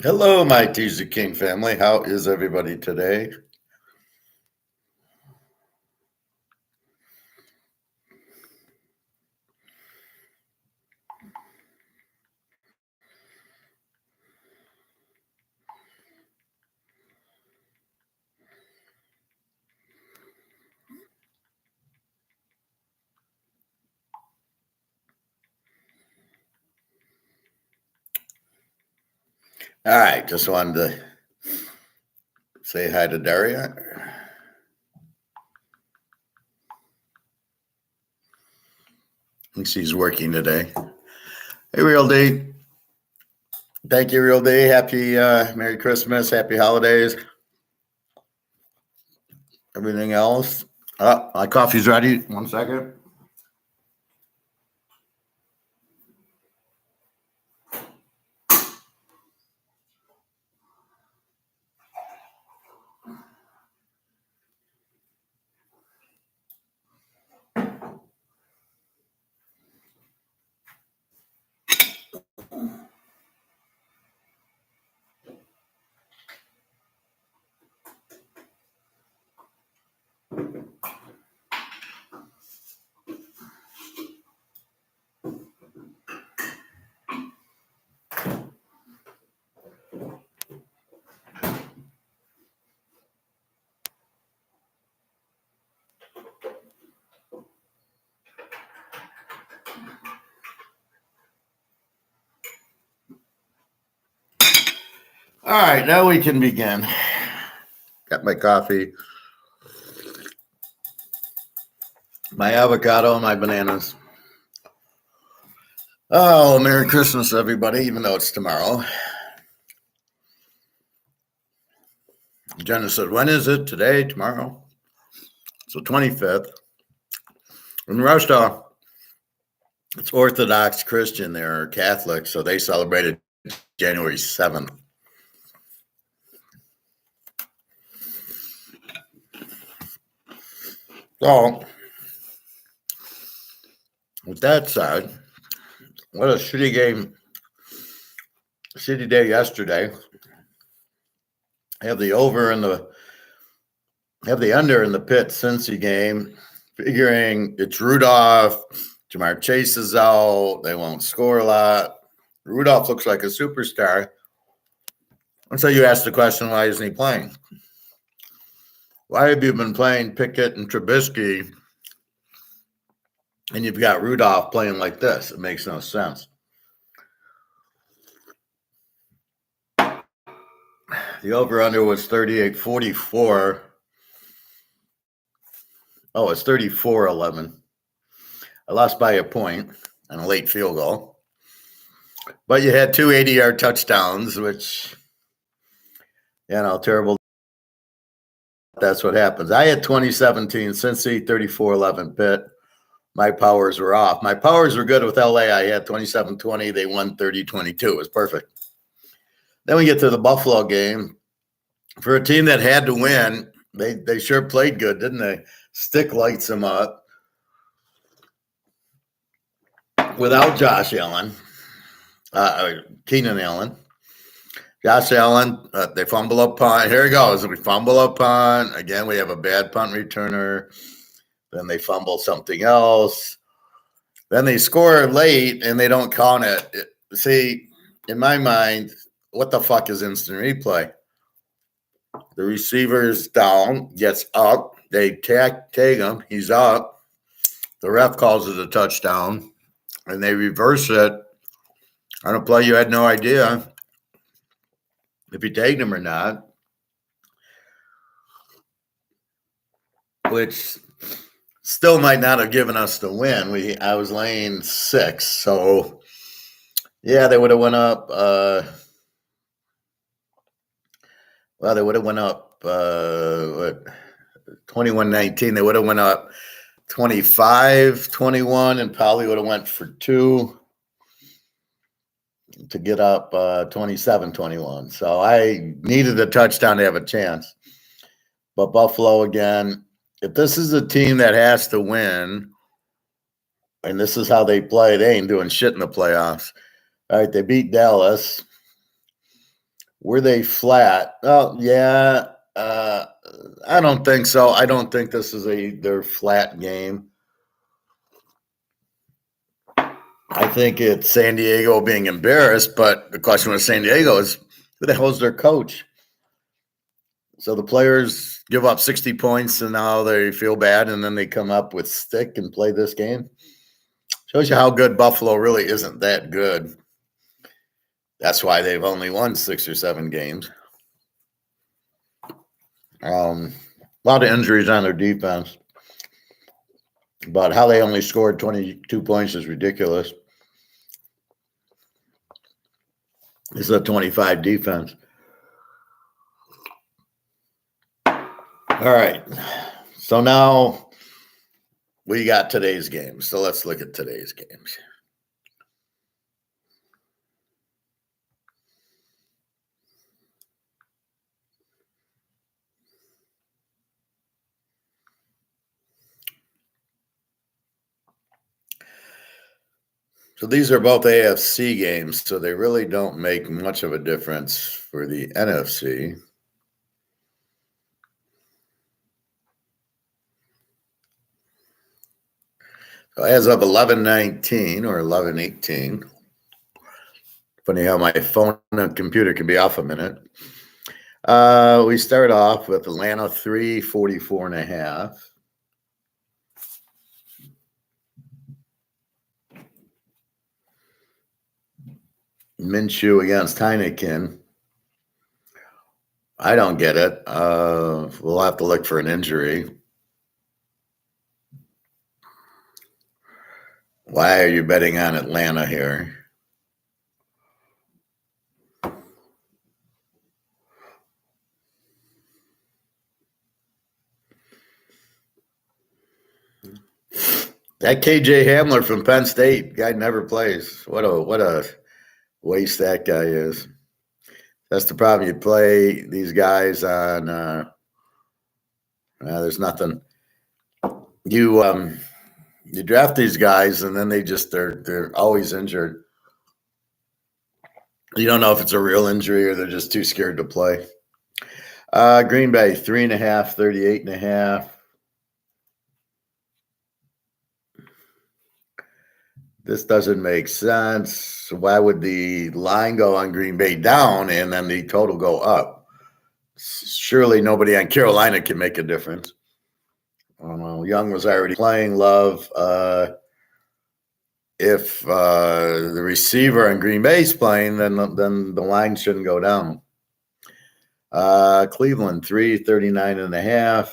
Hello, my Teaserking family. How is everybody today? All right, just wanted to say hi to Daria. I think she's working today. Hey, Real D. Thank you, Real D. Happy Merry Christmas, Happy Holidays. Everything else. My coffee's ready. 1 second. All right, now we can begin. Got my coffee, my avocado, and my bananas. Oh, Merry Christmas, everybody, even though it's tomorrow. Jenna said, when is it? Today, tomorrow? So 25th. In Russia, it's Orthodox Christian. They're Catholic, so they celebrated January 7th. So, with that said, what a shitty game, shitty day yesterday. Have the under in the Pitt Cincy game, figuring it's Rudolph, Jamar Chase is out, they won't score a lot. Rudolph looks like a superstar. And so you ask the question, why isn't he playing? Why have you been playing Pickett and Trubisky and you've got Rudolph playing like this? It makes no sense. The over-under was 38-44. Oh, it's 34-11. I lost by a point on a late field goal. But you had two 80-yard touchdowns, which, terrible. That's what happens. I had 2017 Cincy, 34-11 Pitt. My powers were off. My powers were good with LA. I had 27-20. They won 30-22. It was perfect. Then we get to the Buffalo game. For a team that had to win, they sure played good, didn't they? Stick lights them up. Without Josh Allen, Keenan Allen. Josh Allen, they fumble a punt. Here it goes. We fumble a punt. Again, we have a bad punt returner. Then they fumble something else. Then they score late, and they don't count it. See, in my mind, what the fuck is instant replay? The receiver's down, gets up. They tag him. He's up. The ref calls it a touchdown, and they reverse it on a play you had no idea if he tagged him or not, which still might not have given us the win. I was laying 6, so yeah, they would have went up. They would have went up 21-19. They would have went up 25-21, and probably would have went for 2 to get up 27-21. So I needed a touchdown to have a chance. But Buffalo, again, if this is a team that has to win, and this is how they play, they ain't doing shit in the playoffs. All right, they beat Dallas. Were they flat? Oh, yeah. I don't think so. I don't think this is their flat game. I think it's San Diego being embarrassed, but the question with San Diego is who the hell is their coach? So the players give up 60 points and now they feel bad and then they come up with stick and play this game. Shows you how good Buffalo really isn't that good. That's why they've only won 6 or 7 games. A lot of injuries on their defense. But how they only scored 22 points is ridiculous. It's a 25 defense. All right. So now we got today's games. So let's look at today's games. So these are both AFC games, so they really don't make much of a difference for the NFC. So as of 11:19 or 11:18, funny how my phone and computer can be off a minute. We start off with Atlanta 344.5. Minshew against Heineken. I don't get it. We'll have to look for an injury. Why are you betting on Atlanta here? That KJ Hamler from Penn State guy never plays. What a waste that guy is. That's the problem. You play these guys on. There's nothing. You draft these guys and then they're always injured. You don't know if it's a real injury or they're just too scared to play. Green Bay 3.5, 38.5. This doesn't make sense. Why would the line go on Green Bay down and then the total go up? Surely nobody on Carolina can make a difference. Young was already playing. Love. If the receiver on Green Bay is playing, then the line shouldn't go down. Cleveland 339.5.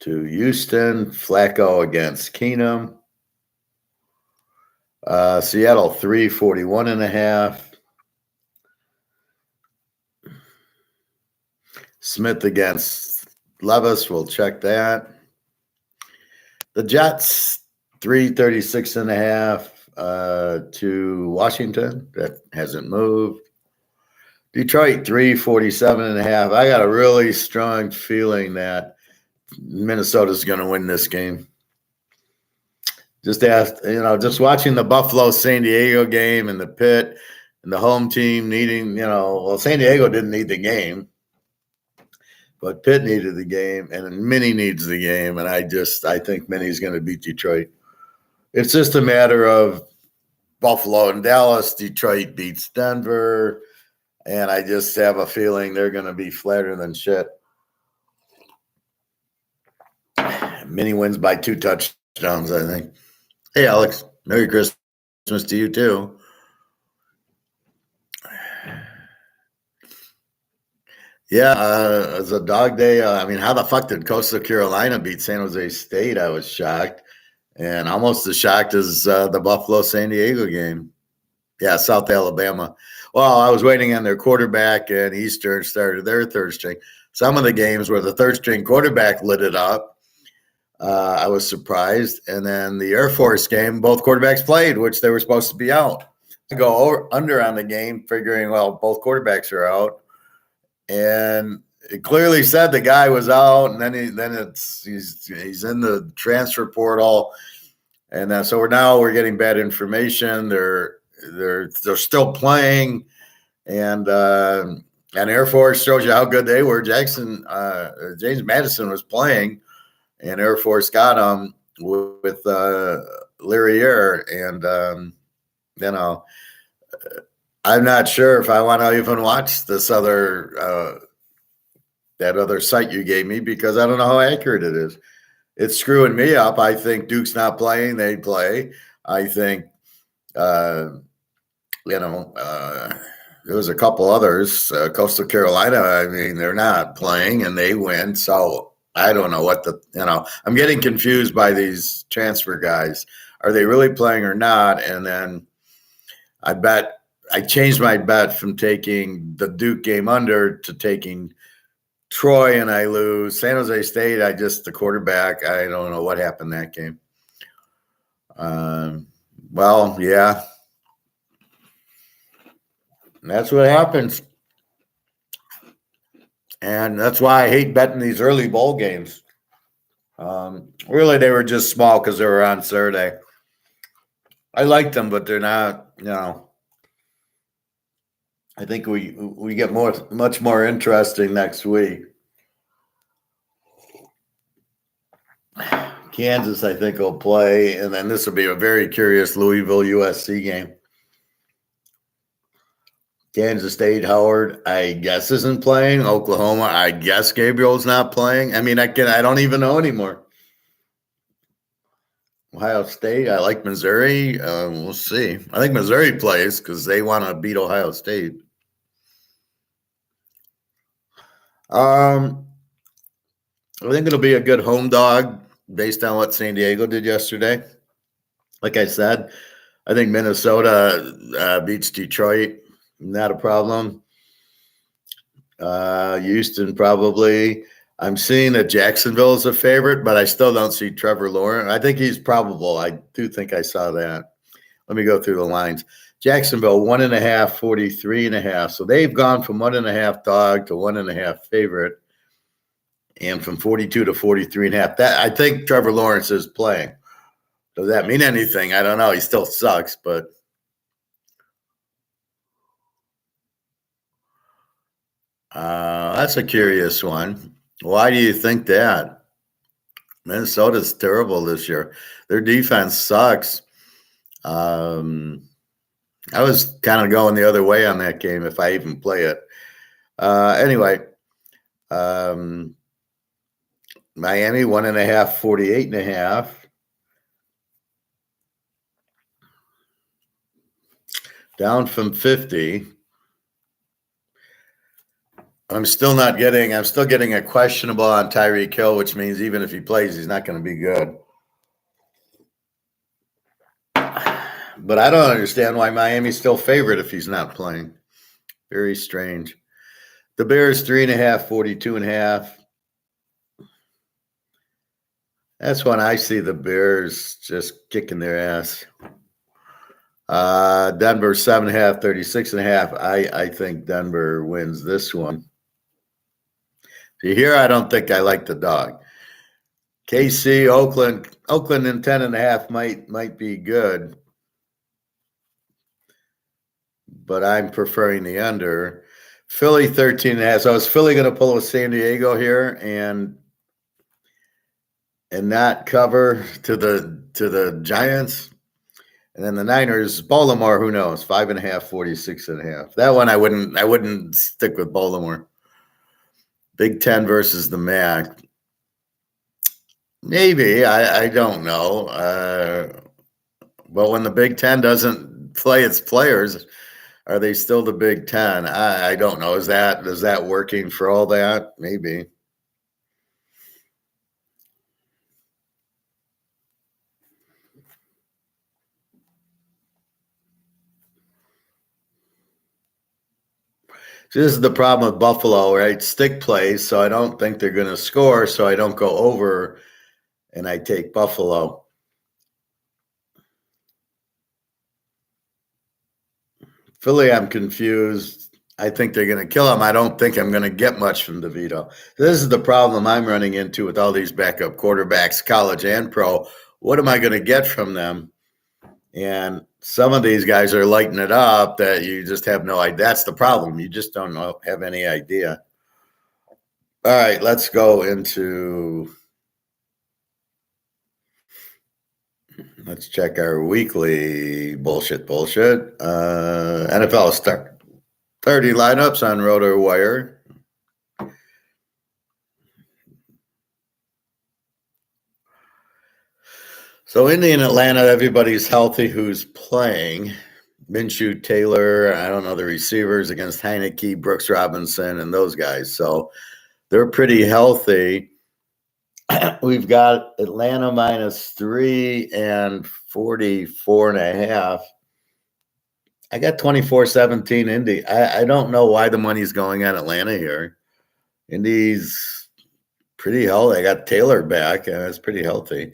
To Houston, Flacco against Keenum. Seattle 341.5. Smith against Levis, we'll check that. The Jets 336.5 to Washington. That hasn't moved. Detroit 347.5. I got a really strong feeling that Minnesota's going to win this game. Just watching the Buffalo San Diego game and the Pit and the home team needing, San Diego didn't need the game, but Pitt needed the game and Minnie needs the game. And I think Minnie's going to beat Detroit. It's just a matter of Buffalo and Dallas. Detroit beats Denver. And I just have a feeling they're going to be flatter than shit. Minnie wins by 2 touchdowns, I think. Hey, Alex, Merry Christmas to you, too. Yeah, it's a dog day. How the fuck did Coastal Carolina beat San Jose State? I was shocked. And almost as shocked as the Buffalo-San Diego game. Yeah, South Alabama. Well, I was waiting on their quarterback, and Eastern started their third string. Some of the games where the third string quarterback lit it up, I was surprised. And then the Air Force game, both quarterbacks played, which they were supposed to be out. To go under on the game, figuring, well, both quarterbacks are out. And it clearly said the guy was out, and then he's in the transfer portal. And so we're getting bad information. They're still playing, and Air Force shows you how good they were. James Madison was playing, and Air Force got him with Learrier, and I'm not sure if I want to even watch this other that other site you gave me, because I don't know how accurate it is. It's screwing me up. I think Duke's not playing; they play. I think there was a couple others. Coastal Carolina, I mean, they're not playing and they win. So I don't know what I'm getting confused by these transfer guys. Are they really playing or not? And then I changed my bet from taking the Duke game under to taking Troy, and I lose. San Jose State, the quarterback, I don't know what happened that game. Well, yeah. That's what happens. And that's why I hate betting these early bowl games. Really, they were just small because they were on Saturday. I like them, but they're not, I think we get much more interesting next week. Kansas, I think, will play, and then this will be a very curious Louisville USC game. Kansas State, Howard, I guess, isn't playing. Oklahoma, I guess Gabriel's not playing. I mean, I don't even know anymore. Ohio State, I like Missouri. We'll see. I think Missouri plays because they want to beat Ohio State. I think it'll be a good home dog based on what San Diego did yesterday. Like I said, I think Minnesota beats Detroit. Not a problem. Houston probably. I'm seeing that Jacksonville is a favorite, but I still don't see Trevor Lawrence. I think he's probable. I do think I saw that. Let me go through the lines. Jacksonville, 1.5, 43.5. So they've gone from 1.5 dog to 1.5 favorite, and from 42 to 43.5. That, I think Trevor Lawrence is playing. Does that mean anything? I don't know. He still sucks, but that's a curious one. Why do you think that? Minnesota's terrible this year. Their defense sucks. I was kind of going the other way on that game if I even play it. Anyway, Miami, 1.5, 48.5. Down from 50. I'm still getting a questionable on Tyreek Hill, which means even if he plays, he's not going to be good. But I don't understand why Miami's still favorite if he's not playing. Very strange. The Bears, 3.5, 42.5. That's when I see the Bears just kicking their ass. Denver, 7.5, 36.5. I think Denver wins this one. See, here I don't think I like the dog. KC, Oakland in 10.5 might be good, but I'm preferring the under. Philly, 13.5. So is Philly going to pull with San Diego here and not cover to the Giants? And then the Niners, Baltimore, who knows? 5.5, 46.5. That one I wouldn't stick with Baltimore. Big Ten versus the MAC. Maybe. I don't know. But when the Big Ten doesn't play its players, are they still the Big Ten? I don't know. Is that working for all that? Maybe. So this is the problem with Buffalo, right? Stick plays, so I don't think they're going to score, so I don't go over, and I take Buffalo. Philly, I'm confused. I think they're going to kill him. I don't think I'm going to get much from DeVito. This is the problem I'm running into with all these backup quarterbacks, college and pro. what am I going to get from them? And some of these guys are lighting it up that you just have no idea. That's the problem. You just don't have any idea. All right, let's go into. Let's check our weekly bullshit. NFL start 30 lineups on RotoWire. So Indy and Atlanta, everybody's healthy who's playing. Minshew, Taylor, I don't know the receivers against Heineke, Brooks Robinson, and those guys. So they're pretty healthy. We've got Atlanta -3 and 44.5. I got 24-17 Indy. I don't know why the money's going on Atlanta here. Indy's pretty healthy. I got Taylor back, and it's pretty healthy.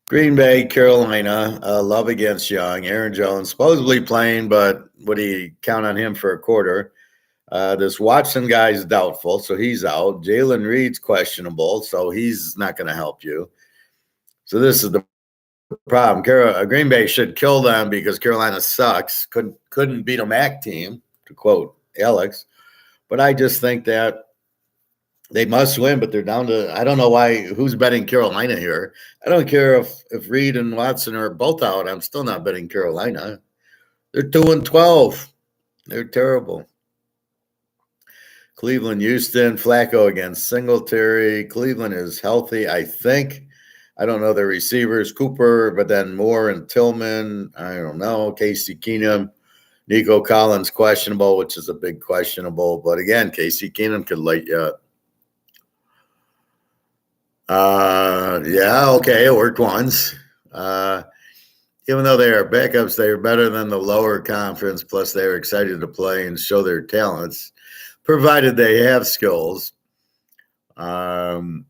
Green Bay, Carolina, Love against Young. Aaron Jones supposedly playing, but would he count on him for a quarter? This Watson guy is doubtful, so he's out. Jalen Reed's questionable, so he's not going to help you. So this is the problem. Green Bay should kill them because Carolina sucks. Couldn't beat a MAC team, to quote Alex. But I just think that they must win, but they're down to, I don't know who's betting Carolina here. I don't care if Reed and Watson are both out. I'm still not betting Carolina. They're 2-12. They're terrible. Cleveland, Houston, Flacco against Singletary. Cleveland is healthy, I think. I don't know their receivers, Cooper, but then Moore and Tillman. I don't know. Casey Keenum. Nico Collins questionable, which is a big questionable. But again, Casey Keenum could light you up. Yeah, okay, it worked once. Even though they are backups, they are better than the lower conference. Plus, they are excited to play and show their talents, provided they have skills. Some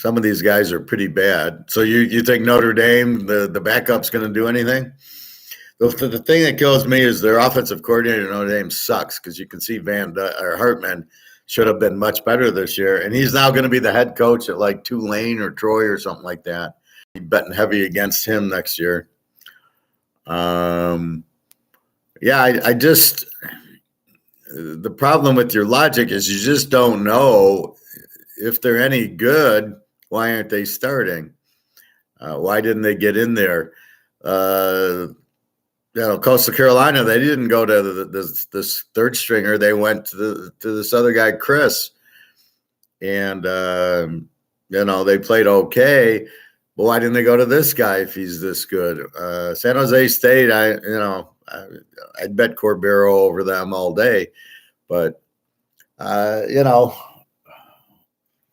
of these guys are pretty bad. So you think Notre Dame, the backup's going to do anything? The thing that kills me is their offensive coordinator at Notre Dame sucks because you can see Hartman should have been much better this year. And he's now going to be the head coach at like Tulane or Troy or something like that. He's betting heavy against him next year. Yeah, I just – the problem with your logic is you just don't know if they're any good. Why aren't they starting? Why didn't they get in there? Coastal Carolina, they didn't go to this third stringer. They went to this other guy, Chris, and they played okay. But why didn't they go to this guy if he's this good? San Jose State, I'd bet Corbero over them all day, but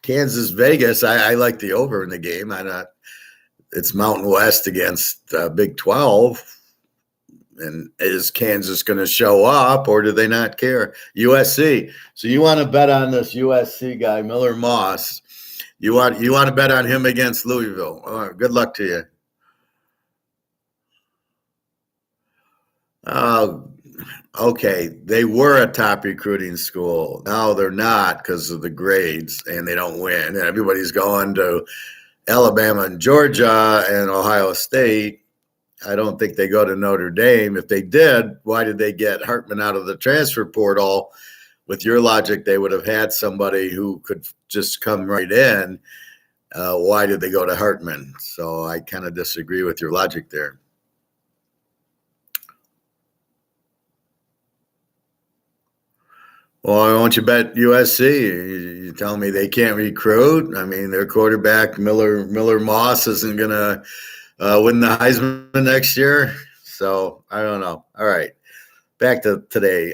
Kansas, Vegas, I like the over in the game. It's Mountain West against Big 12. And is Kansas going to show up, or do they not care? USC. So you want to bet on this USC guy, Miller Moss. You want to bet on him against Louisville. All right, good luck to you. Okay, they were a top recruiting school. Now they're not because of the grades, and they don't win. And everybody's going to Alabama and Georgia and Ohio State. I don't think they go to Notre Dame. If they did, why did they get Hartman out of the transfer portal? With your logic, they would have had somebody who could just come right in. Why did they go to Hartman? So I kind of disagree with your logic there. Well, why won't you bet USC? You tell me they can't recruit. I mean, their quarterback, Miller Moss, isn't going to win the Heisman next year. So I don't know. All right. Back to today.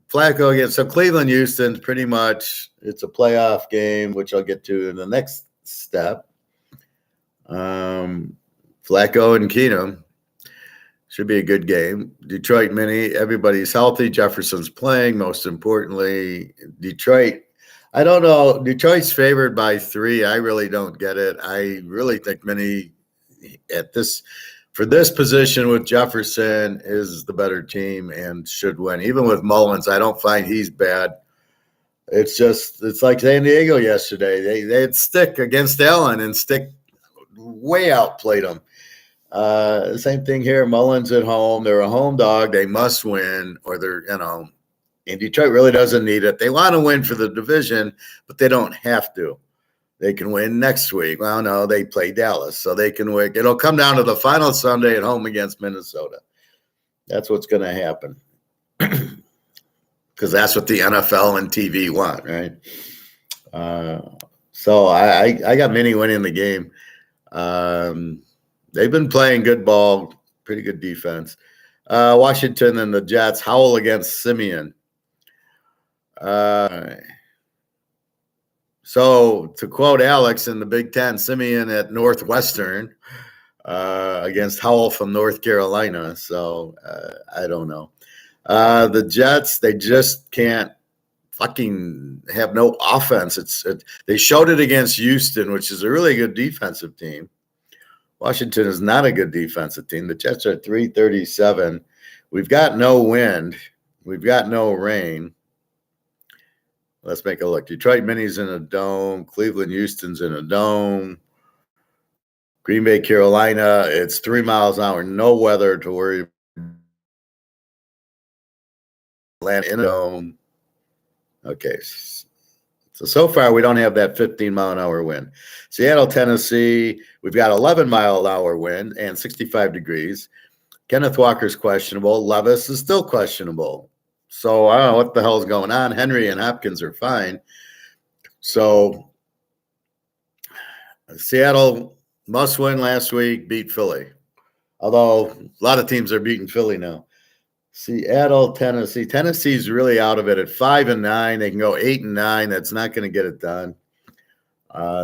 Flacco again. So Cleveland, Houston, pretty much it's a playoff game, which I'll get to in the next step. Flacco and Keenum. Should be a good game. Detroit Mini, everybody's healthy. Jefferson's playing, most importantly. Detroit, I don't know. Detroit's favored by 3. I really don't get it. I really think Mini for this position with Jefferson is the better team and should win. Even with Mullins, I don't find he's bad. It's like San Diego yesterday. They'd stick against Allen and stick way outplayed them. Same thing here. Mullins at home. They're a home dog. They must win, or they're, and Detroit really doesn't need it. They want to win for the division, but they don't have to. They can win next week. Well, no, they play Dallas, so they can win. It'll come down to the final Sunday at home against Minnesota. That's what's going to happen. Because that's what the NFL and TV want, right? So I got Mini winning the game. They've been playing good ball, pretty good defense. Washington and the Jets. Howell against Simeon. So to quote Alex in the Big Ten, Simeon at Northwestern against Howell from North Carolina. So I don't know. The Jets, they just can't fucking have no offense. They showed it against Houston, which is a really good defensive team. Washington is not a good defensive team. The Jets are 337. We've got no wind. We've got no rain. Let's make a look. Detroit Mini's in a dome. Cleveland, Houston's in a dome. Green Bay, Carolina, it's 3 miles an hour. No weather to worry. Atlanta in a dome. Okay. So far, we don't have that 15-mile-an-hour wind. Seattle, Tennessee, we've got 11-mile-an-hour wind and 65 degrees. Kenneth Walker's questionable. Levis is still questionable. So I don't know what the hell is going on. Henry and Hopkins are fine. So Seattle must win last week, beat Philly. Although a lot of teams are beating Philly now. Seattle, Tennessee. Tennessee's really out of it at 5-9. They can go 8-9. That's not going to get it done.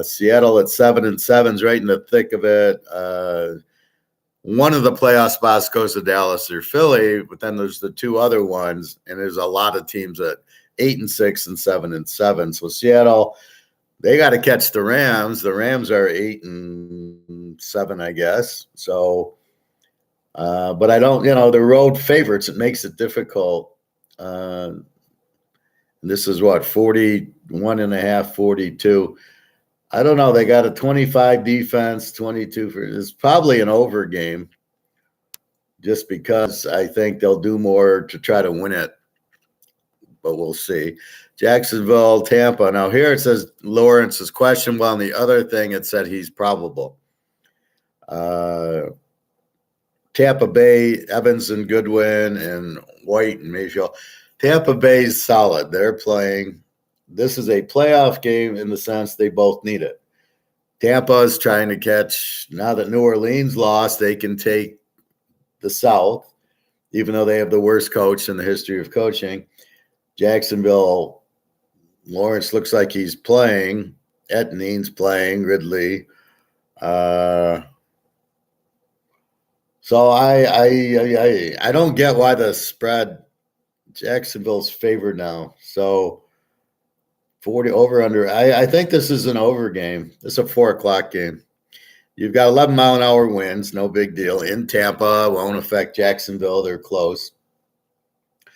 Seattle at 7-7 is right in the thick of it. One of the playoff spots goes to Dallas or Philly, but then there's the two other ones, and there's a lot of teams at 8-6 and 7-7. So Seattle, they got to catch the Rams. The Rams are 8-7, I guess. So, but I don't, the road favorites, it makes it difficult. This is what, 41.5, 42. I don't know. They got a 25 defense, 22 for it's probably an over game just because I think they'll do more to try to win it. But we'll see. Jacksonville, Tampa. Now here it says Lawrence is questionable. On the other thing, it said he's probable. Tampa Bay, Evans and Goodwin and White and Mayfield. Tampa Bay's solid. They're playing. This is a playoff game in the sense they both need it. Tampa is trying to catch. Now that New Orleans lost, they can take the South, even though they have the worst coach in the history of coaching. Jacksonville, Lawrence looks like he's playing. Etnine's playing. Ridley. So I don't get why the spread. Jacksonville's favored now. So 40 over under. I think this is an over game. This is a 4:00 game. You've got 11-mile-an-hour winds. No big deal. In Tampa, won't affect Jacksonville. They're close. I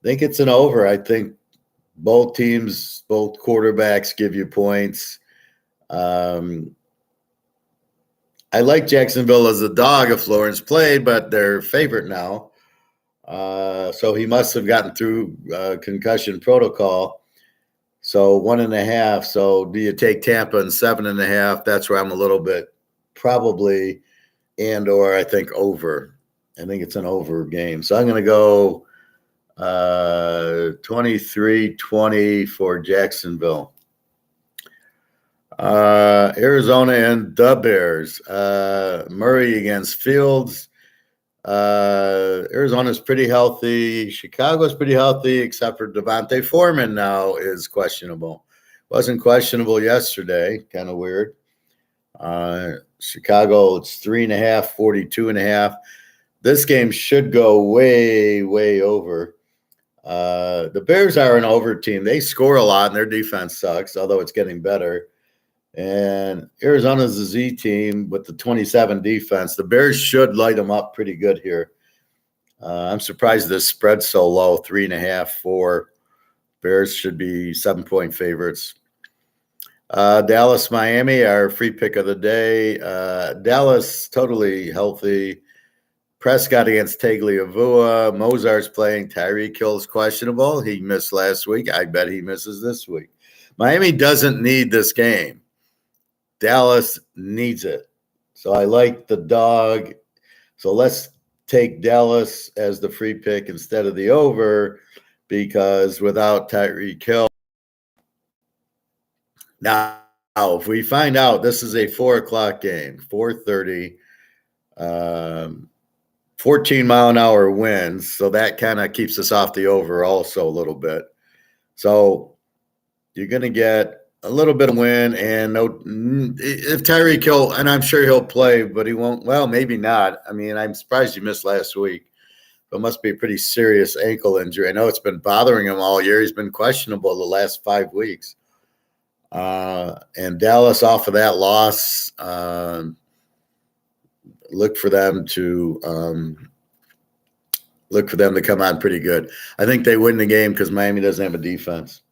think it's an over. I think both teams, both quarterbacks give you points. I like Jacksonville as a dog if Lawrence played, but they're favorite now. So he must have gotten through concussion protocol. So 1.5. So do you take Tampa and 7.5? That's where I'm a little bit probably or I think over. I think it's an over game. So I'm going to go 23-20 for Jacksonville. Arizona and the Bears. Murray against Fields. Arizona's pretty healthy. Chicago's pretty healthy, except for Devontae Foreman now is questionable. Wasn't questionable yesterday. Kind of weird. Chicago, it's 3.5, 42.5. This game should go way, way over. The Bears are an over team. They score a lot, and their defense sucks, although it's getting better. And Arizona's a Z team with the 27 defense. The Bears should light them up pretty good here. I'm surprised this spread's so low, 3.5, 4. Bears should be 7-point favorites. Dallas, Miami, our free pick of the day. Dallas, totally healthy. Prescott against Tagliavua. Mozart's playing. Tyreek Hill's questionable. He missed last week. I bet he misses this week. Miami doesn't need this game. Dallas needs it. So I like the dog. So let's take Dallas as the free pick instead of the over, because without Tyreek Hill. Now, if we find out this is a 4:00 game, 4:30, 14-mile-an-hour winds, so that kind of keeps us off the over also a little bit. So you're going to get a little bit of wind, and if Tyreek Hill, and I'm sure he'll play, but he won't. Well, maybe not. I mean, I'm surprised he missed last week. It must be a pretty serious ankle injury. I know it's been bothering him all year. He's been questionable the last 5 weeks. And Dallas, off of that loss, look for them to come on pretty good. I think they win the game because Miami doesn't have a defense.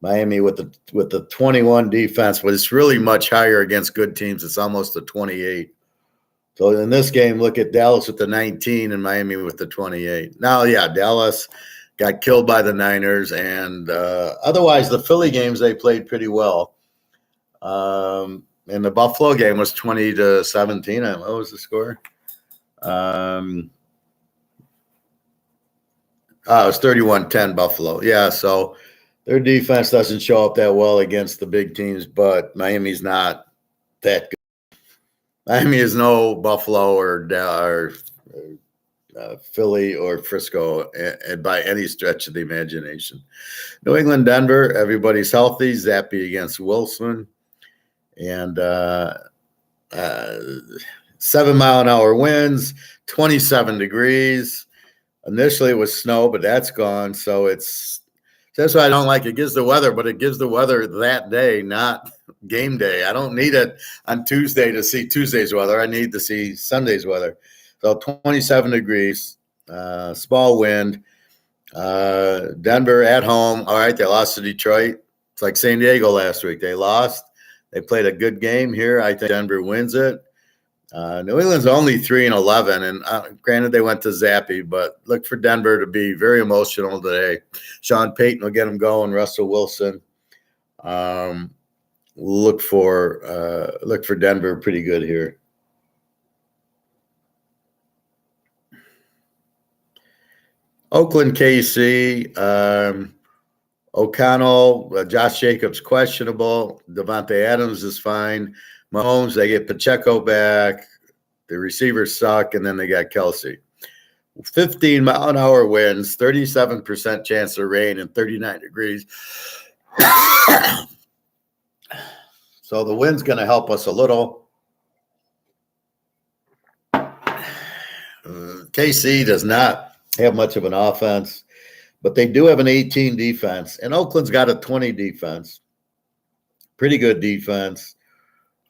Miami with the 21 defense, but it's really much higher against good teams. It's almost a 28. So in this game, look at Dallas with the 19 and Miami with the 28. Now, yeah, Dallas got killed by the Niners, and otherwise the Philly games they played pretty well. And the Buffalo game was 20-17. What was the score? It was 31-10 Buffalo. Yeah, so their defense doesn't show up that well against the big teams, but Miami's not that good. Miami is no Buffalo or Philly or Frisco by any stretch of the imagination. New England, Denver, everybody's healthy. Zappy against Wilson. And 7-mile-an-hour winds, 27 degrees. Initially it was snow, but that's gone. So that's why I don't like it. It gives the weather, but it gives the weather that day, not game day. I don't need it on Tuesday to see Tuesday's weather. I need to see Sunday's weather. So 27 degrees, small wind. Denver at home. All right, they lost to Detroit. It's like San Diego last week. They lost. They played a good game here. I think Denver wins it. New England's only 3-11, and granted they went to Zappy, but look for Denver to be very emotional today. Sean Payton will get them going. Russell Wilson. Look for Denver pretty good here. Oakland, KC. O'Connell, Josh Jacobs questionable. Devontae Adams is fine. Mahomes, they get Pacheco back. The receivers suck, and then they got Kelsey. 15-mile-an-hour winds, 37% chance of rain, and 39 degrees. So the wind's going to help us a little. KC does not have much of an offense, but they do have an 18 defense, and Oakland's got a 20 defense. Pretty good defense.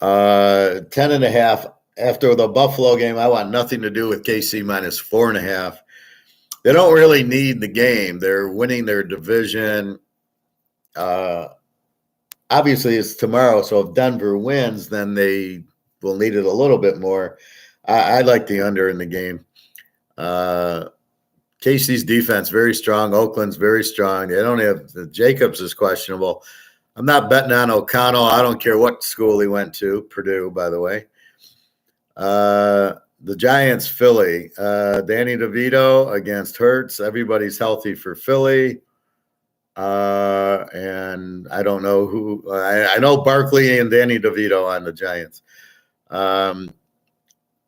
10.5. After the Buffalo game, I want nothing to do with KC minus 4.5. They don't really need the game. They're winning their division. Obviously, it's tomorrow, so if Denver wins, then they will need it a little bit more. I like the under in the game. KC's defense very strong. Oakland's very strong. They don't have – Jacobs is questionable. I'm not betting on O'Connell. I don't care what school he went to, Purdue, by the way. The Giants, Philly. Danny DeVito against Hurts. Everybody's healthy for Philly. And I don't know who. I know Barkley and Danny DeVito on the Giants.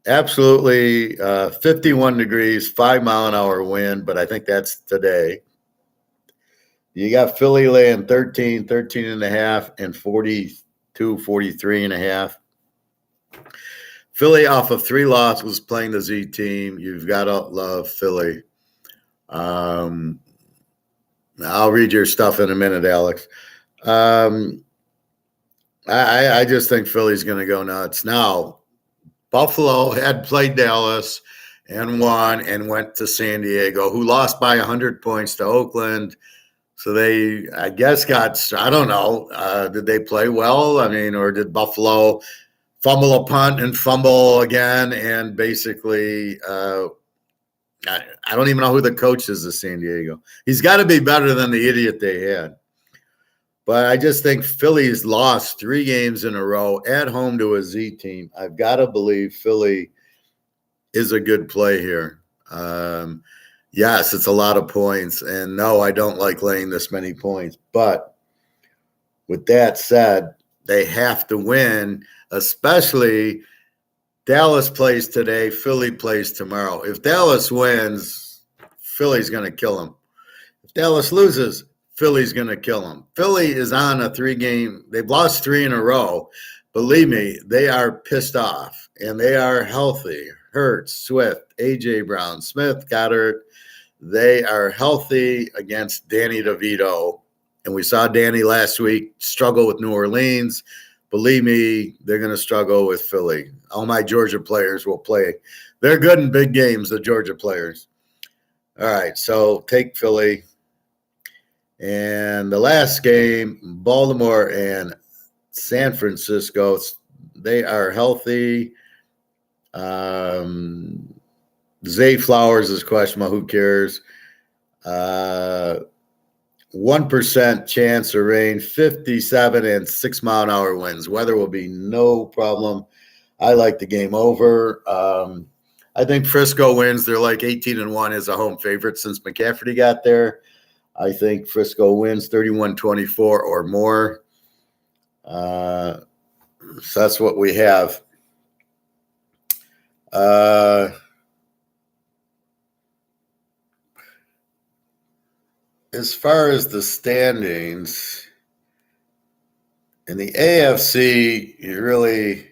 Absolutely 51 degrees, 5-mile-an-hour wind, but I think that's today. You got Philly laying 13.5, and 43.5. Philly off of 3 losses playing the Z team. You've got to love Philly. I'll read your stuff in a minute, Alex. I just think Philly's going to go nuts. Now, Buffalo had played Dallas and won and went to San Diego, who lost by 100 points to Oakland. So they, I guess, I don't know. Did they play well? I mean, or did Buffalo fumble a punt and fumble again? And basically, I don't even know who the coach is of San Diego. He's got to be better than the idiot they had. But I just think Philly's lost 3 games in a row at home to a Z team. I've got to believe Philly is a good play here. Yes, it's a lot of points. And no, I don't like laying this many points. But with that said, they have to win, especially Dallas plays today, Philly plays tomorrow. If Dallas wins, Philly's going to kill them. If Dallas loses, Philly's going to kill them. Philly is on a 3-game. They've lost 3 in a row. Believe me, they are pissed off, and they are healthy. Hurts, Swift, A.J. Brown, Smith, Goddard. They are healthy against Danny DeVito. And we saw Danny last week struggle with New Orleans. Believe me, they're going to struggle with Philly. All my Georgia players will play. They're good in big games, the Georgia players. All right, so take Philly. And the last game, Baltimore and San Francisco, they are healthy. Zay Flowers is questionable. Who cares? 1% chance of rain, 57 and 6-mile-an-hour winds. Weather will be no problem. I like the game over. I think Frisco wins. They're like 18-1 as a home favorite since McCaffrey got there. I think Frisco wins 31-24 or more. So that's what we have. As far as the standings, in the AFC, you really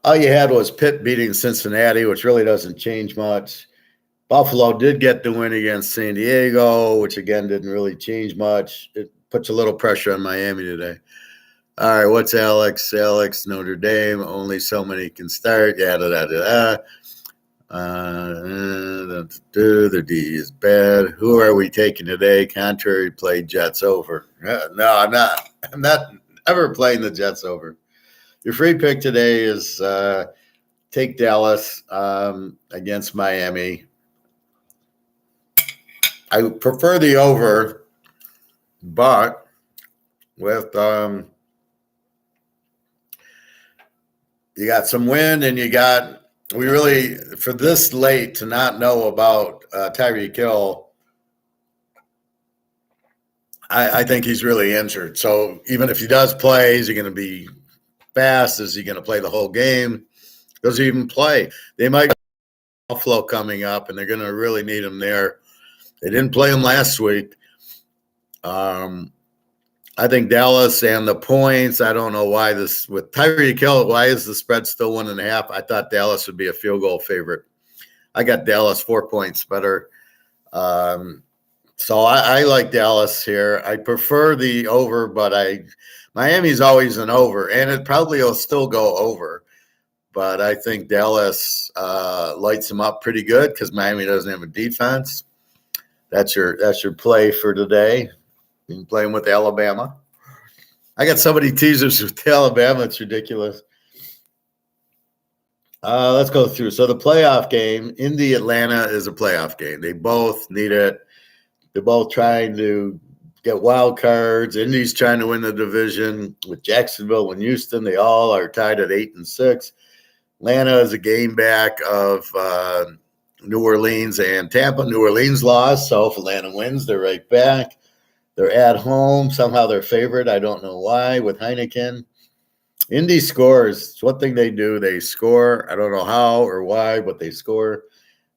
all you had was Pitt beating Cincinnati, which really doesn't change much. Buffalo did get the win against San Diego, which again didn't really change much. It puts a little pressure on Miami today. All right, what's Alex? Alex, Notre Dame, only so many can start. The D is bad. Who are we taking today? Contrary play Jets over. No, I'm not. I'm not ever playing the Jets over. Your free pick today is take Dallas against Miami. I prefer the over, but with you got some wind and we really, for this late to not know about Tyreek Hill, I think he's really injured. So even if he does play, is he going to be fast? Is he going to play the whole game? Does he even play? They might have Buffalo coming up, and they're going to really need him there. They didn't play him last week. I think Dallas and the points. I don't know why this with Tyreek Hill. Why is the spread still 1.5? I thought Dallas would be a field goal favorite. I got Dallas 4 points better. So I like Dallas here. I prefer the over, but Miami's always an over, and it probably will still go over. But I think Dallas lights them up pretty good because Miami doesn't have a defense. That's your play for today. You can play them with Alabama. I got so many teasers with Alabama. It's ridiculous. Let's go through. So the playoff game, Indy Atlanta is a playoff game. They both need it. They're both trying to get wild cards. Indy's trying to win the division with Jacksonville and Houston. They all are tied at 8-6. Atlanta is a game back of New Orleans and Tampa. New Orleans lost, so if Atlanta wins, they're right back. They're at home. Somehow they're favored. I don't know why with Heineken. Indy scores. It's one thing they do. They score. I don't know how or why, but they score.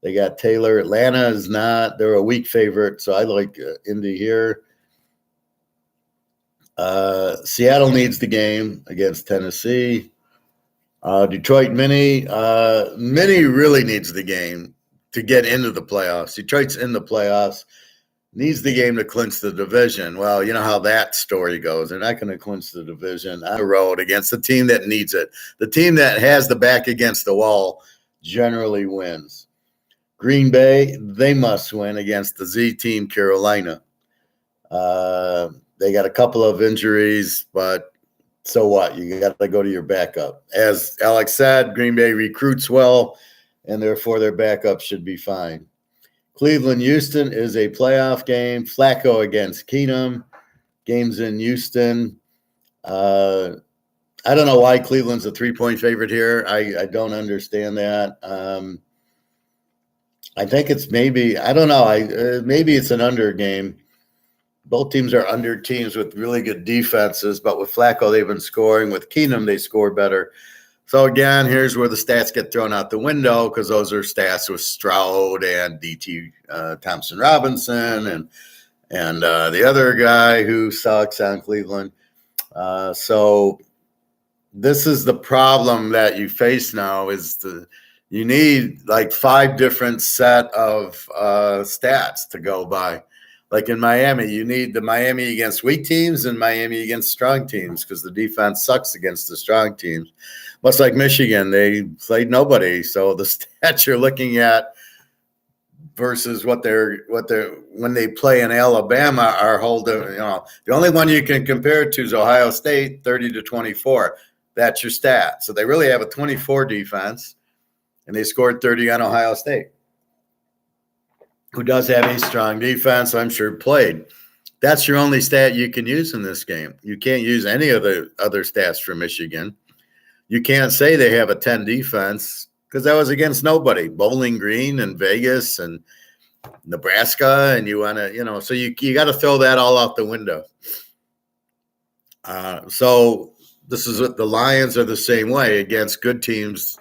They got Taylor. Atlanta is not. They're a weak favorite, so I like Indy here. Seattle needs the game against Tennessee. Detroit Mini really needs the game to get into the playoffs. Detroit's in the playoffs. needs the game to clinch the division. Well, you know how that story goes. They're not going to clinch the division on the road against the team that needs it. The team that has the back against the wall generally wins. Green Bay, they must win against the Z team, Carolina. They got a couple of injuries, but so what? You got to go to your backup. As Alex said, Green Bay recruits well, and therefore their backup should be fine. Cleveland, Houston is a playoff game. Flacco against Keenum. Games in Houston. I don't know why Cleveland's a 3-point favorite here. I don't understand that. I think it's maybe, I don't know. Maybe it's an under game. Both teams are under teams with really good defenses, but with Flacco, they've been scoring. With Keenum, they score better. So, again, here's where the stats get thrown out the window because those are stats with Stroud and D.T. Thompson Robinson and the other guy who sucks on Cleveland. So this is the problem that you face now is you need like 5 different set of stats to go by. Like in Miami, you need the Miami against weak teams and Miami against strong teams because the defense sucks against the strong teams. Much like Michigan, they played nobody. So the stats you're looking at versus what they're when they play in Alabama are holding. The only one you can compare it to is Ohio State, 30-24. That's your stat. So they really have a 24 defense, and they scored 30 on Ohio State, who does have a strong defense, I'm sure played. That's your only stat you can use in this game. You can't use any of the other stats for Michigan. You can't say they have a 10 defense because that was against nobody. Bowling Green and Vegas and Nebraska, and you want to, so you got to throw that all out the window. So this is what the Lions are the same way. Against good teams,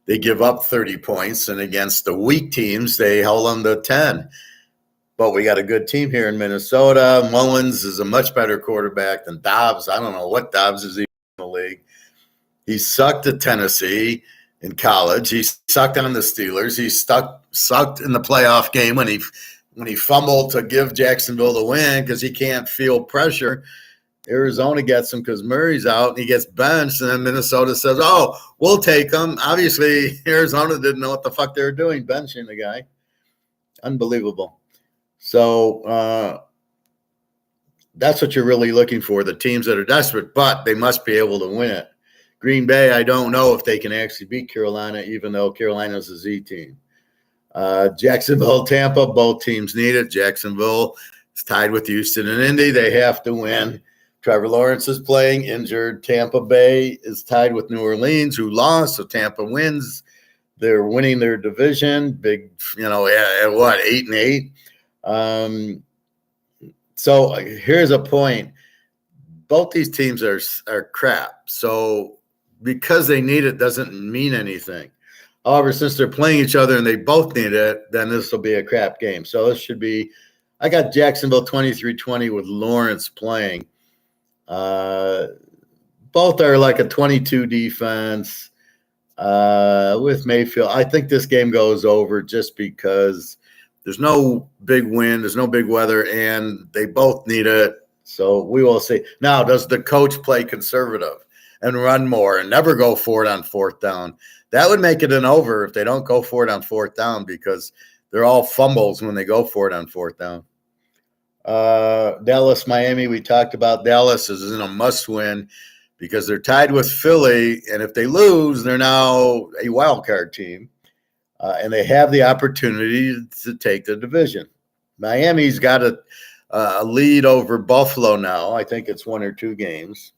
they give up 30 points, and against the weak teams, they held them to 10. But we got a good team here in Minnesota. Mullins is a much better quarterback than Dobbs. I don't know what Dobbs is even in the league. He sucked at Tennessee in college. He sucked on the Steelers. He sucked in the playoff game when he fumbled to give Jacksonville the win because he can't feel pressure. Arizona gets him because Murray's out, and he gets benched, and then Minnesota says, oh, we'll take him. Obviously, Arizona didn't know what the fuck they were doing, benching the guy. Unbelievable. So that's what you're really looking for, the teams that are desperate, but they must be able to win it. Green Bay, I don't know if they can actually beat Carolina, even though Carolina's a Z team. Jacksonville, Tampa, both teams need it. Jacksonville is tied with Houston and Indy. They have to win. Trevor Lawrence is playing injured. Tampa Bay is tied with New Orleans, who lost, so Tampa wins. They're winning their division. Big, at what, 8-8? So here's a point. Both these teams are crap. So because they need it doesn't mean anything. However, since they're playing each other and they both need it, then this will be a crap game. So this should be – I got Jacksonville 23-20 with Lawrence playing. Both are like a 22 defense with Mayfield. I think this game goes over just because there's no big wind, there's no big weather, and they both need it. So we will see. Now, does the coach play conservative and run more and never go for it on 4th down? That would make it an over if they don't go for it on 4th down because they're all fumbles when they go for it on 4th down. Dallas, Miami, we talked about. Dallas is in a must-win because they're tied with Philly, and if they lose, they're now a wild card team, and they have the opportunity to take the division. Miami's got a lead over Buffalo now. I think it's 1 or 2 games.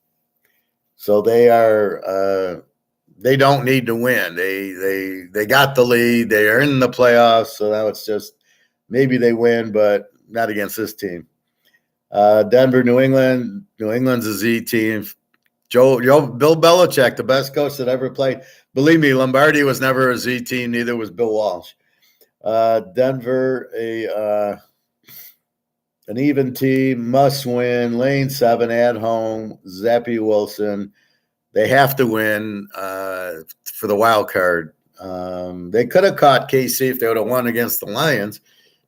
So they don't need to win. They got the lead. They are in the playoffs. So now it's just maybe they win, but not against this team. Denver, New England. New England's a Z team. Bill Belichick, the best coach that ever played. Believe me, Lombardi was never a Z team. Neither was Bill Walsh. Denver, an even team, must win. Lane 7 at home. Zappy Wilson. They have to win for the wild card. They could have caught KC if they would have won against the Lions,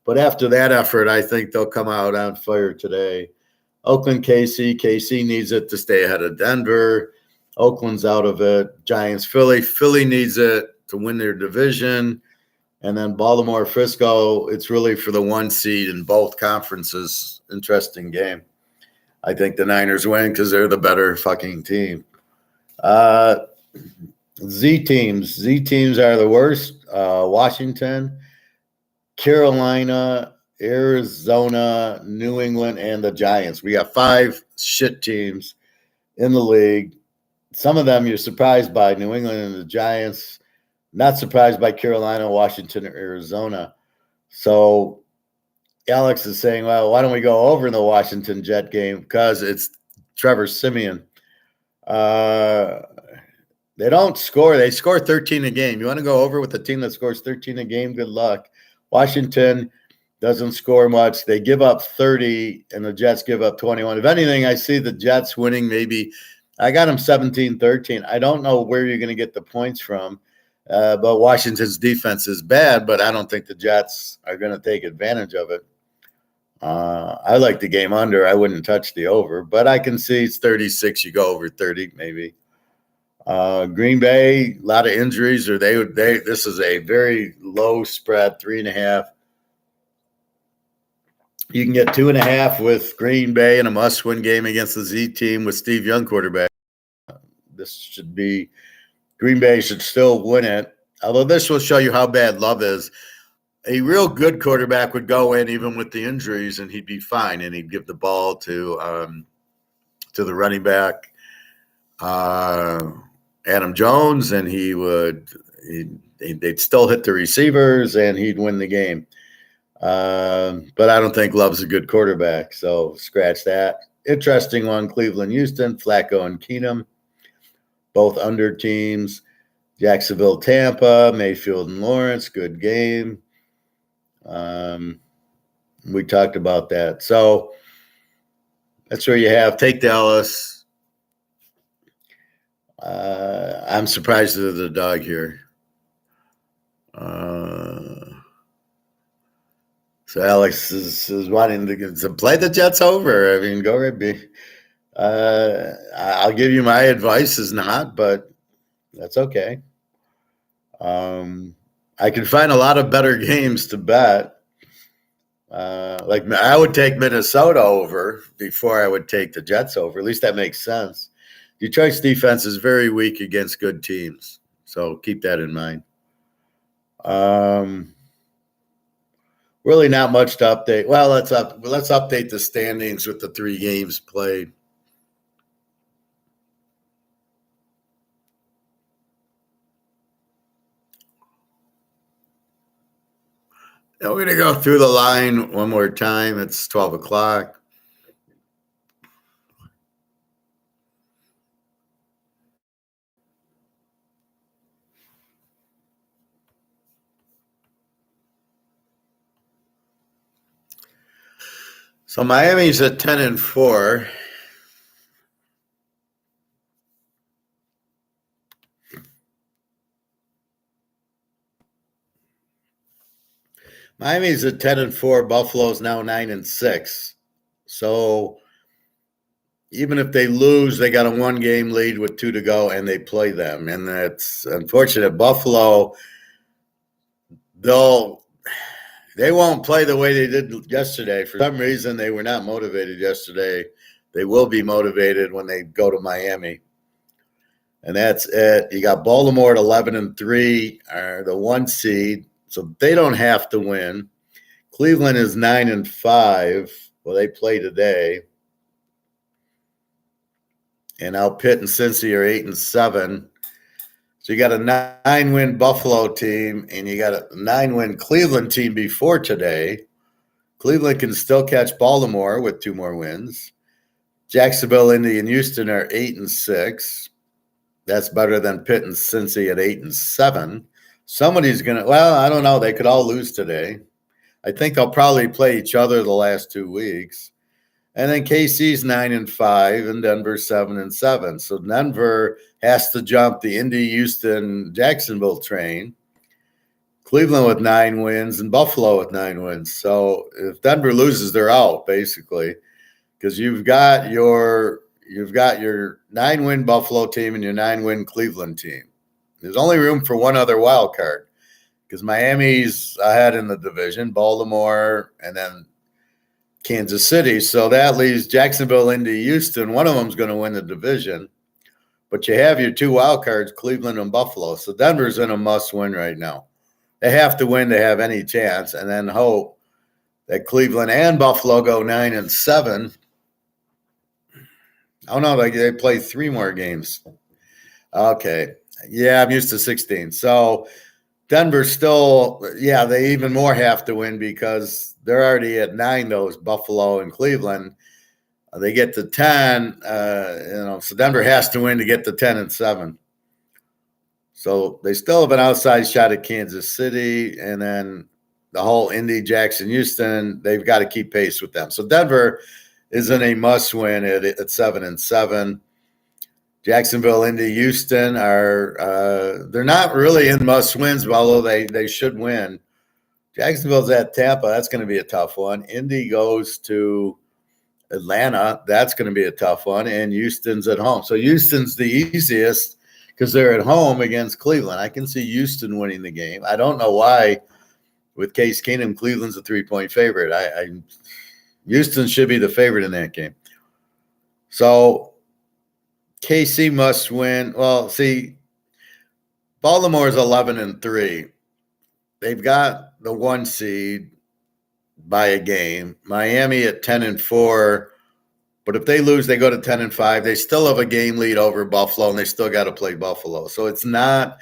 But after that effort, I think they'll come out on fire today. Oakland, KC. KC needs it to stay ahead of Denver. Oakland's out of it. Giants, Philly. Philly needs it to win their division. And then Baltimore, Frisco. It's really for the 1 seed in both conferences. Interesting game. I think the Niners win because they're the better fucking team. Z teams. Z teams are the worst. Washington, Carolina, Arizona, New England, and the Giants. We got 5 shit teams in the league. Some of them you're surprised by, New England and the Giants. Not surprised by Carolina, Washington, or Arizona. So Alex is saying, well, why don't we go over in the Washington Jet game? Because it's Trevor Siemian. They don't score. They score 13 a game. You want to go over with a team that scores 13 a game? Good luck. Washington doesn't score much. They give up 30, and the Jets give up 21. If anything, I see the Jets winning maybe. I got them 17-13. I don't know where you're going to get the points from, but Washington's defense is bad, but I don't think the Jets are going to take advantage of it. I like the game under. I wouldn't touch the over, but I can see it's 36. You go over 30 maybe. Green Bay, a lot of injuries, or this is a very low spread, 3.5. You can get 2.5 with Green Bay in a must-win game against the Z team with Steve Young quarterback. This should be Green Bay should still win it. Although this will show you how bad Love is. A real good quarterback would go in even with the injuries, and he'd be fine, and he'd give the ball to the running back, Adam Jones, and they'd still hit the receivers, and he'd win the game. But I don't think Love's a good quarterback, so scratch that. Interesting one, Cleveland, Houston, Flacco and Keenum, both under teams. Jacksonville, Tampa, Mayfield and Lawrence, good game. We talked about that. So that's where you have take Dallas. I'm surprised at the dog here. So Alex is wanting to play the Jets over. I mean, go right. I'll give you my advice is not, but that's okay. I can find a lot of better games to bet. Like I would take Minnesota over before I would take the Jets over. At least that makes sense. Detroit's defense is very weak against good teams, so keep that in mind. Really not much to update. Well, let's update the standings with the 3 games played. Now we're going to go through the line one more time. It's 12 o'clock. So Miami's at 10-4. Miami's at 10-4. Buffalo's now 9-6. So even if they lose, they got a 1-game lead with 2 to go, and they play them. And that's unfortunate. Buffalo, they won't play the way they did yesterday. For some reason, they were not motivated yesterday. They will be motivated when they go to Miami. And that's it. You got Baltimore at 11-3, are the 1 seed. So they don't have to win. Cleveland is 9-5. Well, they play today. And now Pitt and Cincy are 8-7. So you got a 9-win Buffalo team, and you got a 9-win Cleveland team before today. Cleveland can still catch Baltimore with 2 more wins. Jacksonville, Indy, and Houston are 8-6. That's better than Pitt and Cincy at 8-7. Somebody's going to, well, I don't know. They could all lose today. I think they'll probably play each other the last 2 weeks. And then KC's 9-5 and Denver 7-7. So Denver has to jump the Indy, Houston, Jacksonville train. Cleveland with 9 wins, and Buffalo with 9 wins. So if Denver loses, they're out basically, because you've got your 9-win Buffalo team and your 9-win Cleveland team. There's only room for one other wild card because Miami's ahead in the division, Baltimore, and then Kansas City. So that leaves Jacksonville, Indy, Houston. One of them's going to win the division. But you have your 2 wild cards, Cleveland and Buffalo. So Denver's in a must-win right now. They have to win to have any chance, and then hope that Cleveland and Buffalo go 9-7. Oh, no, they play 3 more games. Okay. Yeah, I'm used to 16. So Denver still, they even more have to win because they're already at 9, those Buffalo and Cleveland. They get to 10, so Denver has to win to get to 10-7. So they still have an outside shot at Kansas City, and then the whole Indy, Jackson, Houston, they've got to keep pace with them. So Denver is in a must-win at 7-7. Jacksonville, Indy, Houston they're not really in must-wins, although they should win. Jacksonville's at Tampa. That's going to be a tough one. Indy goes to Atlanta. That's going to be a tough one. And Houston's at home. So Houston's the easiest because they're at home against Cleveland. I can see Houston winning the game. I don't know why with Case Keenum, Cleveland's a 3-point favorite. Houston should be the favorite in that game. So KC must win. Well, see, Baltimore's 11-3. They've got the 1 seed by a game. Miami at 10-4. But if they lose, they go to 10-5. They still have a game lead over Buffalo, and they still got to play Buffalo. So it's not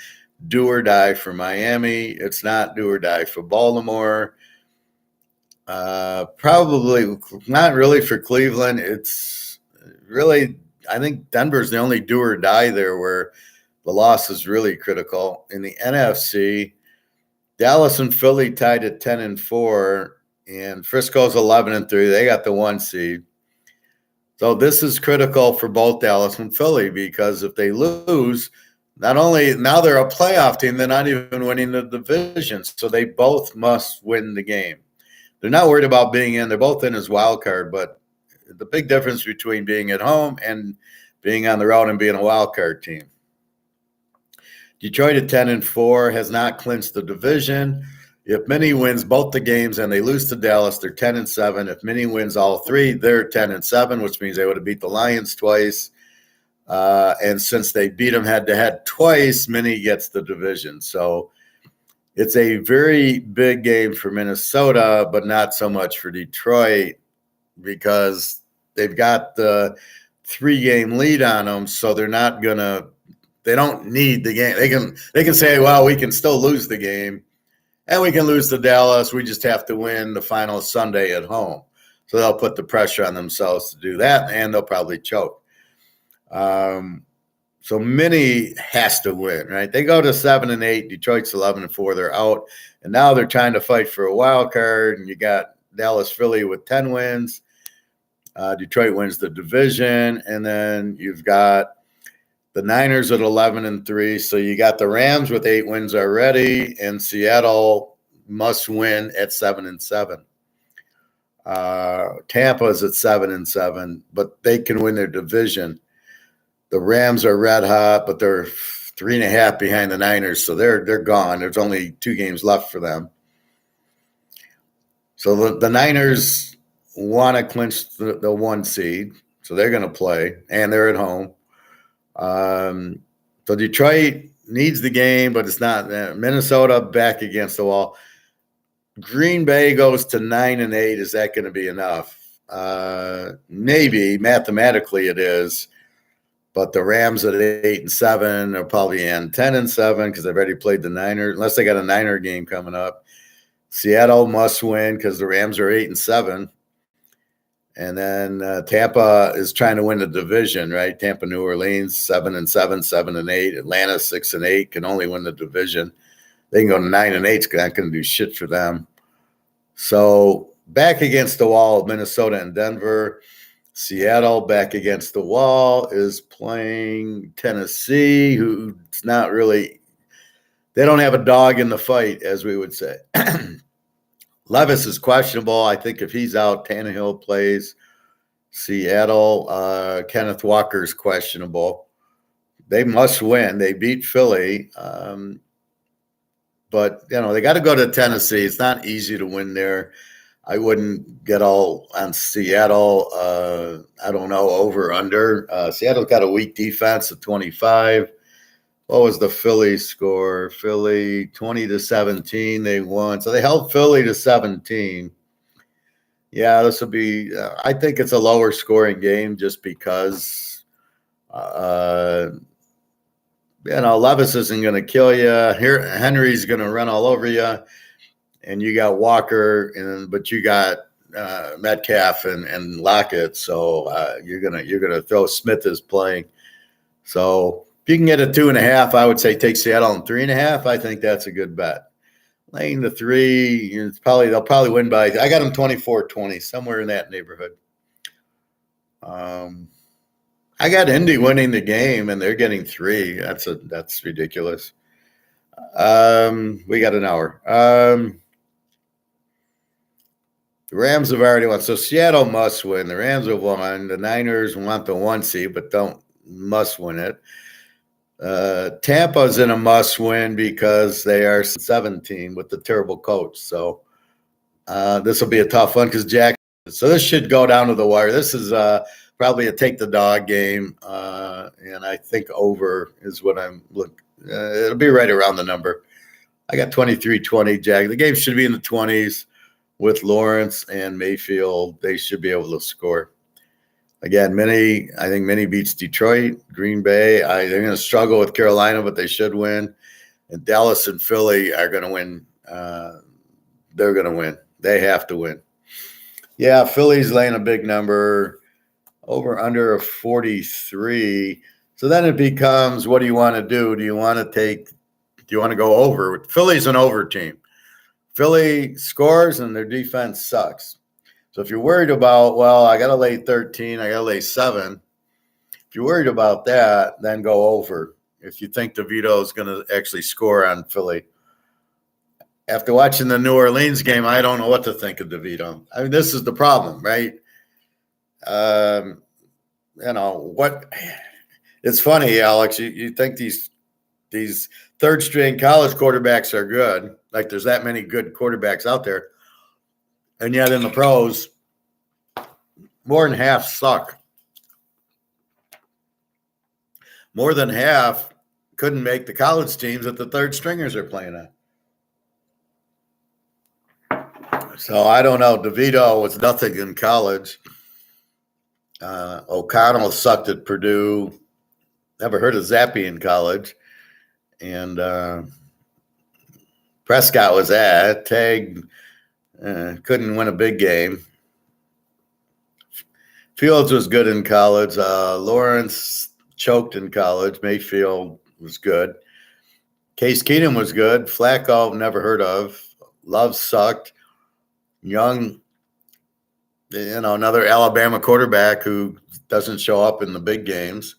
do or die for Miami. It's not do or die for Baltimore. Probably not really for Cleveland. It's really, I think Denver's the only do or die there where the loss is really critical. In the NFC, Dallas and Philly tied at 10-4, and Frisco's 11-3. They got the 1 seed. So this is critical for both Dallas and Philly because if they lose, not only now they're a playoff team, they're not even winning the division. So they both must win the game. They're not worried about being in. They're both in as wild card, but the big difference between being at home and being on the road and being a wild card team. Detroit at 10-4 has not clinched the division. If Minnie wins both the games and they lose to Dallas, they're 10-7. If Minnie wins all 3, they're 10-7, which means they would have beat the Lions twice. And since they beat them head-to-head twice, Minnie gets the division. So it's a very big game for Minnesota, but not so much for Detroit because they've got the 3-game lead on them, so they're not going to – they don't need the game. They can say, well, we can still lose the game. And we can lose to Dallas. We just have to win the final Sunday at home. So they'll put the pressure on themselves to do that, and they'll probably choke. So Minnie has to win, right? They go to 7-8. Detroit's 11-4. They're out. And now they're trying to fight for a wild card. And you got Dallas, Philly with 10 wins. Detroit wins the division. And then you've got the Niners at 11-3. So you got the Rams with 8 wins already, and Seattle must win at 7-7. Tampa's at 7-7, but they can win their division. The Rams are red hot, but they're 3.5 behind the Niners, so they're gone. There's only 2 games left for them. So the Niners want to clinch the 1 seed, so they're going to play, and they're at home. So Detroit needs the game, but it's not. Minnesota back against the wall. Green Bay goes to 9-8. Is that going to be enough? Maybe mathematically it is, but the Rams at 8-7 are probably in 10-7 because they've already played the Niners, unless they got a Niner game coming up. Seattle must win because the Rams are 8-7. And then Tampa is trying to win the division, right? Tampa, New Orleans, 7-7, 7-8. Atlanta, 6-8, can only win the division. They can go to 9-8. It's not going to do shit for them. So back against the wall, Minnesota and Denver. Seattle back against the wall is playing Tennessee, who's not really they don't have a dog in the fight, as we would say. Levis is questionable. I think if he's out, Tannehill plays. Seattle, Kenneth Walker's questionable. They must win. They beat Philly. But, they got to go to Tennessee. It's not easy to win there. I wouldn't get all on Seattle. I don't know, over, under. Seattle's got a weak defense of 25. What was the Philly score? Philly 20-17. They won. So they held Philly to 17. Yeah, this will be, I think it's a lower scoring game just because, Levis isn't going to kill you. Here, Henry's going to run all over you. And you got Walker, but you got Metcalf and Lockett. So you're gonna throw Smith is playing. So if you can get a 2.5, I would say take Seattle on 3.5. I think that's a good bet. Laying the 3, they'll probably win by. I got them 24-20, somewhere in that neighborhood. I got Indy winning the game, and they're getting 3. That's ridiculous. We got an hour. The Rams have already won. So Seattle must win. The Rams have won. The Niners want the 1 seed, but must win it. Tampa's in a must win because they are 17 with the terrible coach. So this will be a tough one because so this should go down to the wire. This is probably a take the dog game. And I think over is what I'm looking. It'll be right around the number. I got 23-20 Jag. The game should be in the 20s. With Lawrence and Mayfield, they should be able to score. Again, I think Minnie beats Detroit, Green Bay. They're going to struggle with Carolina, but they should win. And Dallas and Philly are going to win. They're going to win. They have to win. Yeah, Philly's laying a big number, over under a 43. So then it becomes, what do you want to do? Do you want to go over? Philly's an over team. Philly scores and their defense sucks. So if you're worried about, I got to lay 13, I got to lay 7. If you're worried about that, then go over. If you think DeVito is going to actually score on Philly. After watching the New Orleans game, I don't know what to think of DeVito. I mean, this is the problem, right? It's funny, Alex, you think these third string college quarterbacks are good. Like there's that many good quarterbacks out there. And yet in the pros, more than half suck. More than half couldn't make the college teams that the third stringers are playing on. So I don't know. DeVito was nothing in college. O'Connell sucked at Purdue. Never heard of Zappy in college. And Prescott was tagged, couldn't win a big game. Fields was good in college. Lawrence choked in college. Mayfield was good. Case Keenum was good. Flacco, never heard of. Love sucked. Young, another Alabama quarterback who doesn't show up in the big games.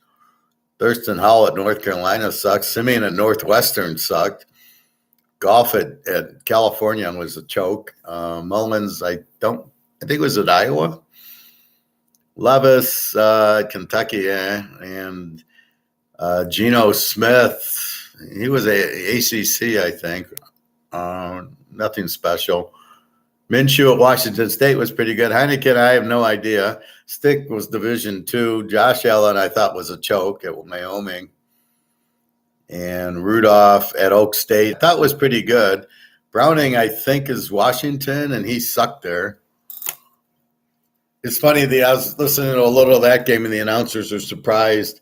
Thurston Howell at North Carolina sucks. Simeon at Northwestern sucked. Golf at California was a choke. Mullins, I think it was at Iowa. Levis, Kentucky, and Geno Smith. He was a ACC, I think. Nothing special. Minshew at Washington State was pretty good. Heineken, I have no idea. Stick was Division II. Josh Allen, I thought, was a choke at Wyoming. And Rudolph at Oak State, I thought was pretty good. Browning, I think, is Washington, and he sucked there. It's funny, I was listening to a little of that game, and the announcers were surprised.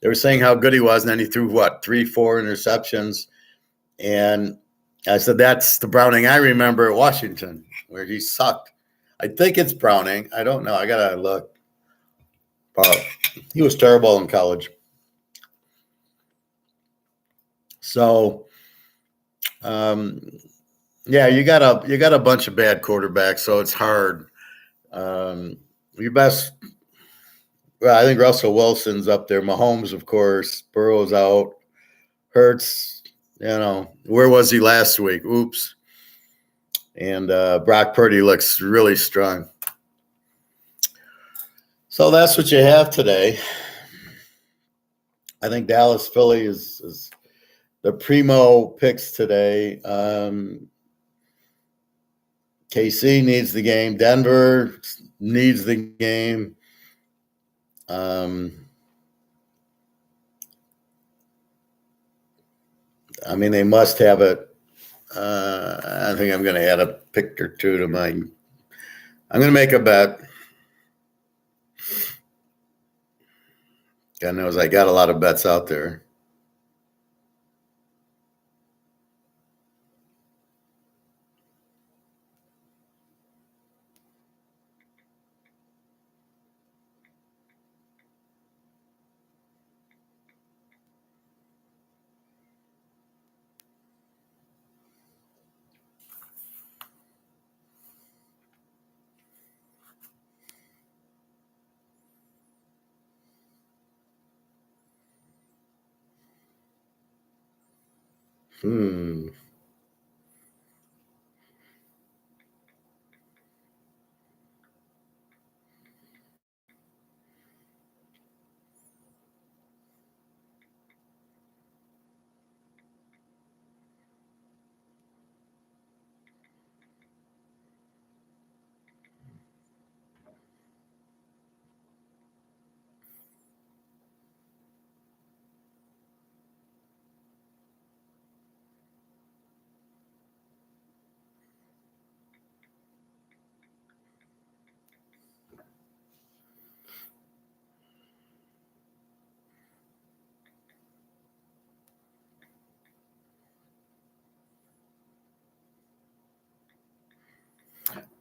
They were saying how good he was, and then he threw, 3-4 interceptions. And I said, that's the Browning I remember at Washington, where he sucked. I think it's Browning. I don't know. I got to look. He was terrible in college. So, you got a bunch of bad quarterbacks, so it's hard. Your best, I think Russell Wilson's up there. Mahomes, of course. Burrow's out. Hurts, Where was he last week? Oops. And Brock Purdy looks really strong. So that's what you have today. I think Dallas Philly is the primo picks today. KC needs the game. Denver needs the game. They must have it. I think I'm going to add a pick or two to my. I'm going to make a bet. God knows I got a lot of bets out there.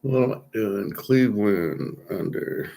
What am I doing? Cleveland under.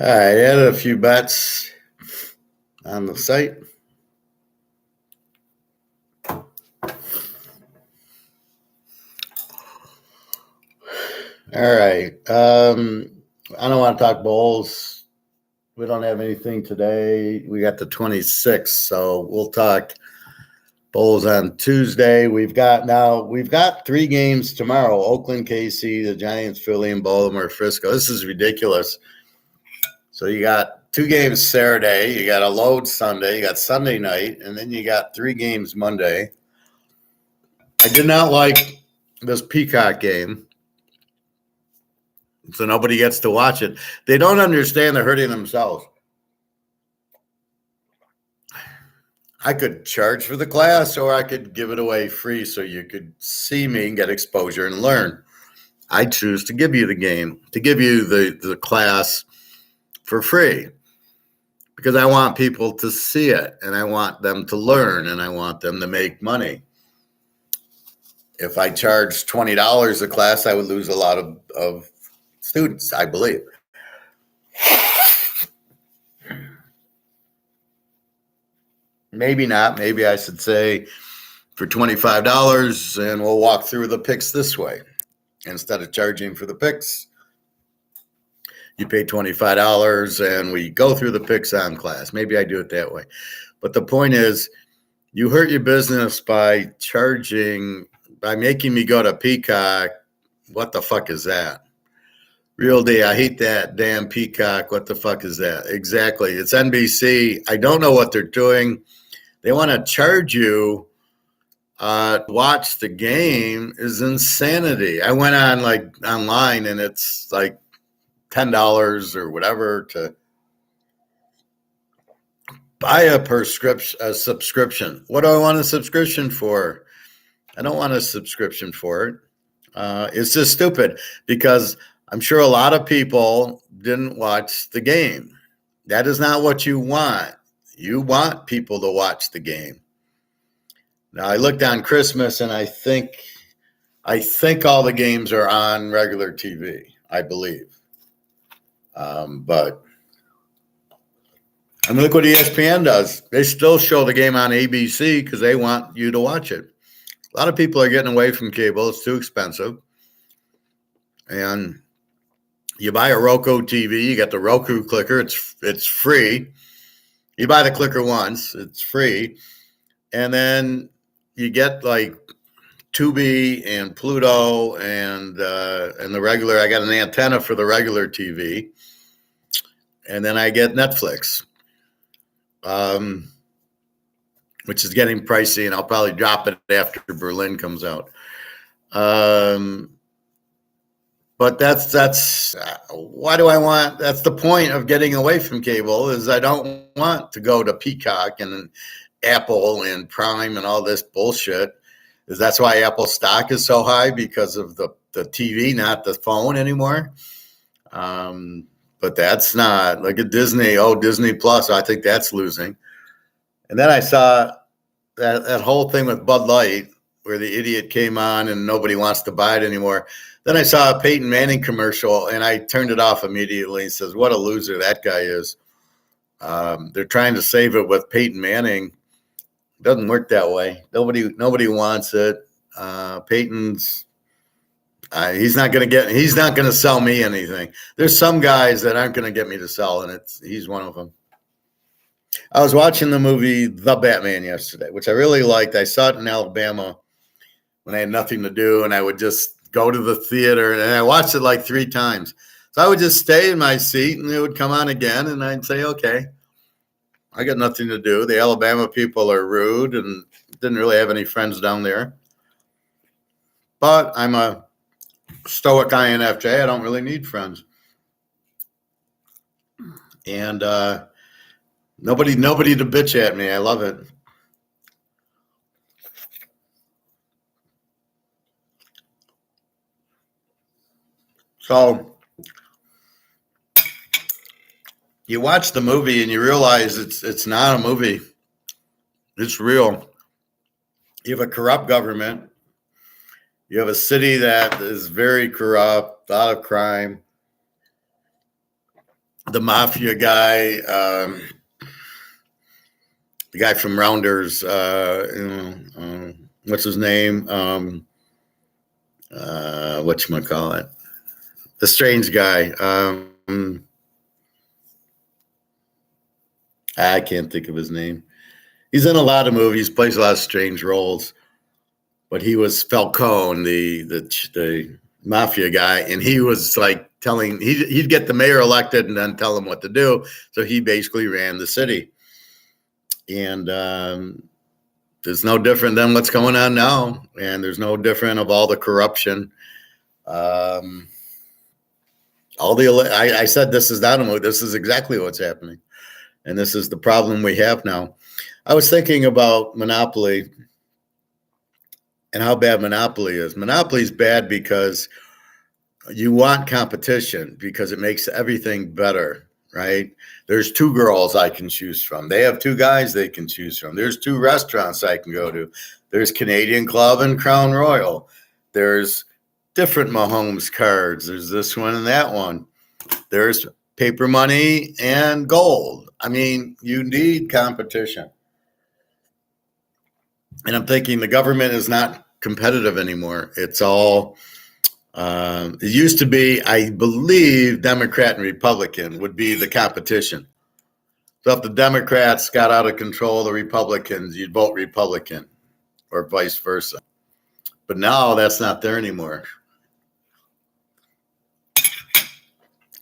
All right, I added a few bets on the site. All right. I don't want to talk bowls. We don't have anything today. We got the 26th, so we'll talk bowls on Tuesday. We've got 3 games tomorrow: Oakland, KC, the Giants, Philly, and Baltimore, Frisco. This is ridiculous. So you got 2 games Saturday, you got a load Sunday, you got Sunday night, and then you got 3 games Monday. I did not like this Peacock game, so nobody gets to watch it. They don't understand they're hurting themselves. I could charge for the class, or I could give it away free so you could see me and get exposure and learn. I choose to give you the game, to give you the class for free, because I want people to see it, and I want them to learn, and I want them to make money. If I charged $20 a class, I would lose a lot of students, I believe. Maybe not. Maybe I should say for $25, and we'll walk through the picks this way. Instead of charging for the picks, you pay $25 and we go through the picks on class. Maybe I do it that way. But the point is, you hurt your business by making me go to Peacock. What the fuck is that? Real D, I hate that damn Peacock. What the fuck is that? Exactly. It's NBC. I don't know what they're doing. They want to charge you watch the game is insanity. I went on like online and it's like $10 or whatever to buy a subscription. What do I want a subscription for? I don't want a subscription for it. It's just stupid because I'm sure a lot of people didn't watch the game. That is not what you want. You want people to watch the game. Now I looked on Christmas and I think all the games are on regular TV, I believe. But I mean, look what ESPN does. They still show the game on ABC because they want you to watch it. A lot of people are getting away from cable. It's too expensive. And you buy a Roku TV, you get the Roku clicker. It's free. You buy the clicker once, it's free. And then you get like Tubi and Pluto and the regular. I got an antenna for the regular TV. And then I get Netflix, which is getting pricey, and I'll probably drop it after Berlin comes out. But that's why do I want? That's the point of getting away from cable is I don't want to go to Peacock and Apple and Prime and all this bullshit. Is that's why Apple stock is so high because of the TV, not the phone anymore. But that's not like at Disney. Oh, Disney Plus, I think that's losing. And then I saw that whole thing with Bud Light where the idiot came on and nobody wants to buy it anymore. Then I saw a Peyton Manning commercial and I turned it off immediately. He says, what a loser that guy is. They're trying to save it with Peyton Manning. It doesn't work that way. Nobody wants it. Peyton's he's not going to sell me anything. There's some guys that aren't going to get me to sell, and he's one of them. I was watching the movie The Batman yesterday, which I really liked. I saw it in Alabama when I had nothing to do, and I would just go to the theater, and I watched it like 3 times. So I would just stay in my seat, and it would come on again, and I'd say, okay, I got nothing to do. The Alabama people are rude and didn't really have any friends down there. But I'm a stoic INFJ. I don't really need friends. And nobody to bitch at me. I love it. So you watch the movie and you realize it's not a movie. It's real. You have a corrupt government. You have a city that is very corrupt, a lot of crime. The mafia guy, the guy from Rounders, what's his name? Whatchamacallit? The strange guy. I can't think of his name. He's in a lot of movies, plays a lot of strange roles. But he was Falcone, the mafia guy, and he was like he'd get the mayor elected and then tell him what to do. So he basically ran the city. And there's no different than what's going on now. And there's no different of all the corruption. I said this is not a movie. This is exactly what's happening. And this is the problem we have now. I was thinking about Monopoly and how bad Monopoly is. Monopoly is bad because you want competition because it makes everything better, right? There's 2 girls I can choose from. They have 2 guys they can choose from. There's 2 restaurants I can go to. There's Canadian Club and Crown Royal. There's different Mahomes cards. There's this one and that one. There's paper money and gold. I mean, you need competition. And I'm thinking the government is not competitive anymore. It's all, it used to be, I believe, Democrat and Republican would be the competition. So if the Democrats got out of control, the Republicans, you'd vote Republican or vice versa. But now that's not there anymore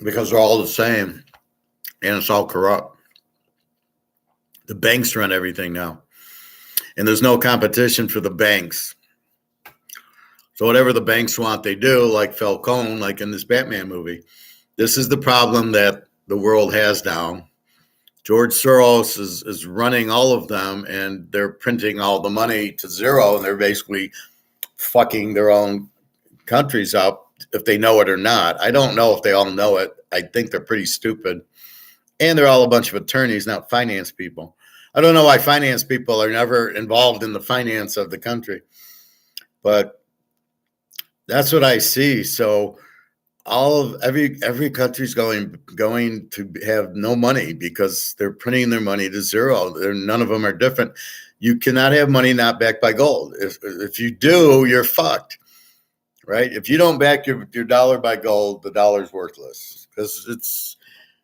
because they're all the same and it's all corrupt. The banks run everything now. and there's no competition for the banks. So whatever the banks want, they do, like Falcone, like in this Batman movie. This is the problem that the world has now. George Soros is running all of them, and they're printing all the money to zero, and they're basically fucking their own countries up, if they know it or not. I don't know if they all know it. I think they're pretty stupid. And they're all a bunch of attorneys, not finance people. I don't know why finance people are never involved in the finance of the country. But that's what I see. So every country's going to have no money because they're printing their money to zero. None of them are different. You cannot have money not backed by gold. If you do, you're fucked, right? If you don't back your dollar by gold, the dollar's worthless, because it's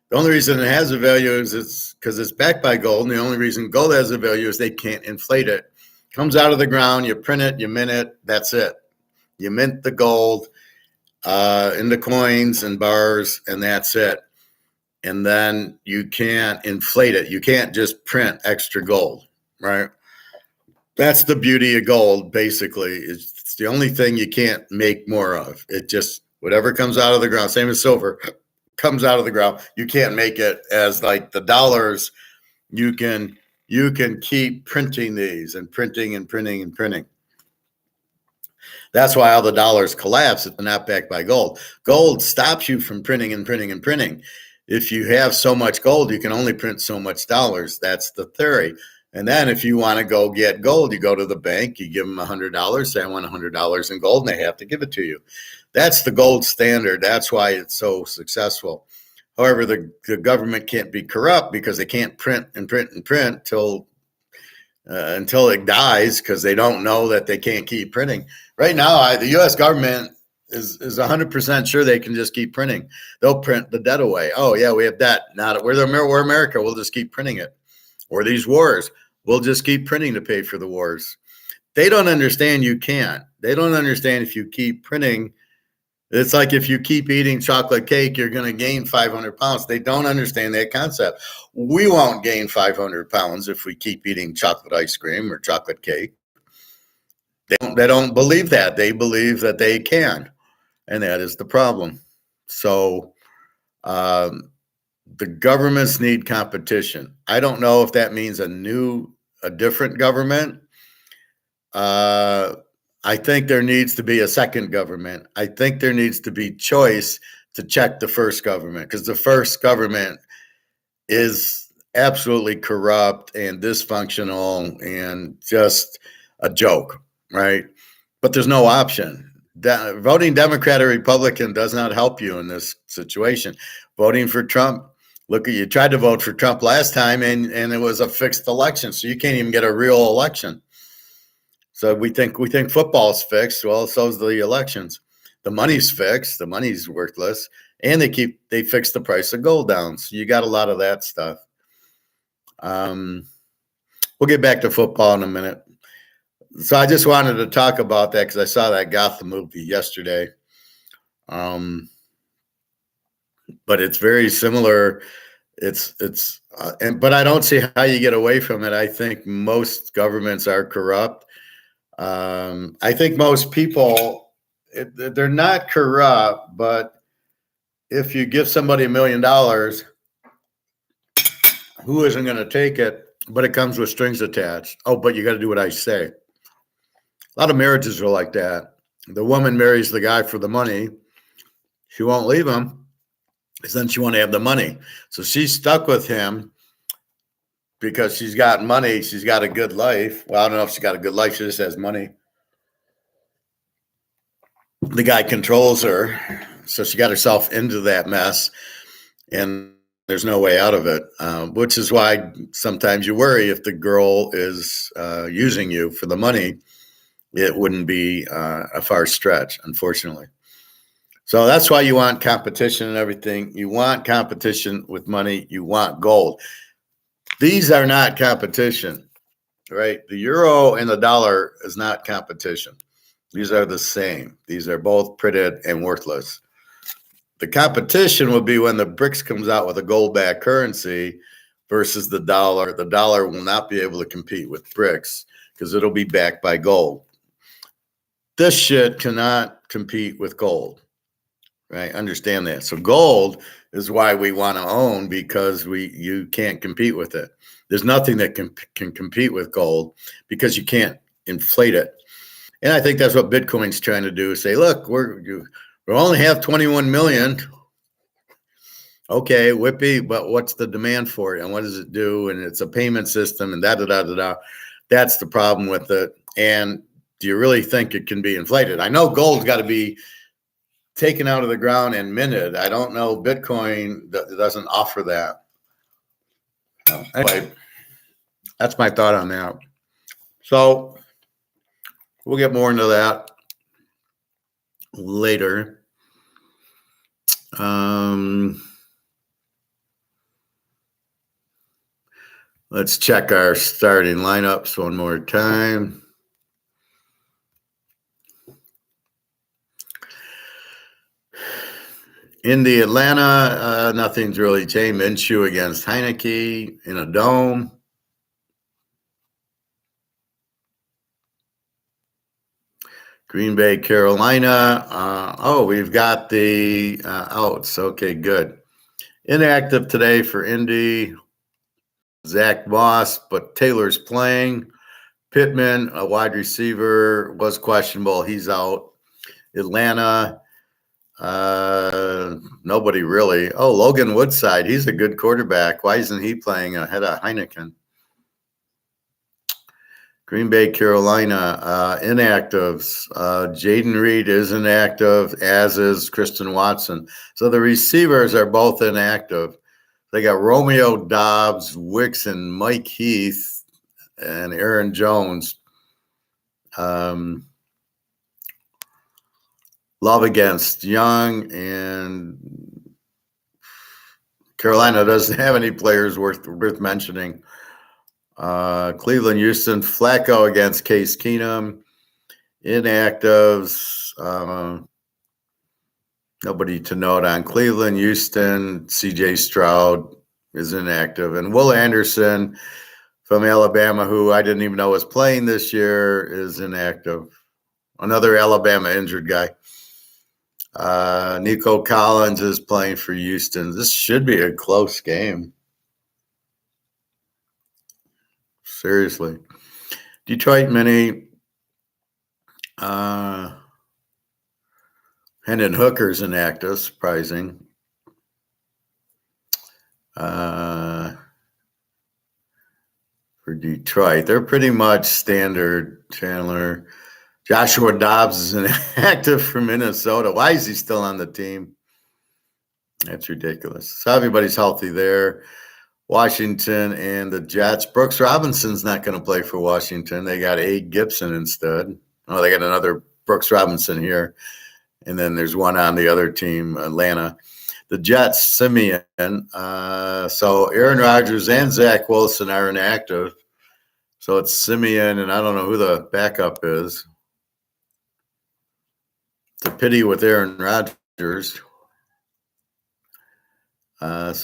the only reason it has a value is it's because it's backed by gold. And the only reason gold has a value is they can't inflate it. It comes out of the ground, you print it, you mint it, that's it. You mint the gold into coins and bars, and that's it. And then you can't inflate it. You can't just print extra gold, right? That's the beauty of gold, basically. It's the only thing you can't make more of. It just, whatever comes out of the ground, same as silver, comes out of the ground. You can't make it as like the dollars. You can keep printing these and printing and printing and printing. That's why all the dollars collapse if they're not backed by gold. Gold stops you from printing and printing and printing. If you have so much gold, you can only print so much dollars. That's the theory. And then if you want to go get gold, you go to the bank, you give them $100, say I want $100 in gold, and they have to give it to you. That's the gold standard. That's why it's so successful. However, the government can't be corrupt because they can't print and print and print until it dies, because they don't know that they can't keep printing. Right now, the U.S. government is 100% sure they can just keep printing. They'll print the debt away. Oh, yeah, we have debt. Now we're America. We'll just keep printing it. Or these wars. We'll just keep printing to pay for the wars. They don't understand you can't. They don't understand if you keep printing. It's like if you keep eating chocolate cake, you're going to gain 500 pounds. They don't understand that concept. We won't gain 500 pounds if we keep eating chocolate ice cream or chocolate cake. They don't believe that. They believe that they can. And that is the problem. So the governments need competition. I don't know if that means a different government. I think there needs to be a second government. I think there needs to be choice to check the first government, because the first government is absolutely corrupt and dysfunctional and just a joke, right? But there's no option. Voting Democrat or Republican does not help you in this situation. Voting for Trump, look, you tried to vote for Trump last time and it was a fixed election, so you can't even get a real election. So we think football's fixed. Well, so's the elections. The money's fixed. The money's worthless, and they fixed the price of gold down. So you got a lot of that stuff. We'll get back to football in a minute. So I just wanted to talk about that because I saw that Gotham movie yesterday. But it's very similar. But I don't see how you get away from it. I think most governments are corrupt. I think most people, they're not corrupt, but if you give somebody $1 million, who isn't going to take it? But it comes with strings attached. Oh, but you got to do what I say. A lot of marriages are like that. The woman marries the guy for the money. She won't leave him because then she won't have the money. So she's stuck with him because she's got money. She's got a good life. Well, I don't know if she's got a good life. She just has money. The guy controls her. So she got herself into that mess, and there's no way out of it, which is why sometimes you worry if the girl is using you for the money. It wouldn't be a far stretch, unfortunately. So that's why you want competition and everything. You want competition with money. You want gold. These are not competition, right? The euro and the dollar is not competition. These are the same. These are both printed and worthless. The competition will be when the BRICS comes out with a gold-backed currency versus the dollar. The dollar will not be able to compete with BRICS because it'll be backed by gold. This shit cannot compete with gold, right? Understand that. So gold is why we want to own, because you can't compete with it. There's nothing that can compete with gold because you can't inflate it. And I think that's what Bitcoin's trying to do. Say, look, we only have 21 million. Okay, whippy, but what's the demand for it, and what does it do? And it's a payment system, and da. That's the problem with it. And do you really think it can be inflated? I know gold's got to be taken out of the ground and minted. I don't know. Bitcoin doesn't offer that. Anyway, that's my thought on that. So we'll get more into that later. Let's check our starting lineups one more time. In the Atlanta, nothing's really changed. Minshew against Heineke in a dome. Green Bay, Carolina. We've got the outs. Okay, good. Inactive today for Indy. Zach Moss, but Taylor's playing. Pittman, a wide receiver, was questionable. He's out. Atlanta, nobody really. Oh, Logan Woodside, he's a good quarterback. Why isn't he playing ahead of Heineken? Green Bay, Carolina, inactives. Jaden Reed is inactive, as is Kristen Watson. So the receivers are both inactive. They got Romeo Dobbs, Wicks, and Mike Heath, and Aaron Jones. Love against Young, and Carolina doesn't have any players worth mentioning. Cleveland, Houston, Flacco against Case Keenum. Inactives, nobody to note on Cleveland. Houston, C.J. Stroud is inactive. And Will Anderson from Alabama, who I didn't even know was playing this year, is inactive. Another Alabama injured guy. Nico Collins is playing for Houston. This should be a close game. Seriously. Detroit Mini. Hendon Hooker's inactive, surprising. For Detroit, they're pretty much standard. Chandler. Joshua Dobbs is inactive for Minnesota. Why is he still on the team? That's ridiculous. So everybody's healthy there. Washington and the Jets. Brooks Robinson's not going to play for Washington. They got A. Gibson instead. Oh, they got another Brooks Robinson here. And then there's one on the other team, Atlanta. The Jets, Simeon. So Aaron Rodgers and Zach Wilson are inactive. So it's Simeon, and I don't know who the backup is. It's a pity with Aaron Rodgers. It's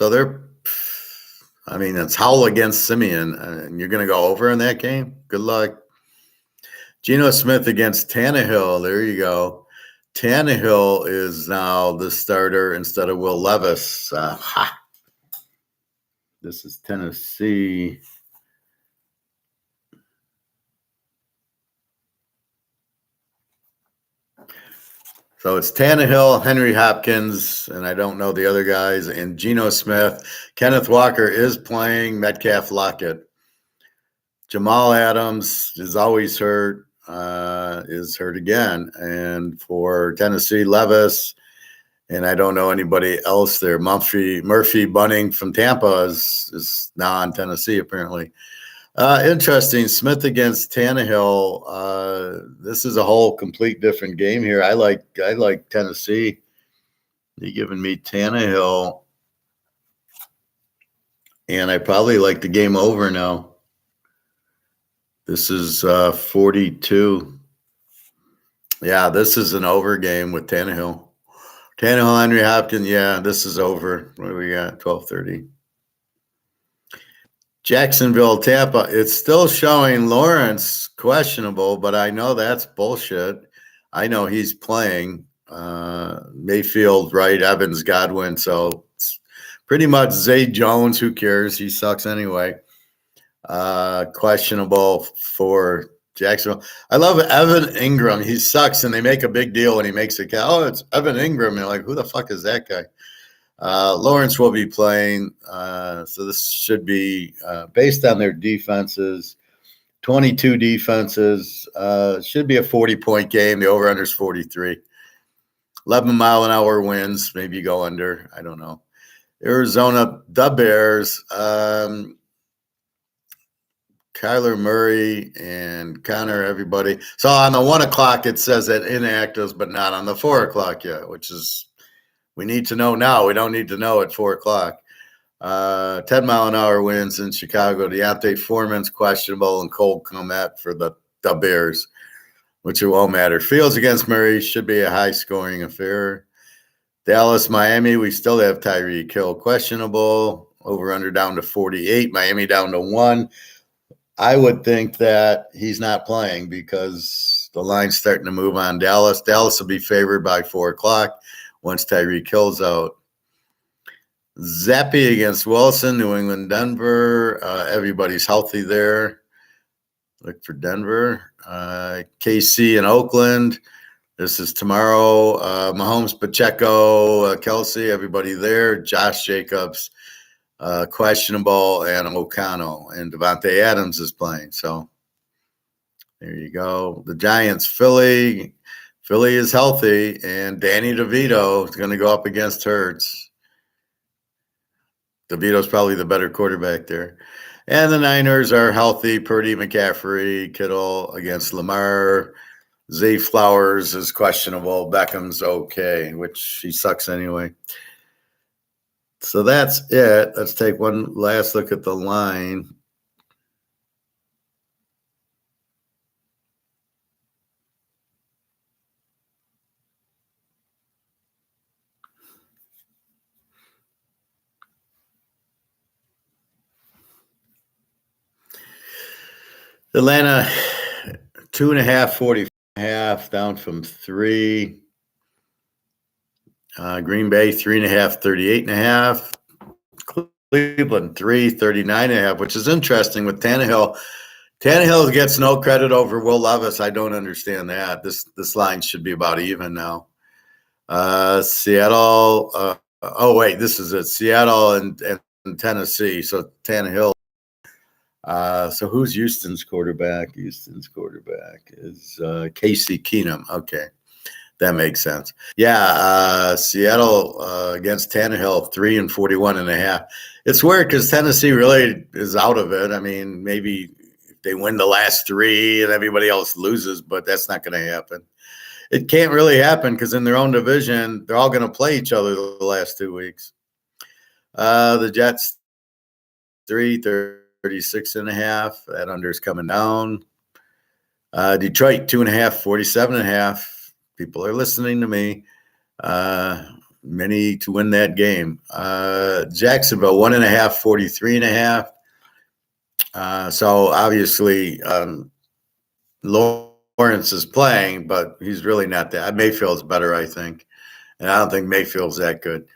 Howell against Simeon. And you're going to go over in that game? Good luck. Geno Smith against Tannehill. There you go. Tannehill is now the starter instead of Will Levis. This is Tennessee. So it's Tannehill, Henry Hopkins, and I don't know the other guys, and Geno Smith. Kenneth Walker is playing. Metcalf Lockett. Jamal Adams is always hurt, is hurt again. And for Tennessee, Levis, and I don't know anybody else there. Murphy Bunning from Tampa is now on Tennessee, apparently. Interesting. Smith against Tannehill. This is a whole complete different game here. I like Tennessee. They're giving me Tannehill, and I probably like the game over now. This is 42. Yeah, this is an over game with Tannehill. Tannehill, Henry Hopkins. Yeah, this is over. What do we got? 12:30. Jacksonville, Tampa. It's still showing Lawrence questionable, but I know that's bullshit. I know he's playing. Mayfield, Wright, Evans, Godwin. So it's pretty much Zay Jones. Who cares? He sucks anyway. Questionable for Jacksonville. I love Evan Ingram. He sucks, and they make a big deal when he makes a catch. Oh, it's Evan Ingram. And you're like, who the fuck is that guy? Lawrence will be playing. So this should be based on their defenses. 22 defenses. Should be a 40-point game. The over-under is 43. 11-mile-an-hour winds. Maybe you go under. I don't know. Arizona, the Bears. Kyler Murray and Connor, everybody. So on the 1 o'clock, it says that inactives, but not on the 4 o'clock yet, which is we need to know now. We don't need to know at 4 o'clock. 10-mile-an-hour winds in Chicago. Deontay Foreman's questionable and Cole Kmet for the Bears, which it won't matter. Fields against Murray should be a high-scoring affair. Dallas, Miami, we still have Tyreek Hill questionable. Over-under down to 48. Miami down to 1. I would think that he's not playing because the line's starting to move on Dallas. Dallas will be favored by 4 o'clock once Tyreek Hill's out. Zappi against Wilson, New England, Denver. Everybody's healthy there. Look for Denver. KC in Oakland. This is tomorrow. Mahomes, Pacheco, Kelsey, everybody there. Josh Jacobs. Questionable, and O'Connell, and Devontae Adams is playing. So there you go. The Giants, Philly. Philly is healthy, and Danny DeVito is going to go up against Hurts. DeVito's probably the better quarterback there. And the Niners are healthy. Purdy, McCaffrey, Kittle against Lamar. Zay Flowers is questionable. Beckham's okay, which he sucks anyway. So that's it. Let's take one last look at the line. Atlanta, 2.5, 40.5, down from 3. Green Bay, 3.5, 38.5. Cleveland, 3, 39.5, which is interesting with Tannehill. Tannehill gets no credit over Will Levis. I don't understand that. This line should be about even now. Seattle. This is it. Seattle and Tennessee. So Tannehill. So who's Houston's quarterback? Houston's quarterback is Casey Keenum. Okay. That makes sense. Yeah, Seattle against Tannehill, 3 and 41.5. It's weird because Tennessee really is out of it. I mean, maybe they win the last 3 and everybody else loses, but that's not going to happen. It can't really happen because in their own division, they're all going to play each other the last 2 weeks. The Jets, 3, 36.5. That under is coming down. Detroit, 2.5, 47.5. People are listening to me. Many to win that game. Jacksonville, 1.5, 43.5. So obviously, Lawrence is playing, but he's really not that. Mayfield's better, I think. And I don't think Mayfield's that good.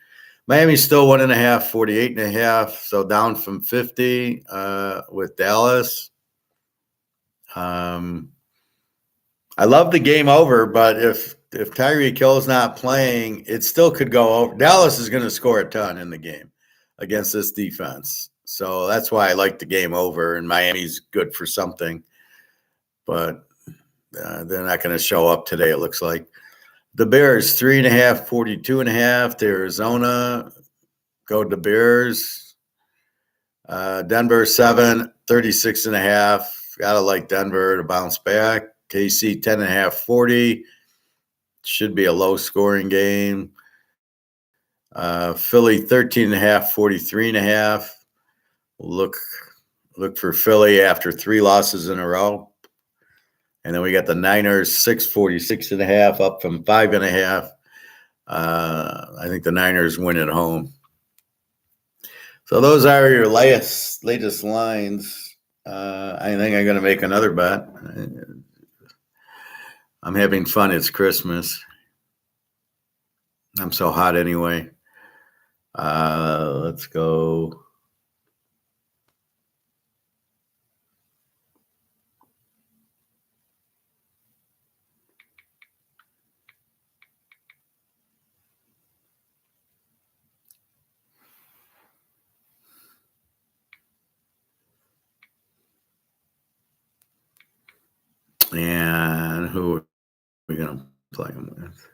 Miami's still 1.5, 48.5. So down from 50 with Dallas. I love the game over, but if Tyreek Hill's not playing, it still could go over. Dallas is going to score a ton in the game against this defense. So that's why I like the game over, and Miami's good for something. But they're not going to show up today, it looks like. The Bears, 3.5, 42.5 to Arizona. Go to Bears. Denver, 7, 36.5. Got to like Denver to bounce back. KC, 10.5, 40. Should be a low-scoring game. Philly, 13.5, 43.5. Look for Philly after 3 losses in a row. And then we got the Niners, 6, 46.5, up from 5.5. I think the Niners win at home. So those are your last latest lines. I think I'm going to make another bet. I'm having fun. It's Christmas. I'm so hot anyway. Let's go. And who are we going to play them with?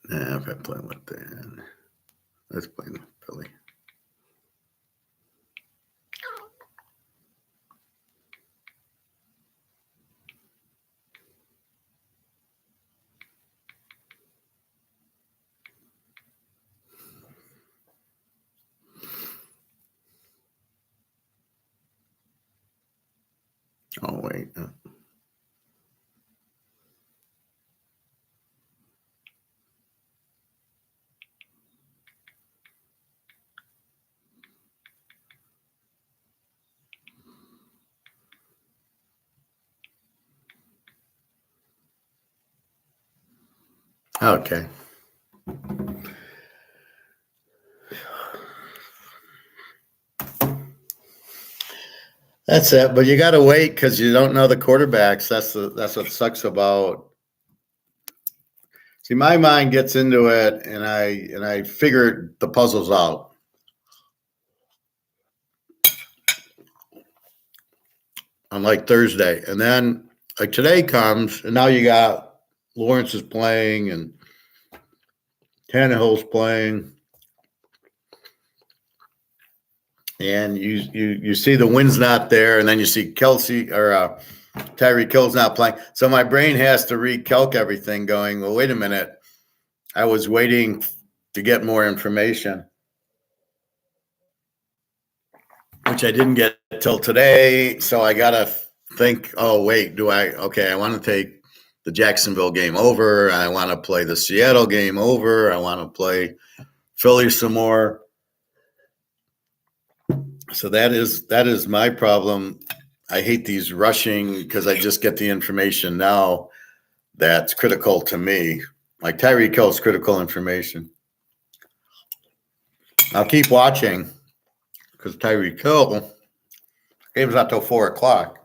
Nah, if I play with that, let's play with Philly. Oh, wait. Okay. That's it. But you got to wait because you don't know the quarterbacks. That's what sucks about. See, my mind gets into it, and I figure the puzzles out. On like Thursday, and then like today comes, and now you got Lawrence is playing, and Tannehill's playing, and you see the wind's not there, and then you see Kelsey or Tyreek Hill's not playing. So my brain has to recalc everything, going, well, wait a minute, I was waiting to get more information, which I didn't get till today. So I gotta think, oh wait, I want to take the Jacksonville game over. I want to play the Seattle game over. I want to play Philly some more. So that is my problem. I hate these rushing because I just get the information now that's critical to me. Like Tyreek Hill's critical information. I'll keep watching because Tyreek Hill game's not till 4:00.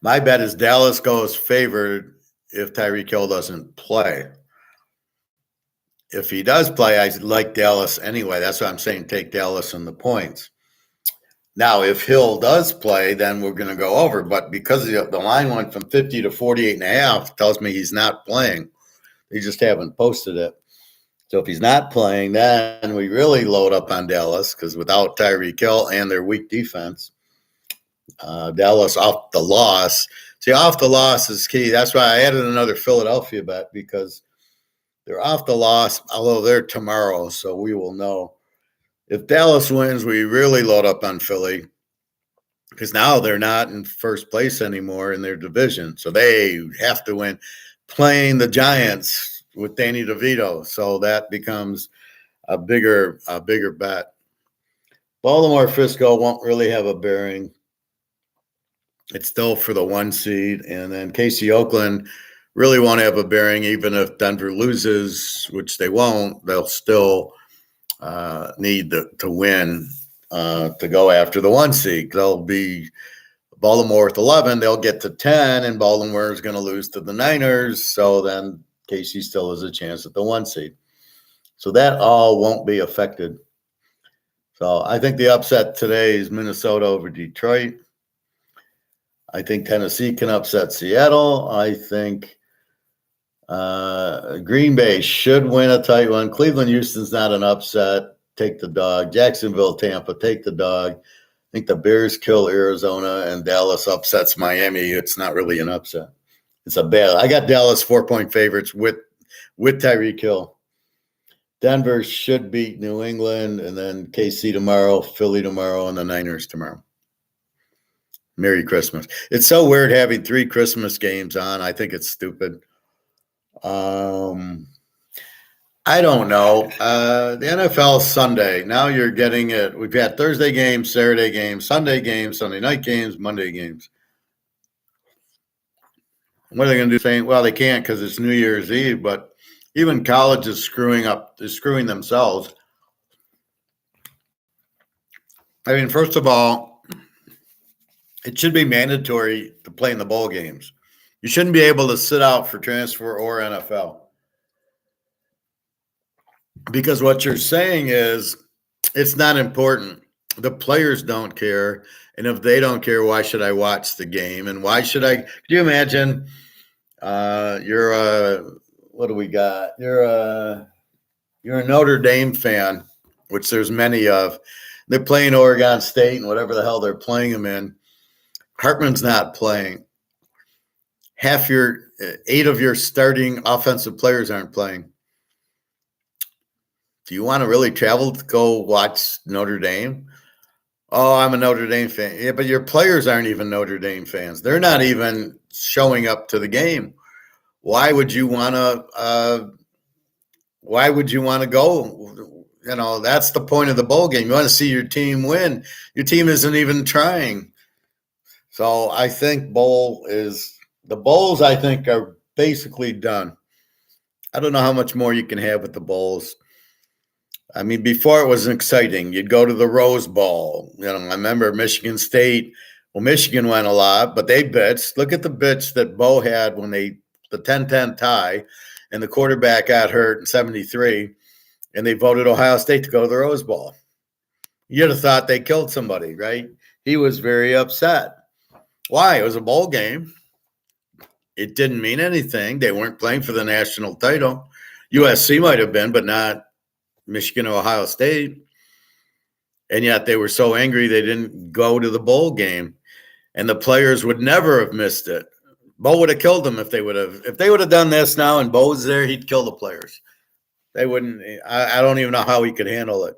My bet is Dallas goes favored if Tyreek Hill doesn't play. If he does play, I like Dallas anyway. That's why I'm saying take Dallas in the points. Now, if Hill does play, then we're going to go over. But because the line went from 50 to 48.5, tells me he's not playing. They just haven't posted it. So if he's not playing, then we really load up on Dallas because without Tyreek Hill and their weak defense, Dallas off the loss. See, off the loss is key. That's why I added another Philadelphia bet because they're off the loss, although they're tomorrow, so we will know. If Dallas wins, we really load up on Philly because now they're not in first place anymore in their division, so they have to win. Playing the Giants with Danny DeVito, so that becomes a bigger bet. Baltimore Frisco won't really have a bearing. It's still for the 1 seed, and then KC Oakland really won't have a bearing even if Denver loses, which they won't. They'll still need to win to go after the 1 seed. They'll be Baltimore with 11. They'll get to 10, and Baltimore is going to lose to the Niners. So then KC still has a chance at the 1 seed. So that all won't be affected. So I think the upset today is Minnesota over Detroit. I think Tennessee can upset Seattle. I think Green Bay should win a tight one. Cleveland, Houston's not an upset. Take the dog. Jacksonville, Tampa, take the dog. I think the Bears kill Arizona and Dallas upsets Miami. It's not really an upset. It's a bad. I got Dallas 4-point favorites with Tyreek Hill. Denver should beat New England, and then KC tomorrow, Philly tomorrow, and the Niners tomorrow. Merry Christmas. It's so weird having 3 Christmas games on. I think it's stupid. I don't know. The NFL Sunday. Now you're getting it. We've had Thursday games, Saturday games, Sunday games, Sunday night games, Monday games. What are they going to do? Well, they can't because it's New Year's Eve. But even college is screwing up. They're screwing themselves. I mean, first of all, it should be mandatory to play in the bowl games. You shouldn't be able to sit out for transfer or NFL. Because what you're saying is it's not important. The players don't care. And if they don't care, why should I watch the game? And why should I? Could you imagine you're what do we got? You're a Notre Dame fan, which there's many of. They're playing Oregon State and whatever the hell they're playing them in. Hartman's not playing. Half your 8 of your starting offensive players aren't playing. Do you want to really travel to go watch Notre Dame? Oh, I'm a Notre Dame fan. Yeah, but your players aren't even Notre Dame fans. They're not even showing up to the game. Why would you want to? Why would you want to go? You know, that's the point of the bowl game. You want to see your team win. Your team isn't even trying. So I think the bowls. I think are basically done. I don't know how much more you can have with the bowls. I mean, before it was exciting. You'd go to the Rose Bowl. You know, I remember Michigan State. Well, Michigan went a lot, but they bitched. Look at the bitch that Bo had when the 10-10 tie, and the quarterback got hurt in 73, and they voted Ohio State to go to the Rose Bowl. You'd have thought they killed somebody, right? He was very upset. Why? It was a bowl game. It didn't mean anything. They weren't playing for the national title. USC might have been, but not Michigan or Ohio State. And yet they were so angry they didn't go to the bowl game. And the players would never have missed it. Bo would have killed them if they would have done this now and Bo's there, he'd kill the players. They wouldn't. I don't even know how he could handle it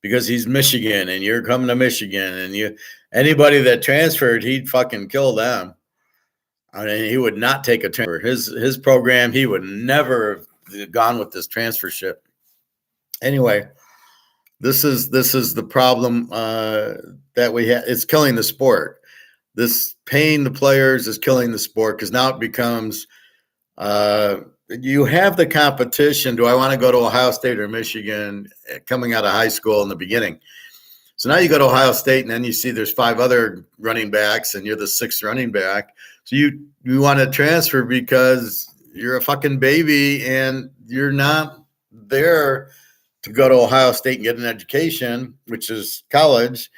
because he's Michigan and you're coming to Michigan and anybody that transferred, he'd fucking kill them. I mean, he would not take a transfer. His program, he would never have gone with this transfer ship. Anyway, this is the problem that we have. It's killing the sport. This paying the players is killing the sport because now it becomes you have the competition. Do I want to go to Ohio State or Michigan coming out of high school in the beginning? So now you go to Ohio State and then you see there's 5 other running backs and you're the 6th running back. So you want to transfer because you're a fucking baby and you're not there to go to Ohio State and get an education, which is college.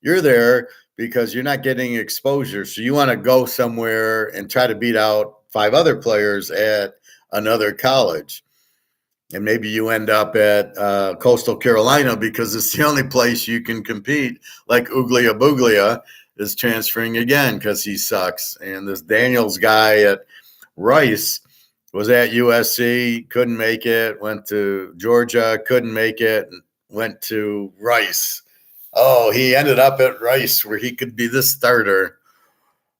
You're there because you're not getting exposure. So you want to go somewhere and try to beat out 5 other players at another college. And maybe you end up at Coastal Carolina because it's the only place you can compete. Like Uglia Buglia is transferring again because he sucks. And this Daniels guy at Rice was at USC, couldn't make it, went to Georgia, couldn't make it, went to Rice. Oh, he ended up at Rice where he could be the starter.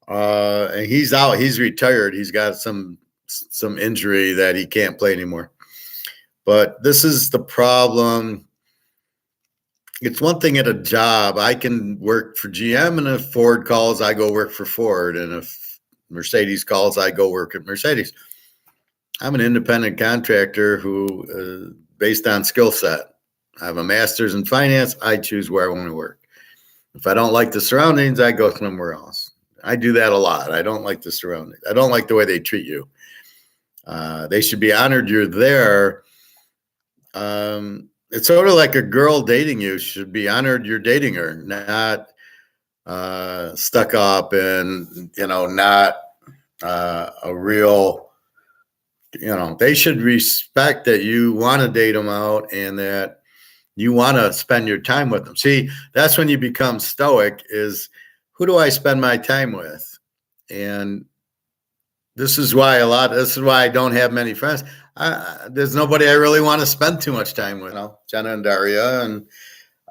And he's out. He's retired. He's got some injury that he can't play anymore. But this is the problem. It's one thing at a job. I can work for GM, and if Ford calls, I go work for Ford. And if Mercedes calls, I go work at Mercedes. I'm an independent contractor who, based on skill set, I have a master's in finance. I choose where I want to work. If I don't like the surroundings, I go somewhere else. I do that a lot. I don't like the surroundings. I don't like the way they treat you. They should be honored you're there. It's sort of like a girl dating you should be honored you're dating her, not stuck up and, not a real, they should respect that you want to date them out and that you want to spend your time with them. See, that's when you become stoic is who do I spend my time with? And this is why I don't have many friends. There's nobody I really want to spend too much time with. Jenna and Daria and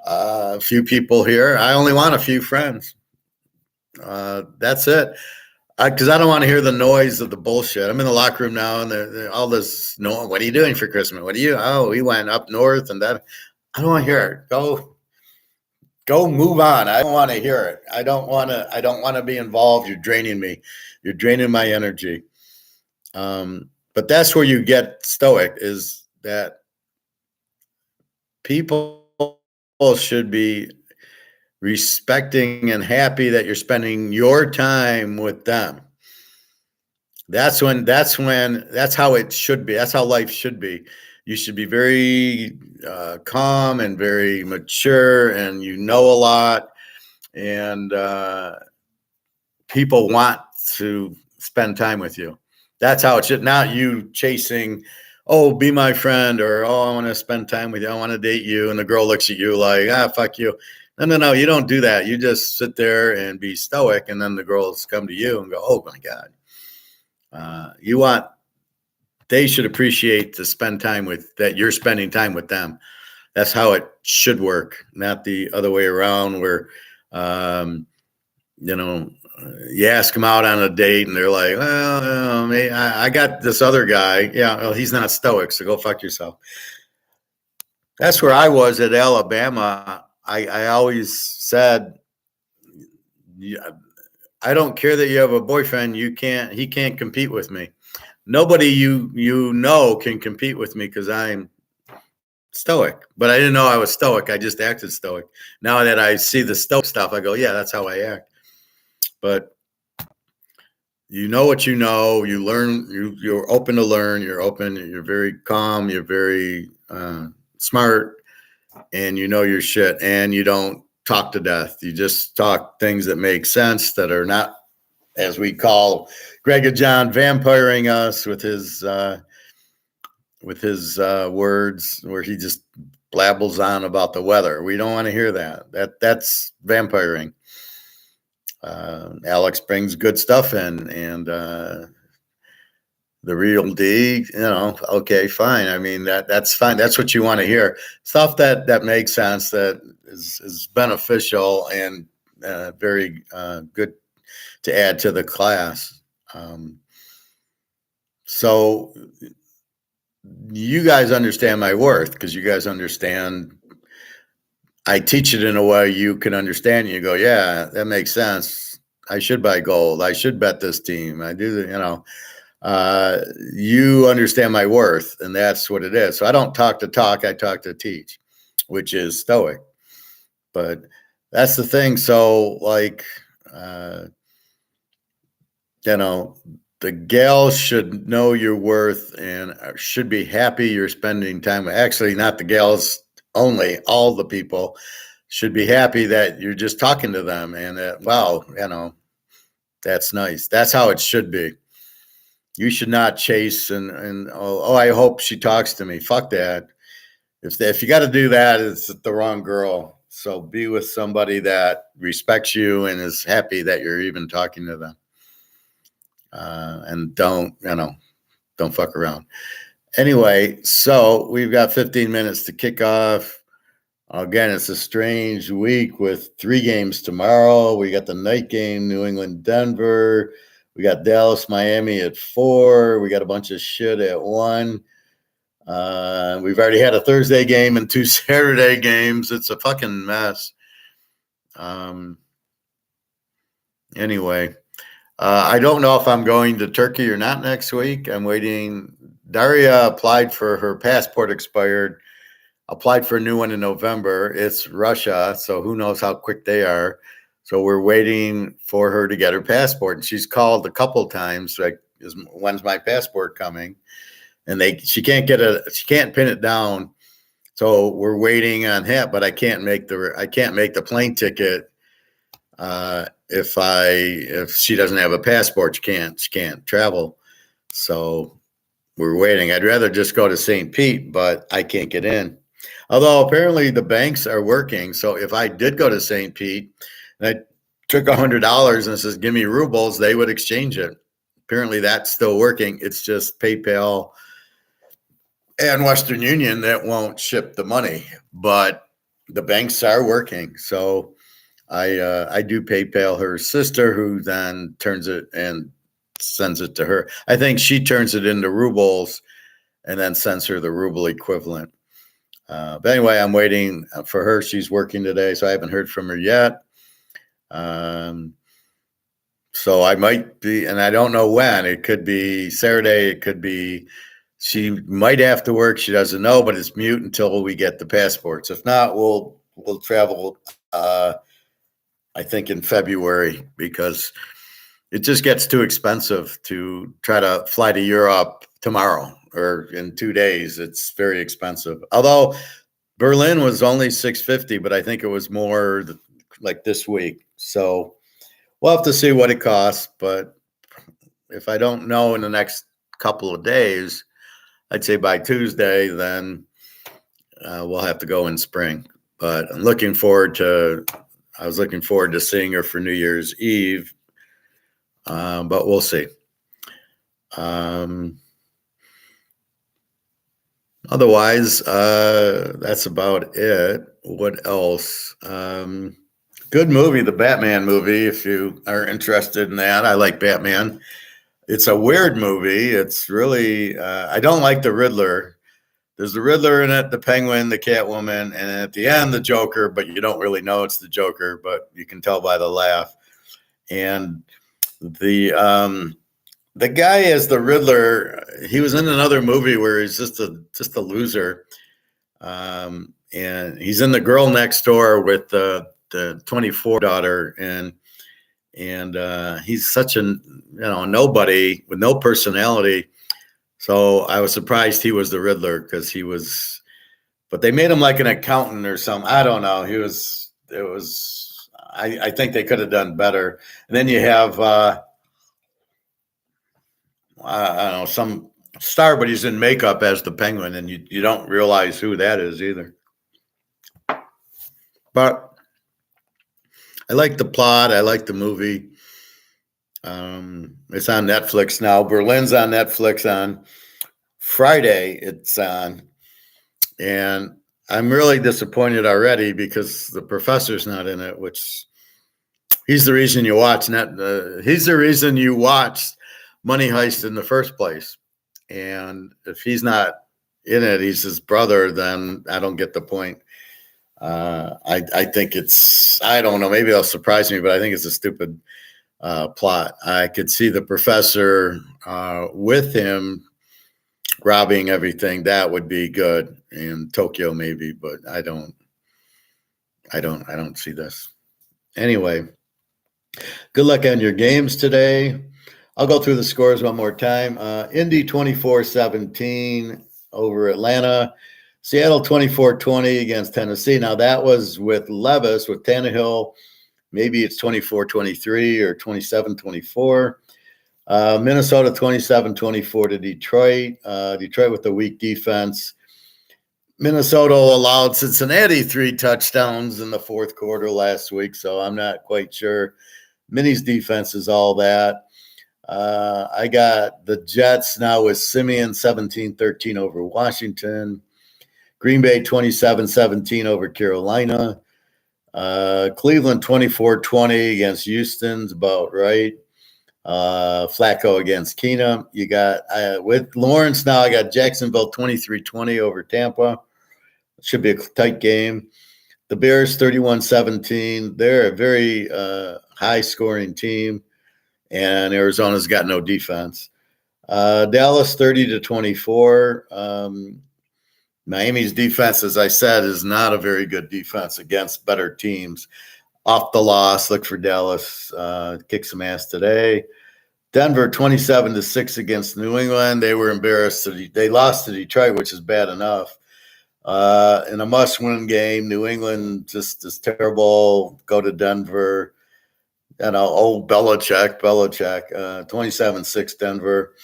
a few people here. I only want a few friends. That's it. Because I don't want to hear the noise of the bullshit. I'm in the locker room now, and all this. No, what are you doing for Christmas? What are you? Oh, we went up north, and that. I don't want to hear it. Go, move on. I don't want to hear it. I don't want to. I don't want to be involved. You're draining me. You're draining my energy. But that's where you get stoic. Is that people should be respecting and happy that you're spending your time with them. That's how it should be. That's how life should be. You should be very calm and very mature, and you know a lot, and people want to spend time with you. That's how it should. Not you chasing, oh, be my friend, or oh, I want to spend time with you. I want to date you, and the girl looks at you like, fuck you. No. You don't do that. You just sit there and be stoic, and then the girls come to you and go, oh my God. They should appreciate to spend time with that. You're spending time with them. That's how it should work, not the other way around where, you ask them out on a date and they're like, well, I got this other guy. Yeah, well, he's not stoic, so go fuck yourself. That's where I was at Alabama. I always said, I don't care that you have a boyfriend. He can't compete with me. Nobody you know can compete with me because I'm stoic. But I didn't know I was stoic. I just acted stoic. Now that I see the stoic stuff, I go, yeah, that's how I act. But you know what you know. You learn. You're open to learn. You're open. You're very calm. You're very smart, and you know your shit. And you don't talk to death. You just talk things that make sense, that are not, as we call Greg and John, vampiring us with his words, where he just blabbles on about the weather. We don't want to hear that. That's vampiring. Alex brings good stuff in, and the real D, okay, fine. I mean, that's fine. That's what you want to hear. Stuff that makes sense, that is beneficial and very good to add to the class. So you guys understand my worth, because you guys understand. I teach it in a way you can understand. You go, yeah, that makes sense. I should buy gold. I should bet this team. I do, you understand my worth, and that's what it is. So I don't talk to talk. I talk to teach, which is stoic. But that's the thing. So like, the gals should know your worth and should be happy you're spending time with. Actually, not the gals only, all the people should be happy that you're just talking to them, and that, wow, that's nice. That's how it should be. You should not chase and I hope she talks to me. Fuck that. If you got to do that, it's the wrong girl. So be with somebody that respects you and is happy that you're even talking to them. And don't fuck around. Anyway, so we've got 15 minutes to kick off. Again, it's a strange week with 3 games tomorrow. We got the night game, New England, Denver. We got Dallas, Miami at 4. We got a bunch of shit at 1. We've already had a Thursday game and 2 Saturday games. It's a fucking mess. Anyway, I don't know if I'm going to Turkey or not next week. I'm waiting. Daria applied for her passport, expired. Applied for a new one in November. It's Russia, so who knows how quick they are. So we're waiting for her to get her passport. And she's called a couple times, like, when's my passport coming? And she can't pin it down. So we're waiting on him, but I can't make the plane ticket if she doesn't have a passport. She can't travel. So we're waiting. I'd rather just go to St. Pete, but I can't get in. Although apparently the banks are working. So if I did go to St. Pete and I took $100 and says, give me rubles, they would exchange it. Apparently that's still working. It's just PayPal and Western Union that won't ship the money, but the banks are working. So I do PayPal her sister, who then turns it and sends it to her. I think she turns it into rubles and then sends her the ruble equivalent. But anyway, I'm waiting for her. She's working today, so I haven't heard from her yet. So I might be, and I don't know when. It could be Saturday. It could be, she might have to work. She doesn't know, but it's mute until we get the passports. If not, we'll travel. I think in February, because it just gets too expensive to try to fly to Europe tomorrow or in 2 days. It's very expensive. Although Berlin was only $650, but I think it was more like this week. So we'll have to see what it costs. But if I don't know in the next couple of days, I'd say by Tuesday, then we'll have to go in spring. But I'm looking forward to, I was looking forward to seeing her for New Year's Eve. But we'll see. Otherwise, that's about it. What else? Good movie, the Batman movie, if you are interested in that. I like Batman. It's a weird movie. It's really, I don't like the Riddler. There's the Riddler in it, the Penguin, the Catwoman, and at the end, the Joker, but you don't really know it's the Joker, but you can tell by the laugh. And the guy as the Riddler, he was in another movie where he's just a loser. And he's in The Girl Next Door with the 24 daughter, and he's such a nobody with no personality. So I was surprised he was the Riddler, because he was, but they made him like an accountant or something. I don't know. I think they could have done better. And then you have I don't know, some star, but he's in makeup as the Penguin, and you don't realize who that is either. But I like the plot. I like the movie. It's on Netflix now. Berlin's on Netflix on Friday. It's on, and I'm really disappointed already because the professor's not in it, which he's the reason you watch he's the reason you watched Money Heist in the first place. And if he's not in it, he's his brother, then I don't get the point. I think it's, I don't know, maybe it'll surprise me, but I think it's a stupid plot. I could see the professor with him robbing everything. That would be good in Tokyo, maybe, but I don't see this. Anyway, good luck on your games today. I'll go through the scores one more time. Indy 24-17 over Atlanta. Seattle 24-20 against Tennessee. Now that was with Levis, with Tannehill. Maybe it's 24-23 or 27-24. Minnesota 27-24 to Detroit. Detroit with the weak defense. Minnesota allowed Cincinnati 3 touchdowns in the fourth quarter last week, so I'm not quite sure Minnie's defense is all that. I got the Jets now with Simeon 17-13 over Washington. Green Bay 27-17 over Carolina. Cleveland 24-20 against Houston's about right. Flacco against Keenum. You got with Lawrence now. I got Jacksonville 23-20 over Tampa. It should be a tight game. The Bears 31-17. They're a very high-scoring team, and Arizona's got no defense. Dallas 30-24. Miami's defense, as I said, is not a very good defense against better teams. Off the loss, look for Dallas. Kick some ass today. Denver 27-6 against New England. They were embarrassed. They lost to Detroit, which is bad enough. In a must-win game, New England just is terrible. Go to Denver. Old Belichick, 27-6 Denver.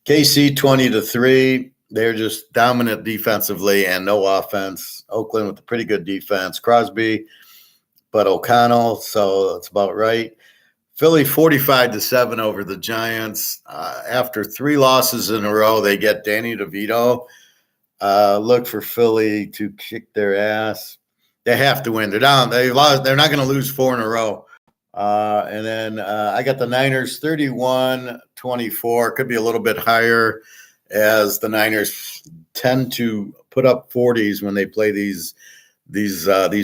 KC 20-3. They're just dominant defensively and no offense. Oakland with a pretty good defense. Crosby, but O'Connell, so that's about right. Philly 45-7 over the Giants. After 3 losses in a row, they get Danny DeVito. Look for Philly to kick their ass. 49ers 28-7 over the Packers. Packers 31-17 over the Lions. They have to win. They're down. They lost. They're not going to lose 4 in a row. And then I got the Niners 31-24. Could be a little bit higher, as the Niners tend to put up 40s when they play these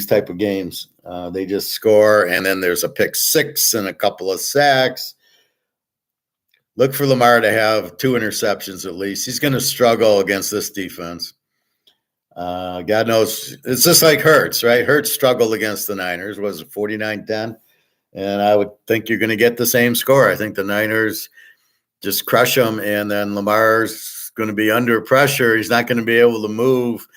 type of games. They just score, and then there's a pick six and a couple of sacks. Look for Lamar to have 2 interceptions at least. He's going to struggle against this defense. God knows. It's just like Hurts, right? Hurts struggled against the Niners. Was it 49-10? And I would think you're going to get the same score. I think the Niners just crush them, and then Lamar's going to be under pressure. He's not going to be able to move.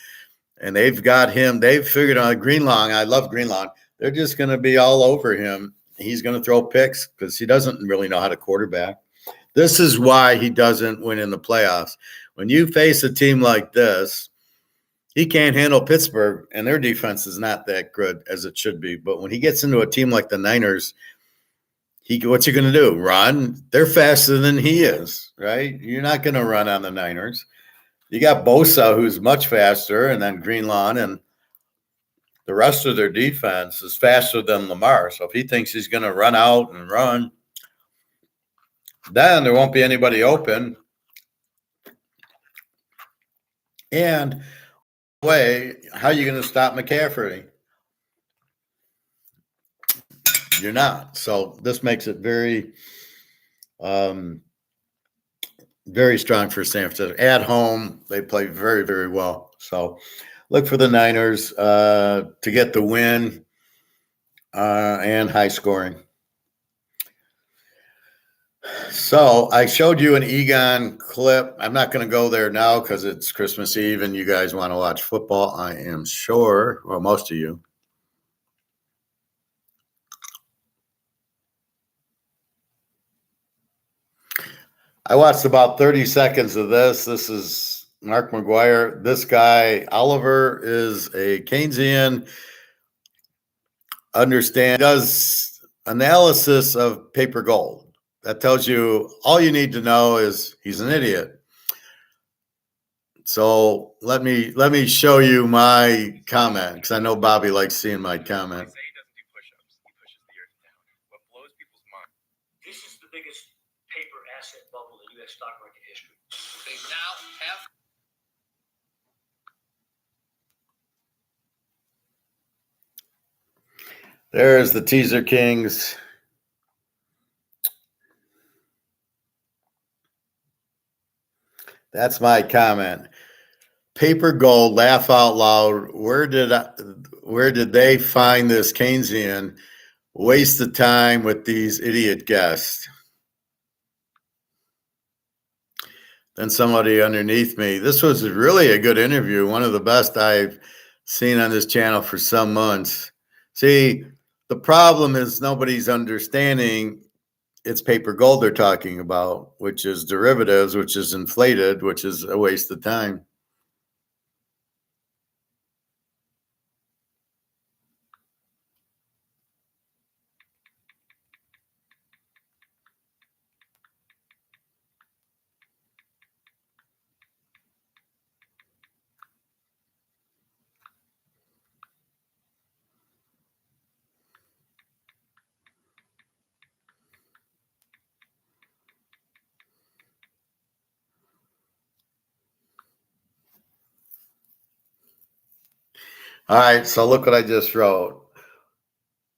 And they've got him. They've figured out Greenlaw. I love Greenlaw. They're just going to be all over him. He's going to throw picks because he doesn't really know how to quarterback. This is why he doesn't win in the playoffs. When you face a team like this, he can't handle Pittsburgh, and their defense is not that good as it should be. But when he gets into a team like the Niners, what's he going to do? Run? They're faster than he is, right? You're not going to run on the Niners. You got Bosa, who's much faster, and then Greenlaw, and the rest of their defense is faster than Lamar. So if he thinks he's going to run out and run, then there won't be anybody open. And way, how are you going to stop McCaffrey? You're not. So this makes it very, very strong for San Francisco. At home, they play very, very well. So look for the Niners to get the win and high scoring. So I showed you an Egon clip. I'm not going to go there now because it's Christmas Eve and you guys want to watch football, I am sure. Well, most of you. I watched about 30 seconds of this. This is Mark McGuire. This guy, Oliver, is a Keynesian, does analysis of paper gold. That tells you all you need to know is he's an idiot. So let me show you my comment, because I know Bobby likes seeing my comment. Say he doesn't do push-ups. He pushes the earth down. What blows people's mind? This is the biggest paper asset bubble in U.S. stock market history. They now have. There's the Teaser Kings. That's my comment. Paper gold, laugh out loud. Where did they find this Keynesian? Waste the time with these idiot guests. Then somebody underneath me. This was really a good interview. One of the best I've seen on this channel for some months. See, the problem is nobody's understanding it's paper gold they're talking about, which is derivatives, which is inflated, which is a waste of time. All right, so look what I just wrote.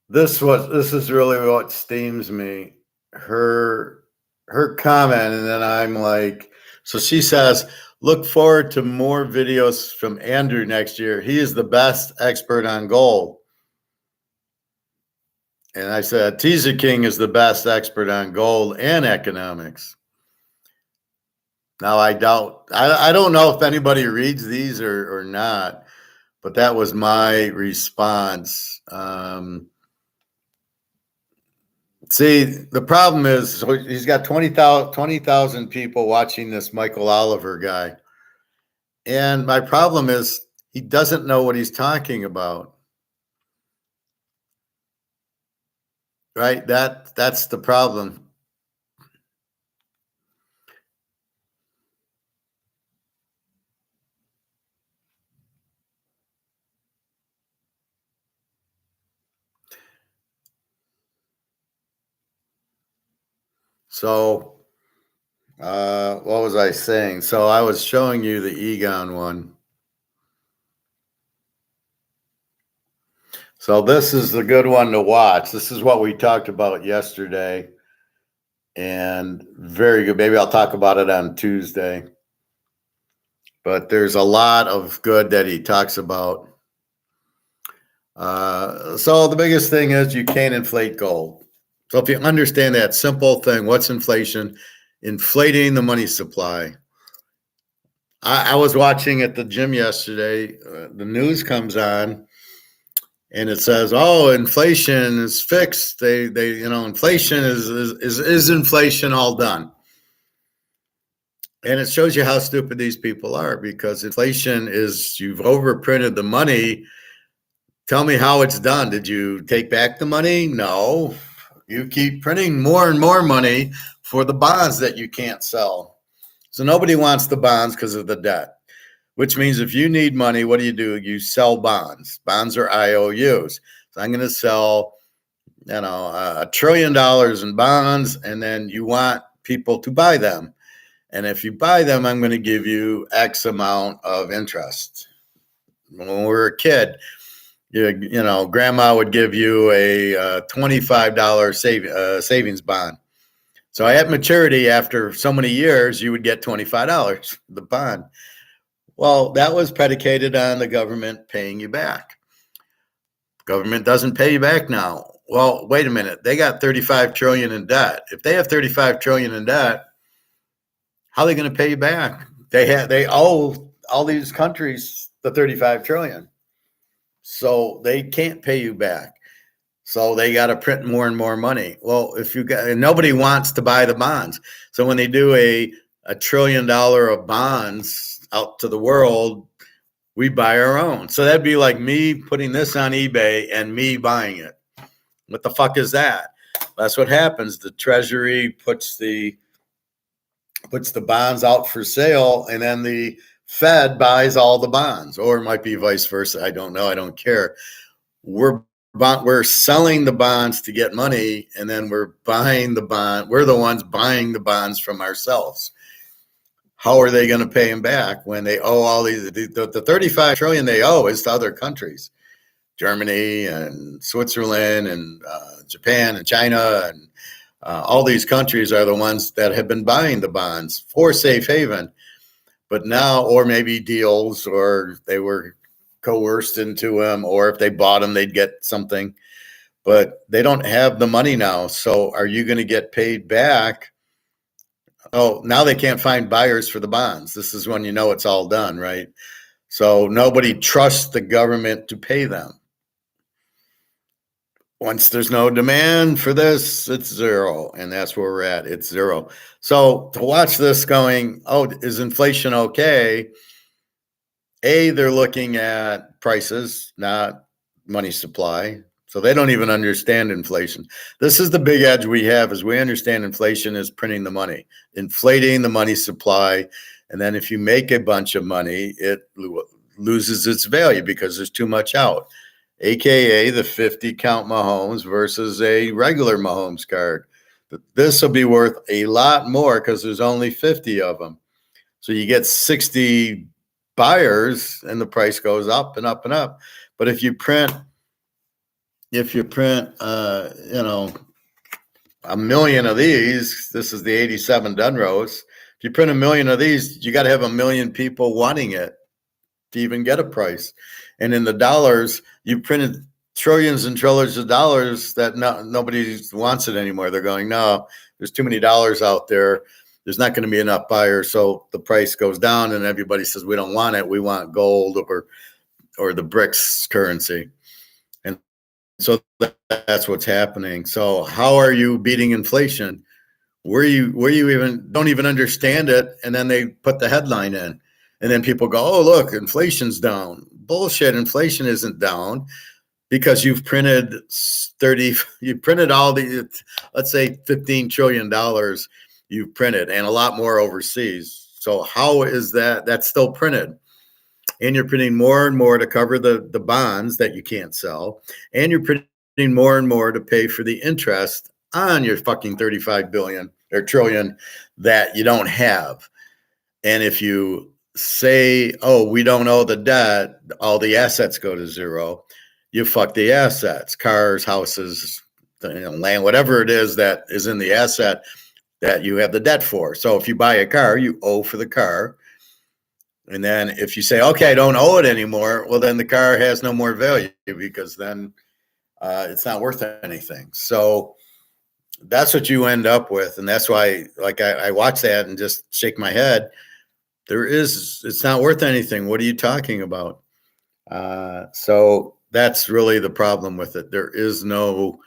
This is really what steams me. Her comment, and then I'm like, so she says, look forward to more videos from Andrew next year. He is the best expert on gold. And I said, Teaserking is the best expert on gold and economics. Now I don't know if anybody reads these or not, but that was my response. See, the problem is, so he's got 20,000 people watching this Michael Oliver guy. And my problem is he doesn't know what he's talking about. Right? That's the problem. So, what was I saying? So I was showing you the Egon one. So this is the good one to watch. This is what we talked about yesterday. And very good. Maybe I'll talk about it on Tuesday. But there's a lot of good that he talks about. So the biggest thing is you can't inflate gold. So if you understand that simple thing, what's inflation? Inflating the money supply. I was watching at the gym yesterday. The news comes on, and it says, "Oh, inflation is fixed. Inflation is inflation all done?" And it shows you how stupid these people are, because inflation is, you've overprinted the money. Tell me how it's done. Did you take back the money? No. You keep printing more and more money for the bonds that you can't sell. So nobody wants the bonds because of the debt, which means if you need money, what do? You sell bonds. Bonds are IOUs. So I'm going to sell, $1 trillion in bonds, and then you want people to buy them. And if you buy them, I'm going to give you X amount of interest. When we were a kid, grandma would give you a $25 savings bond. So at maturity, after so many years, you would get $25, the bond. Well, that was predicated on the government paying you back. Government doesn't pay you back now. Well, wait a minute. They got 35 trillion in debt. If they have 35 trillion in debt, how are they going to pay you back? They owe all these countries the 35 trillion. So they can't pay you back. So they got to print more and more money. Well, nobody wants to buy the bonds. So when they do a $1 trillion of bonds out to the world, we buy our own. So that'd be like me putting this on eBay and me buying it. What the fuck is that? That's what happens. The Treasury puts the bonds out for sale, and then the Fed buys all the bonds, or it might be vice versa. I don't know. I don't care. We're selling the bonds to get money, and then we're buying the bond. We're the ones buying the bonds from ourselves. How are they going to pay them back when they owe all these? The 35 trillion they owe is to other countries, Germany and Switzerland and Japan and China, and all these countries are the ones that have been buying the bonds for safe haven. But now, or maybe deals, or they were coerced into them, or if they bought them, they'd get something. But they don't have the money now. So are you going to get paid back? Oh, now they can't find buyers for the bonds. This is when you know it's all done, right? So nobody trusts the government to pay them. Once there's no demand for this, it's zero. And that's where we're at. It's zero. So to watch this going, oh, is inflation okay? They're looking at prices, not money supply. So they don't even understand inflation. This is the big edge we have, is we understand inflation is printing the money, inflating the money supply. And then if you make a bunch of money, it loses its value because there's too much out, AKA the 50 count Mahomes versus a regular Mahomes card. This will be worth a lot more because there's only 50 of them. So you get 60 buyers and the price goes up and up and up. But if you print, a million of these, this is the 87 Dunros. If you print a million of these, you got to have a million people wanting it to even get a price. And in the dollars, you printed trillions and trillions of dollars that nobody wants it anymore. They're going, no, there's too many dollars out there. There's not going to be enough buyers. So the price goes down and everybody says, we don't want it. We want gold or the BRICS currency. And so that's what's happening. So how are you beating inflation? Where you even don't even understand it. And then they put the headline in and then people go, oh, look, inflation's down. Bullshit. Inflation isn't down because you've printed all the, let's say $15 trillion you've printed, and a lot more overseas. So how is that? That's still printed. And you're printing more and more to cover the bonds that you can't sell. And you're printing more and more to pay for the interest on your fucking 35 billion or trillion that you don't have. And if you say, oh, we don't owe the debt, all the assets go to zero, you fuck the assets, cars, houses, land, whatever it is that is in the asset that you have the debt for. So if you buy a car, you owe for the car. And then if you say, okay, I don't owe it anymore, well, then the car has no more value because then it's not worth anything. So that's what you end up with. And that's why, like, I watch that and just shake my head. It's not worth anything. What are you talking about? So that's really the problem with it. There is no,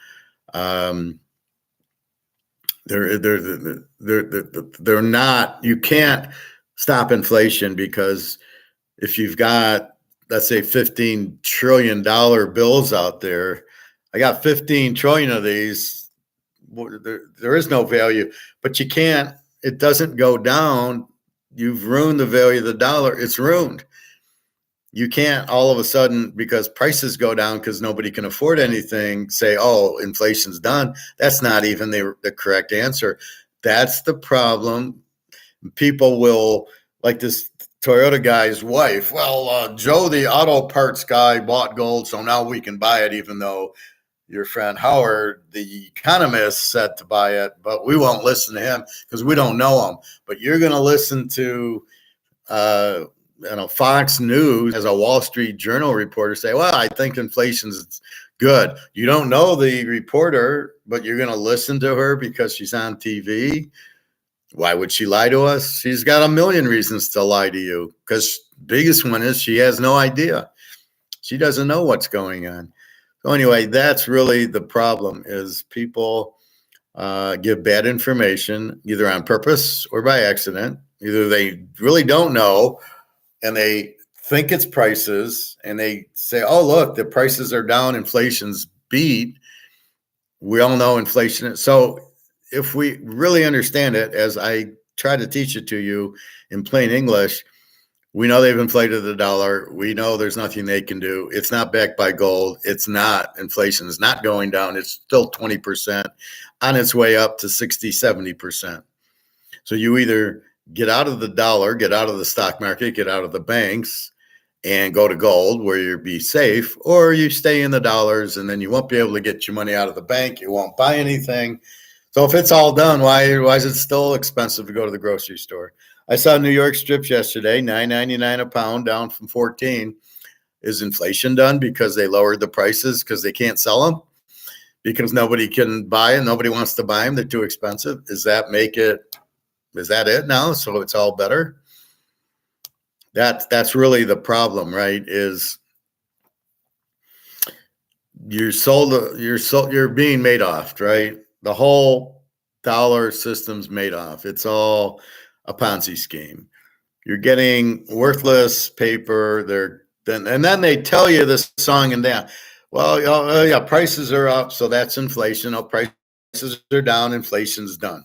they're not, you can't stop inflation because if you've got, let's say, $15 trillion bills out there, I got 15 trillion of these, there is no value, but you can't, it doesn't go down. You've ruined the value of the dollar. It's ruined. You can't all of a sudden, because prices go down because nobody can afford anything, say, oh, inflation's done. That's not even the correct answer. That's the problem. People will, like this Toyota guy's wife, well, Joe, the auto parts guy, bought gold, so now we can buy it, even though your friend Howard, the economist, said to buy it, but we won't listen to him because we don't know him. But you're going to listen to Fox News as a Wall Street Journal reporter say, well, I think inflation's good. You don't know the reporter, but you're going to listen to her because she's on TV. Why would she lie to us? She's got a million reasons to lie to you, because biggest one is she has no idea. She doesn't know what's going on. So anyway, that's really the problem, is people give bad information either on purpose or by accident. Either they really don't know and they think it's prices and they say, oh, look, the prices are down, inflation's beat. We all know inflation. So if we really understand it, as I try to teach it to you in plain English, we know they've inflated the dollar. We know there's nothing they can do. It's not backed by gold. It's not, inflation is not going down. It's still 20% on its way up to 60, 70%. So you either get out of the dollar, get out of the stock market, get out of the banks, and go to gold where you'll be safe, or you stay in the dollars and then you won't be able to get your money out of the bank. You won't buy anything. So if it's all done, why is it still expensive to go to the grocery store? I saw New York strips yesterday, $9.99 a pound, down from $14. Is inflation done because they lowered the prices because they can't sell them? Because nobody can buy them, nobody wants to buy them, they're too expensive? Is that it now? So it's all better? That's really the problem, right? Is you're being made off, right? The whole dollar system's made off. It's all a Ponzi scheme. You're getting worthless paper. And then they tell you this song and dance. Well, yeah, prices are up, so that's inflation. Oh, prices are down, inflation's done.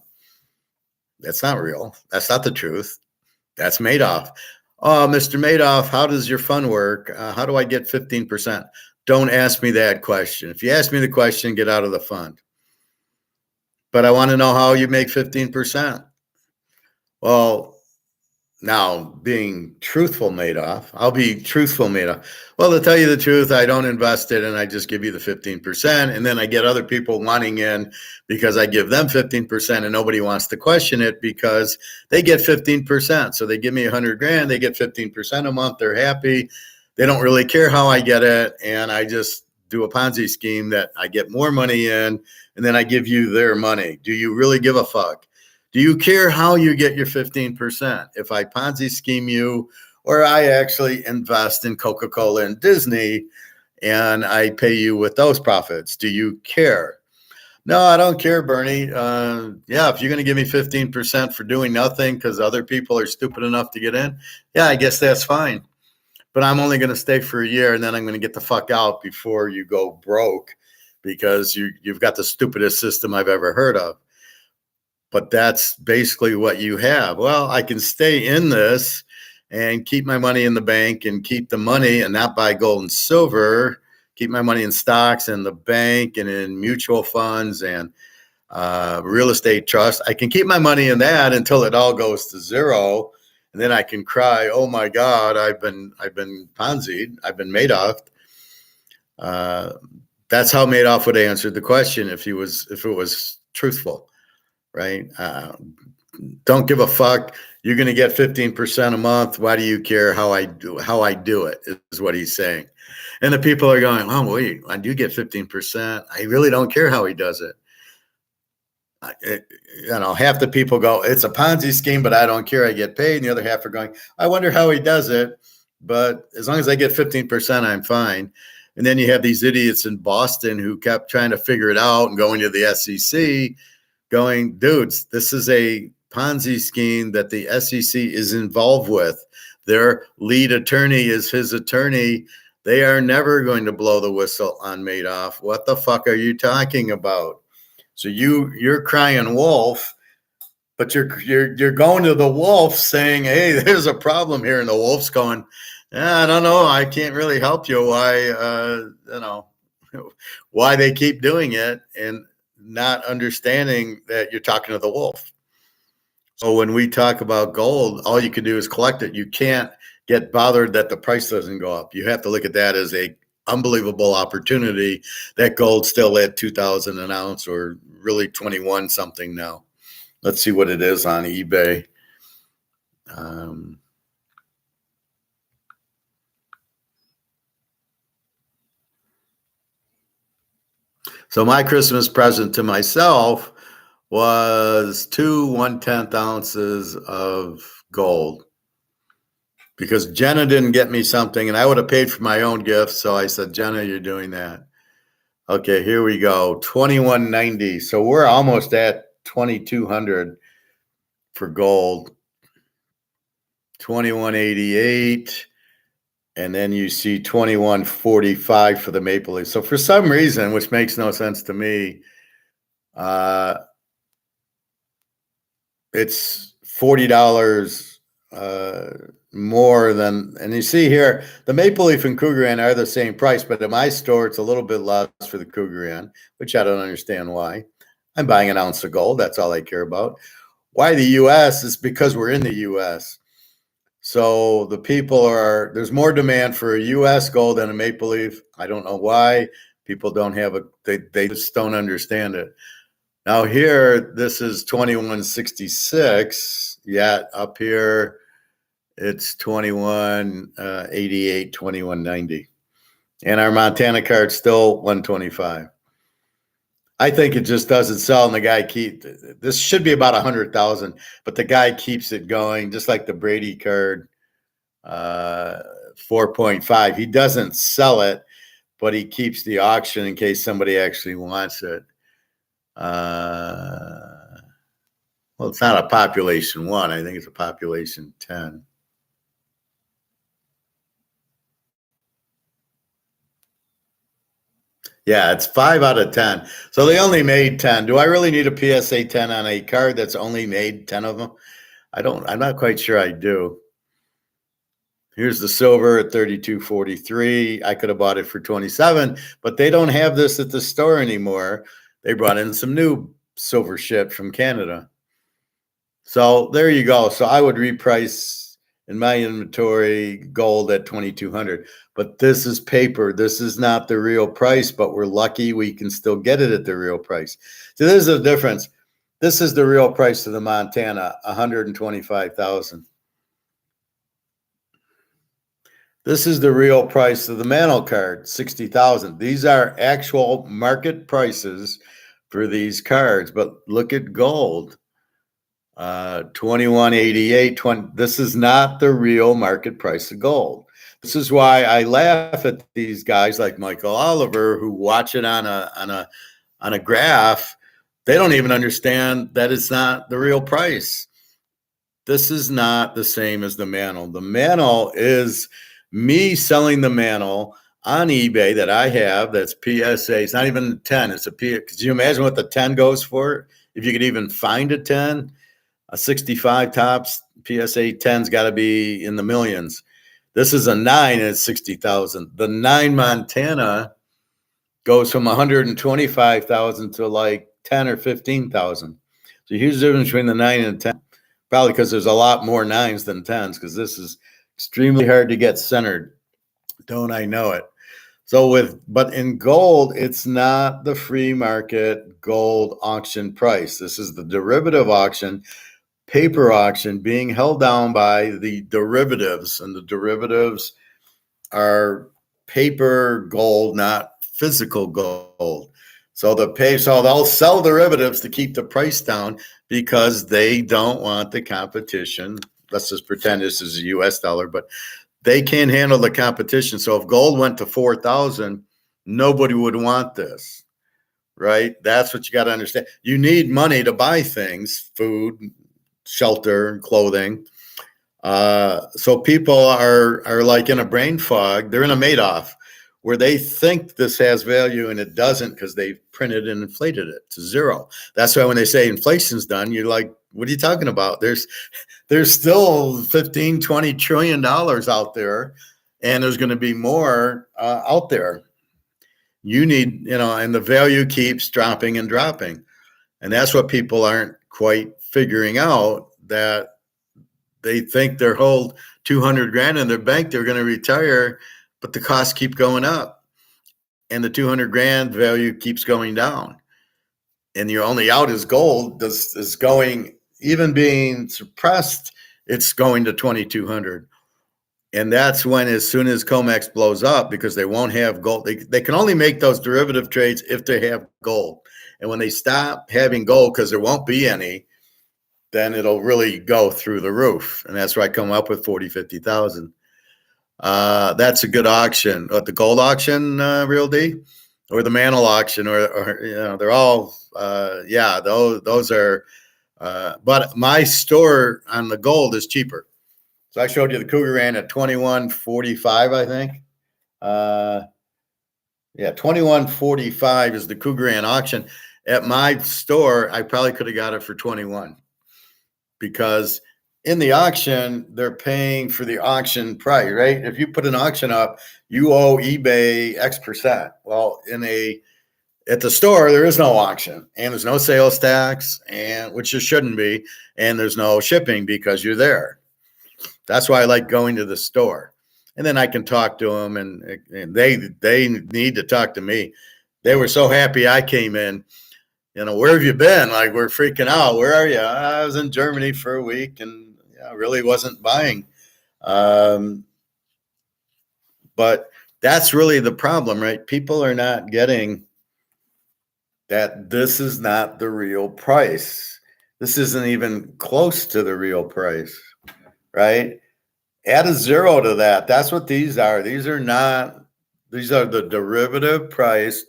That's not real. That's not the truth. That's Madoff. Oh, Mr. Madoff, how does your fund work? How do I get 15%? Don't ask me that question. If you ask me the question, get out of the fund. But I want to know how you make 15%. Well, now being truthful Madoff, I'll be truthful Madoff. Well, to tell you the truth, I don't invest it and I just give you the 15%. And then I get other people wanting in because I give them 15% and nobody wants to question it because they get 15%. So they give me $100,000, they get 15% a month. They're happy. They don't really care how I get it. And I just do a Ponzi scheme that I get more money in and then I give you their money. Do you really give a fuck? Do you care how you get your 15%? If I Ponzi scheme you, or I actually invest in Coca-Cola and Disney and I pay you with those profits, do you care? No, I don't care, Bernie. Yeah, if you're going to give me 15% for doing nothing because other people are stupid enough to get in, yeah, I guess that's fine. But I'm only going to stay for a year and then I'm going to get the fuck out before you go broke because you've got the stupidest system I've ever heard of. But that's basically what you have. Well, I can stay in this and keep my money in the bank and keep the money and not buy gold and silver, keep my money in stocks and the bank and in mutual funds and real estate trust. I can keep my money in that until it all goes to zero. And then I can cry, oh my God, I've been Ponzi'd, I've been Madoff. That's how Madoff would answer the question if it was truthful, right? Don't give a fuck. You're going to get 15% a month. Why do you care how I do it? Is what he's saying. And the people are going, oh wait, I do get 15%. I really don't care how he does it. Half the people go, it's a Ponzi scheme, but I don't care. I get paid. And the other half are going, I wonder how he does it. But as long as I get 15%, I'm fine. And then you have these idiots in Boston who kept trying to figure it out and going to the SEC going, dudes, this is a Ponzi scheme that the SEC is involved with. Their lead attorney is his attorney. They are never going to blow the whistle on Madoff. What the fuck are you talking about? So you're crying wolf, but you're going to the wolf saying, hey, there's a problem here. And the wolf's going, I don't know. I can't really help you. Why they keep doing it and not understanding that you're talking to the wolf. So when we talk about gold, all you can do is collect it. You can't get bothered that the price doesn't go up. You have to look at that as a unbelievable opportunity that gold's still at 2,000 an ounce or really 21 something now. Let's see what it is on eBay. So my Christmas present to myself was 2 1/10 ounces of gold because Jenna didn't get me something and I would have paid for my own gift. So I said, Jenna, you're doing that. Okay, here we go. 21.90. So we're almost at 2,200 for gold. 21.88. And then you see 21.45 for the Maple Leaf. So for some reason, which makes no sense to me, it's $40 more than, and you see here, the Maple Leaf and Krugerrand are the same price, but at my store, it's a little bit less for the Krugerrand, which I don't understand why. I'm buying an ounce of gold. That's all I care about. Why the U.S. is because we're in the U.S. So the people there's more demand for a U.S. gold than a Maple Leaf. I don't know why. People don't have they just don't understand it. Now here, this is 21.66. Yeah, up here, it's 21.88, 21.90. And our Montana card's still 125. I think it just doesn't sell, and the guy this should be about 100,000, but the guy keeps it going, just like the Brady card, 4.5. He doesn't sell it, but he keeps the auction in case somebody actually wants it. Well, it's not a population 1. I think it's a population 10. Yeah, it's 5 out of 10. So they only made 10. Do I really need a PSA 10 on a card that's only made 10 of them? I'm not quite sure I do. Here's the silver at 32.43. I could have bought it for 27, but they don't have this at the store anymore. They brought in some new silver shit from Canada. So there you go. So I would reprice in my inventory gold at 2,200. But this is paper. This is not the real price, but we're lucky we can still get it at the real price. So there's a difference. This is the real price of the Montana, 125,000. This is the real price of the Mantle card, 60,000. These are actual market prices for these cards. But look at gold, 21.88. This is not the real market price of gold. This is why I laugh at these guys like Michael Oliver who watch it on a graph. They don't even understand that it's not the real price. This is not the same as the Mantle. The Mantle is me selling the Mantle on eBay that I have. That's PSA. It's not even 10. It's a PSA. Could you imagine what the 10 goes for? If you could even find a 10, a 65 tops PSA 10's got to be in the millions. This is a 9 and it's 60,000. The 9 Montana goes from 125,000 to like 10 or 15,000. So here's the difference between the 9 and 10. Probably because there's a lot more 9s than 10s, because this is extremely hard to get centered. Don't I know it? But in gold, it's not the free market gold auction price. This is the derivative auction, paper auction being held down by the derivatives, and the derivatives are paper gold, not physical gold. So they'll sell derivatives to keep the price down because they don't want the competition. Let's just pretend this is a US dollar, but they can't handle the competition. So if gold went to 4,000, nobody would want this, right? That's what you got to understand. You need money to buy things, food, shelter, clothing. So people are like in a brain fog. They're in a Madoff where they think this has value and it doesn't, because they've printed and inflated it to zero. That's why when they say inflation's done, you're like, what are you talking about? There's still 15, 20 trillion dollars out there, and there's going to be more out there. You need, and the value keeps dropping and dropping. And that's what people aren't quite figuring out, that they think their whole 200 grand in their bank, they're going to retire, but the costs keep going up and the 200 grand value keeps going down. And your only out is gold is going, even being suppressed, it's going to 2,200. And that's when, as soon as COMEX blows up, because they won't have gold, they can only make those derivative trades if they have gold. And when they stop having gold, because there won't be any, then it'll really go through the roof. And that's where I come up with 40, 50,000. That's a good auction. What, the gold auction, Real D? Or the mantle auction, or they're all, those are, but my store on the gold is cheaper. So I showed you the Cougar ran at 21.45, I think. 21.45 is the Cougar ran auction. At my store, I probably could have got it for 21, because in the auction, they're paying for the auction price, right? If you put an auction up, you owe eBay X%. Well, at the store, there is no auction, and there's no sales tax, and which there shouldn't be, and there's no shipping because you're there. That's why I like going to the store. And then I can talk to them, and they need to talk to me. They were so happy I came in. Where have you been? Like, we're freaking out. Where are you? I was in Germany for a week, and I really wasn't buying. But that's really the problem, right? People are not getting that this is not the real price. This isn't even close to the real price, right? Add a zero to that. That's what these are. These are the derivative price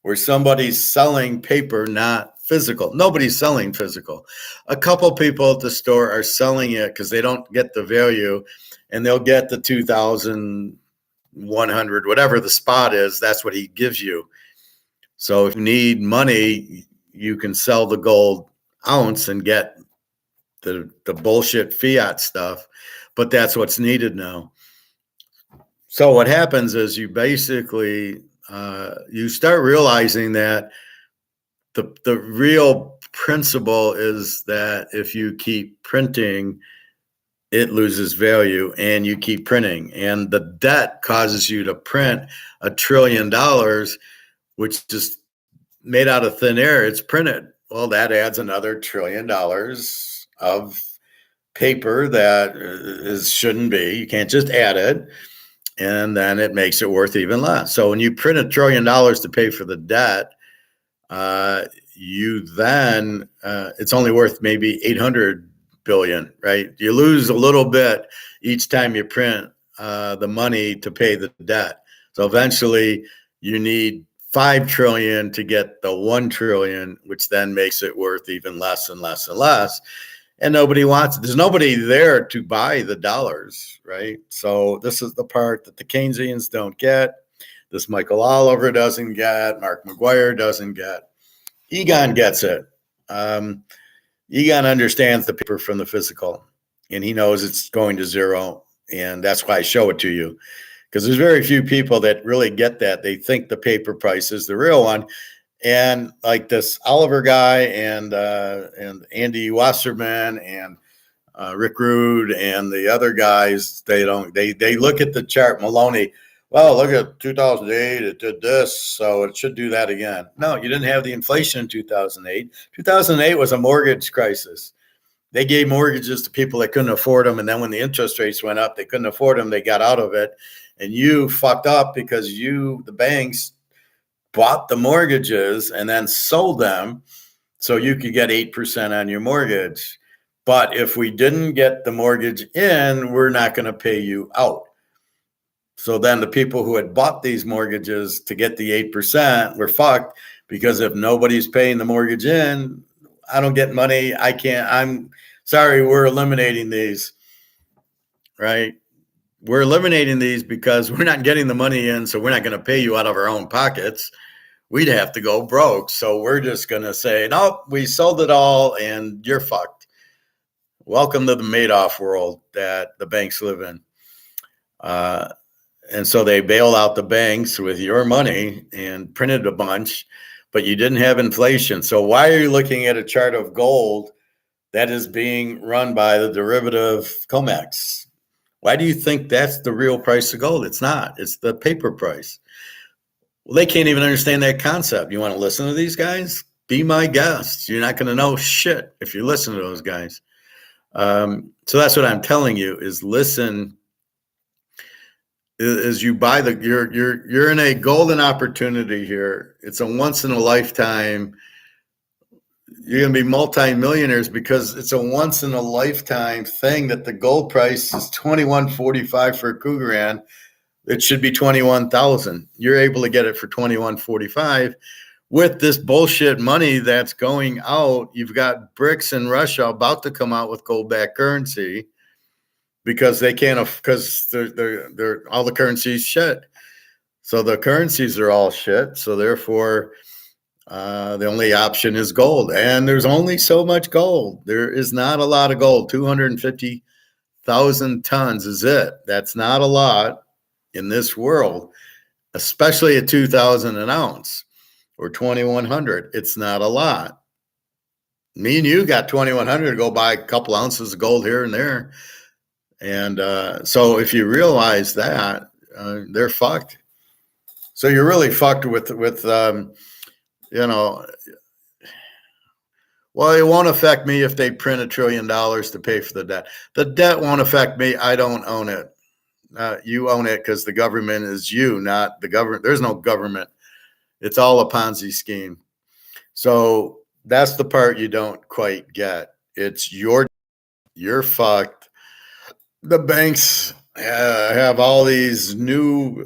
where somebody's selling paper, not physical. Nobody's selling physical. A couple people at the store are selling it because they don't get the value, and they'll get the 2,100, whatever the spot is. That's what he gives you. So if you need money, you can sell the gold ounce and get the bullshit fiat stuff, but that's what's needed now. So what happens is you basically you start realizing that the real principle is that if you keep printing, it loses value, and you keep printing, and the debt causes you to print $1 trillion, which is made out of thin air. It's printed. Well, that adds another $1 trillion of paper that shouldn't be. You can't just add it, and then it makes it worth even less. So when you print $1 trillion to pay for the debt, it's only worth maybe 800 billion, right? You lose a little bit each time you print the money to pay the debt. So eventually you need 5 trillion to get the 1 trillion, which then makes it worth even less and less and less. And nobody wants it. There's nobody there to buy the dollars, right? So this is the part that the Keynesians don't get. This Michael Oliver doesn't get. Mark McGuire doesn't get. Egon gets it. Egon understands the paper from the physical, and he knows it's going to zero. And that's why I show it to you, because there's very few people that really get that. They think the paper price is the real one. And like this Oliver guy and Andy Wasserman and Rick Rude and the other guys, they look at the chart. Maloney, well, look at 2008, it did this, so it should do that again. No, you didn't have the inflation in 2008. 2008 was a mortgage crisis. They gave mortgages to people that couldn't afford them, and then when the interest rates went up, they couldn't afford them, they got out of it. And you fucked up because the banks bought the mortgages and then sold them so you could get 8% on your mortgage. But if we didn't get the mortgage in, we're not going to pay you out. So then the people who had bought these mortgages to get the 8% were fucked, because if nobody's paying the mortgage in, I don't get money. I can't. I'm sorry, we're eliminating these, right? We're eliminating these because we're not getting the money in, so we're not going to pay you out of our own pockets. We'd have to go broke. So we're just going to say, nope, we sold it all and you're fucked. Welcome to the Madoff world that the banks live in. And so they bailed out the banks with your money and printed a bunch, but you didn't have inflation. So why are you looking at a chart of gold that is being run by the derivative comex? Why do you think that's the real price of gold? It's not. It's the paper price. Well, they can't even understand that concept. You want to listen to these guys? Be my guest. You're not going to know shit if you listen to those guys. So that's what I'm telling you is listen. Is you buy you're in a golden opportunity here. It's a once in a lifetime. You're going to be multimillionaires because it's a once in a lifetime thing that the gold price is $21.45 for a Cougaran. It should be 21,000. You're able to get it for 21.45 with this bullshit money that's going out. You've got BRICS in Russia about to come out with gold-backed currency because they can't, because they're all the currencies shit. So the currencies are all shit. So therefore, the only option is gold, and there's only so much gold. There is not a lot of gold. 250,000 tons is it. That's not a lot in this world, especially at 2,000 an ounce or 2,100. It's not a lot. Me and you got 2,100 to go buy a couple ounces of gold here and there. And so if you realize that, they're fucked. So you're really fucked with well, it won't affect me if they print $1 trillion to pay for the debt. The debt won't affect me. I don't own it. You own it because the government is you, not the government. There's no government. It's all a Ponzi scheme. So that's the part you don't quite get. It's you're fucked. The banks have all these new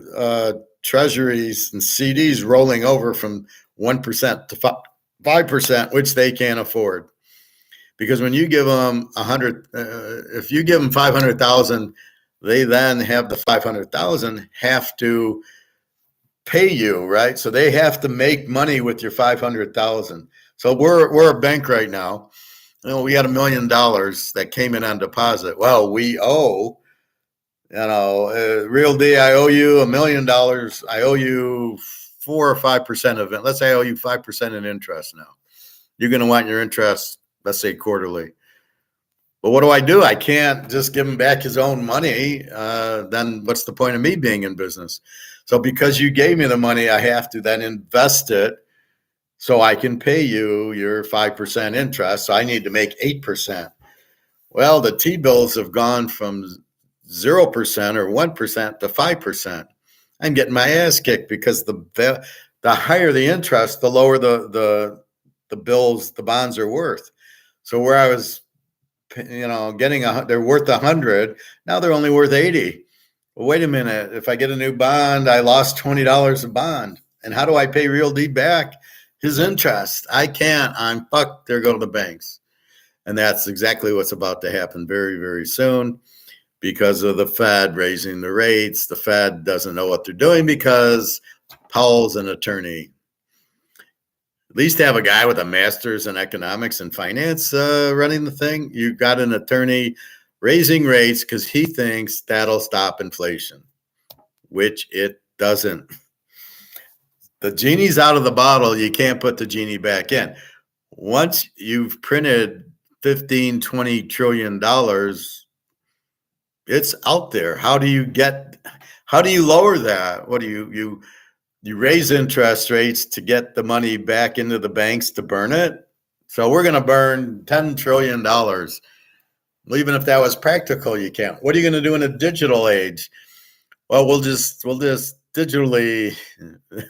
treasuries and CDs rolling over from 1% to 5%, which they can't afford. Because when you give them 100, if you give them 500,000, they then have the 500,000 have to pay you, right? So they have to make money with your 500,000. So we're a bank right now. We got $1 million that came in on deposit. Well, we owe, Real D, I owe you $1 million. I owe you 4 or 5% of it. Let's say I owe you 5% in interest now. You're going to want your interest, let's say quarterly. But what do? I can't just give him back his own money. Then what's the point of me being in business? So because you gave me the money, I have to then invest it so I can pay you your 5% interest. So I need to make 8%. Well, the T-bills have gone from 0% or 1% to 5%. I'm getting my ass kicked because the higher the interest, the lower the bills, the bonds are worth. So where I was, getting they're worth 100. Now they're only worth 80. Well, wait a minute. If I get a new bond, I lost $20 a bond. And how do I pay Real D back his interest? I can't. I'm fucked. There go the banks. And that's exactly what's about to happen very, very soon because of the Fed raising the rates. The Fed doesn't know what they're doing because Powell's an attorney. At least have a guy with a master's in economics and finance running the thing. You got an attorney raising rates because he thinks that'll stop inflation, which it doesn't. The genie's out of the bottle. You can't put the genie back in. Once you've printed 15, 20 trillion dollars, it's out there. How do you lower that? What do you raise interest rates to get the money back into the banks to burn it? So we're going to burn $10 trillion. Well, even if that was practical, you can't. What are you going to do in a digital age? Well, we'll just digitally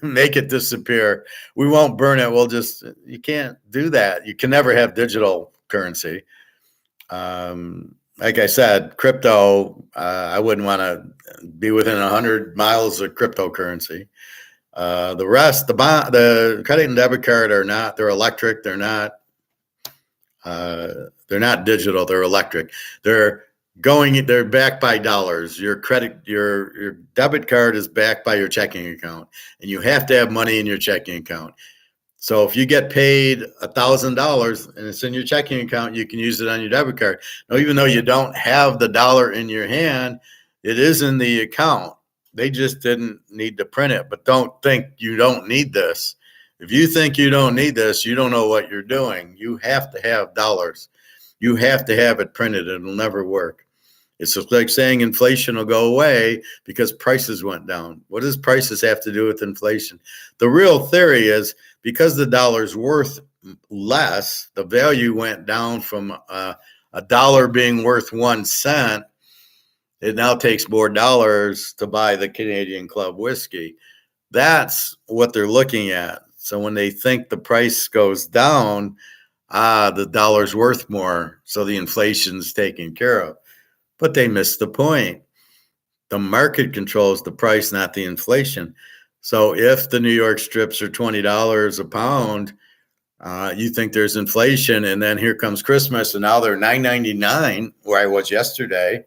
make it disappear. We won't burn it. You can't do that. You can never have digital currency. Like I said, crypto, I wouldn't want to be within 100 miles of cryptocurrency. The rest, the credit and debit card they're electric. They're not digital. They're electric. They're backed by dollars. Your debit card is backed by your checking account, and you have to have money in your checking account. So if you get paid $1,000 and it's in your checking account, you can use it on your debit card. Now, even though you don't have the dollar in your hand, it is in the account. They just didn't need to print it. But don't think you don't need this. If you think you don't need this, you don't know what you're doing. You have to have dollars. You have to have it printed. It'll never work. It's just like saying inflation will go away because prices went down. What does prices have to do with inflation? The real theory is because the dollar's worth less, the value went down from a dollar being worth 1 cent. It now takes more dollars to buy the Canadian Club whiskey. That's what they're looking at. So when they think the price goes down, the dollar's worth more, so the inflation's taken care of. But they missed the point. The market controls the price, not the inflation. So if the New York strips are $20 a pound, you think there's inflation, and then here comes Christmas, and now they're $9.99, where I was yesterday,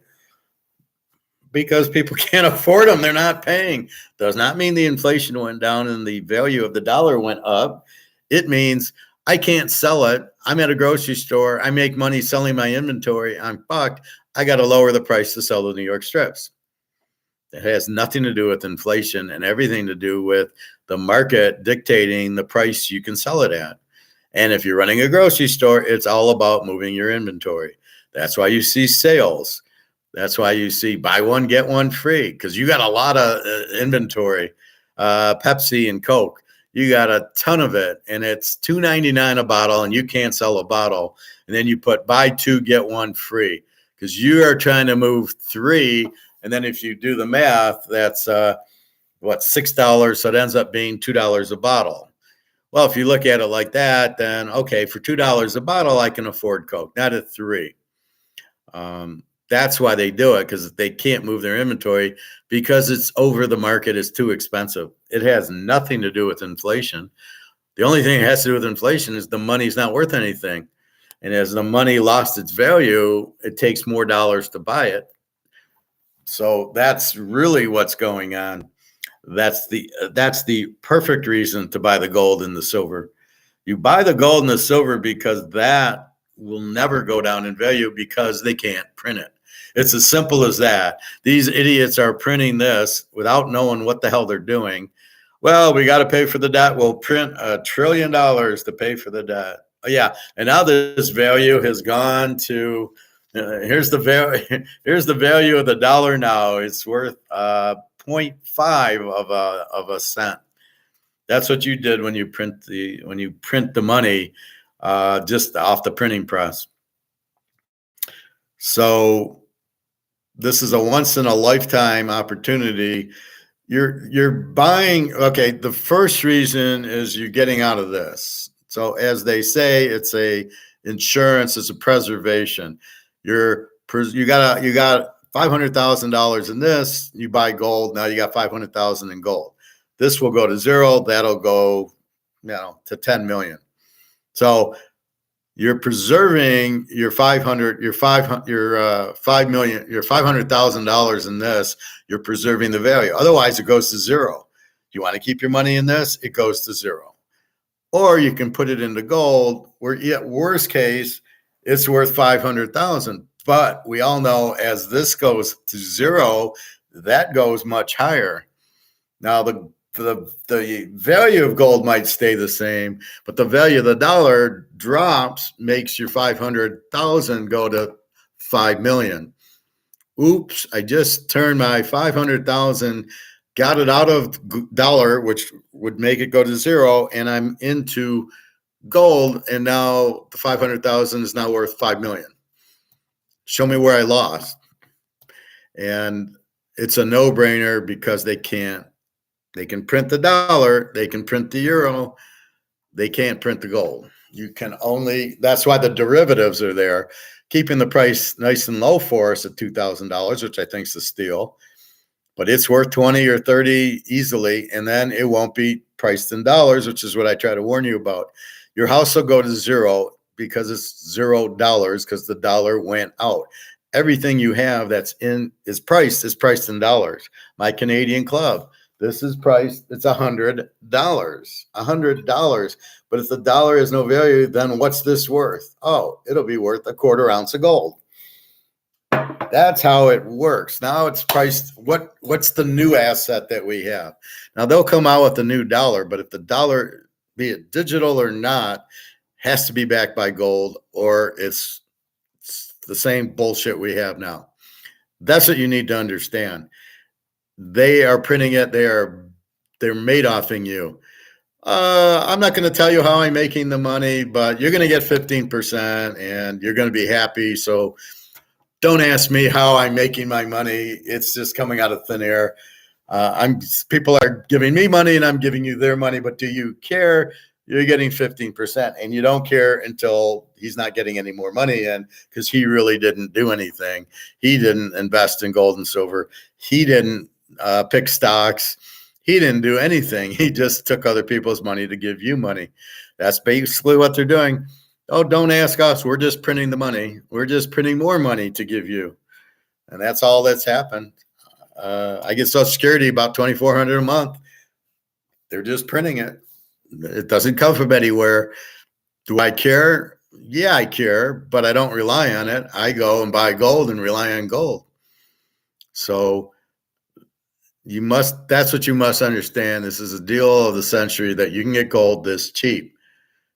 because people can't afford them. They're not paying. Does not mean the inflation went down and the value of the dollar went up. It means I can't sell it. I'm at a grocery store. I make money selling my inventory. I'm fucked. I got to lower the price to sell the New York strips. It has nothing to do with inflation and everything to do with the market dictating the price you can sell it at. And if you're running a grocery store, it's all about moving your inventory. That's why you see sales. That's why you see buy one, get one free, because you got a lot of inventory. Pepsi and Coke, you got a ton of it, and it's $2.99 a bottle, and you can't sell a bottle. And then you put buy two, get one free, because you are trying to move 3. And then if you do the math, that's $6. So it ends up being $2 a bottle. Well, if you look at it like that, then okay, for $2 a bottle, I can afford Coke, not at 3. That's why they do it, because they can't move their inventory because it's over the market. It's too expensive. It has nothing to do with inflation. The only thing it has to do with inflation is the money's not worth anything. And as the money lost its value, it takes more dollars to buy it. So that's really what's going on. That's the perfect reason to buy the gold and the silver. You buy the gold and the silver because that will never go down in value because they can't print it. It's as simple as that. These idiots are printing this without knowing what the hell they're doing. Well, we got to pay for the debt. We'll print $1 trillion to pay for the debt. Oh, yeah, and now this value has gone to. Here's the value of the dollar now. It's worth 0.5 of a cent. That's what you did when you print the money just off the printing press. So this is a once in a lifetime opportunity. You're buying. Okay, the first reason is you're getting out of this. So as they say, it's a insurance. It's a preservation. You got $500,000 in this. You buy gold. Now you got $500,000 in gold. This will go to 0. That'll go, to 10 million. So you're preserving your $500,000 in this. You're preserving the value. Otherwise, it goes to 0. You want to keep your money in this? It goes to 0. Or you can put it into gold. Where, worst case, it's worth $500,000. But we all know as this goes to 0, that goes much higher. Now, the the value of gold might stay the same, but the value of the dollar drops, makes your 500,000 go to 5 million. Oops, I just turned my 500,000, got it out of dollar, which would make it go to zero, and I'm into gold, and now the 500,000 is now worth 5 million. Show me where I lost. And it's a no-brainer because they can print the dollar, they can print the euro, they can't print the gold. You can only, that's why the derivatives are there, keeping the price nice and low for us at $2,000, which I think is a steal. But it's worth 20 or 30 easily, and then it won't be priced in dollars, which is what I try to warn you about. Your house will go to zero because it's $0 because the dollar went out. Everything you have that's is priced in dollars. My Canadian club, this is priced, it's $100. $100. But if the dollar has no value, then what's this worth? Oh, it'll be worth a quarter ounce of gold. That's how it works. Now it's priced. What's the new asset that we have? Now they'll come out with a new dollar, but if the dollar, be it digital or not, has to be backed by gold, or it's the same bullshit we have now. That's what you need to understand. They are printing it. They're Madoffing you. I'm not going to tell you how I'm making the money, but you're going to get 15% and you're going to be happy. So don't ask me how I'm making my money. It's just coming out of thin air. People are giving me money and I'm giving you their money, but do you care? You're getting 15%, and you don't care until he's not getting any more money in, because he really didn't do anything. He didn't invest in gold and silver. He didn't pick stocks. He didn't do anything. He just took other people's money to give you money. That's basically what they're doing. Oh, don't ask us. We're just printing the money. We're just printing more money to give you. And that's all that's happened. I get Social Security about $2,400 a month. They're just printing it. It doesn't come from anywhere. Do I care? Yeah, I care, but I don't rely on it. I go and buy gold and rely on gold. So that's what you must understand. This is a deal of the century that you can get gold this cheap,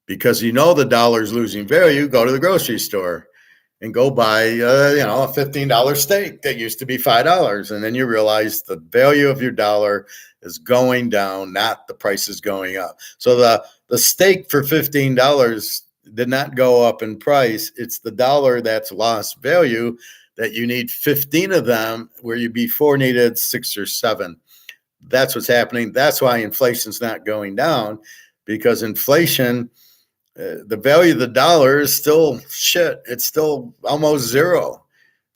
because you know the dollar's losing value. Go to the grocery store and go buy a $15 steak that used to be $5, and then you realize the value of your dollar is going down, not the price is going up. So the steak for $15 did not go up in price. It's the dollar that's lost value, that you need 15 of them where you before needed 6 or 7. That's what's happening. That's why inflation's not going down, because inflation, the value of the dollar is still shit. It's still almost zero,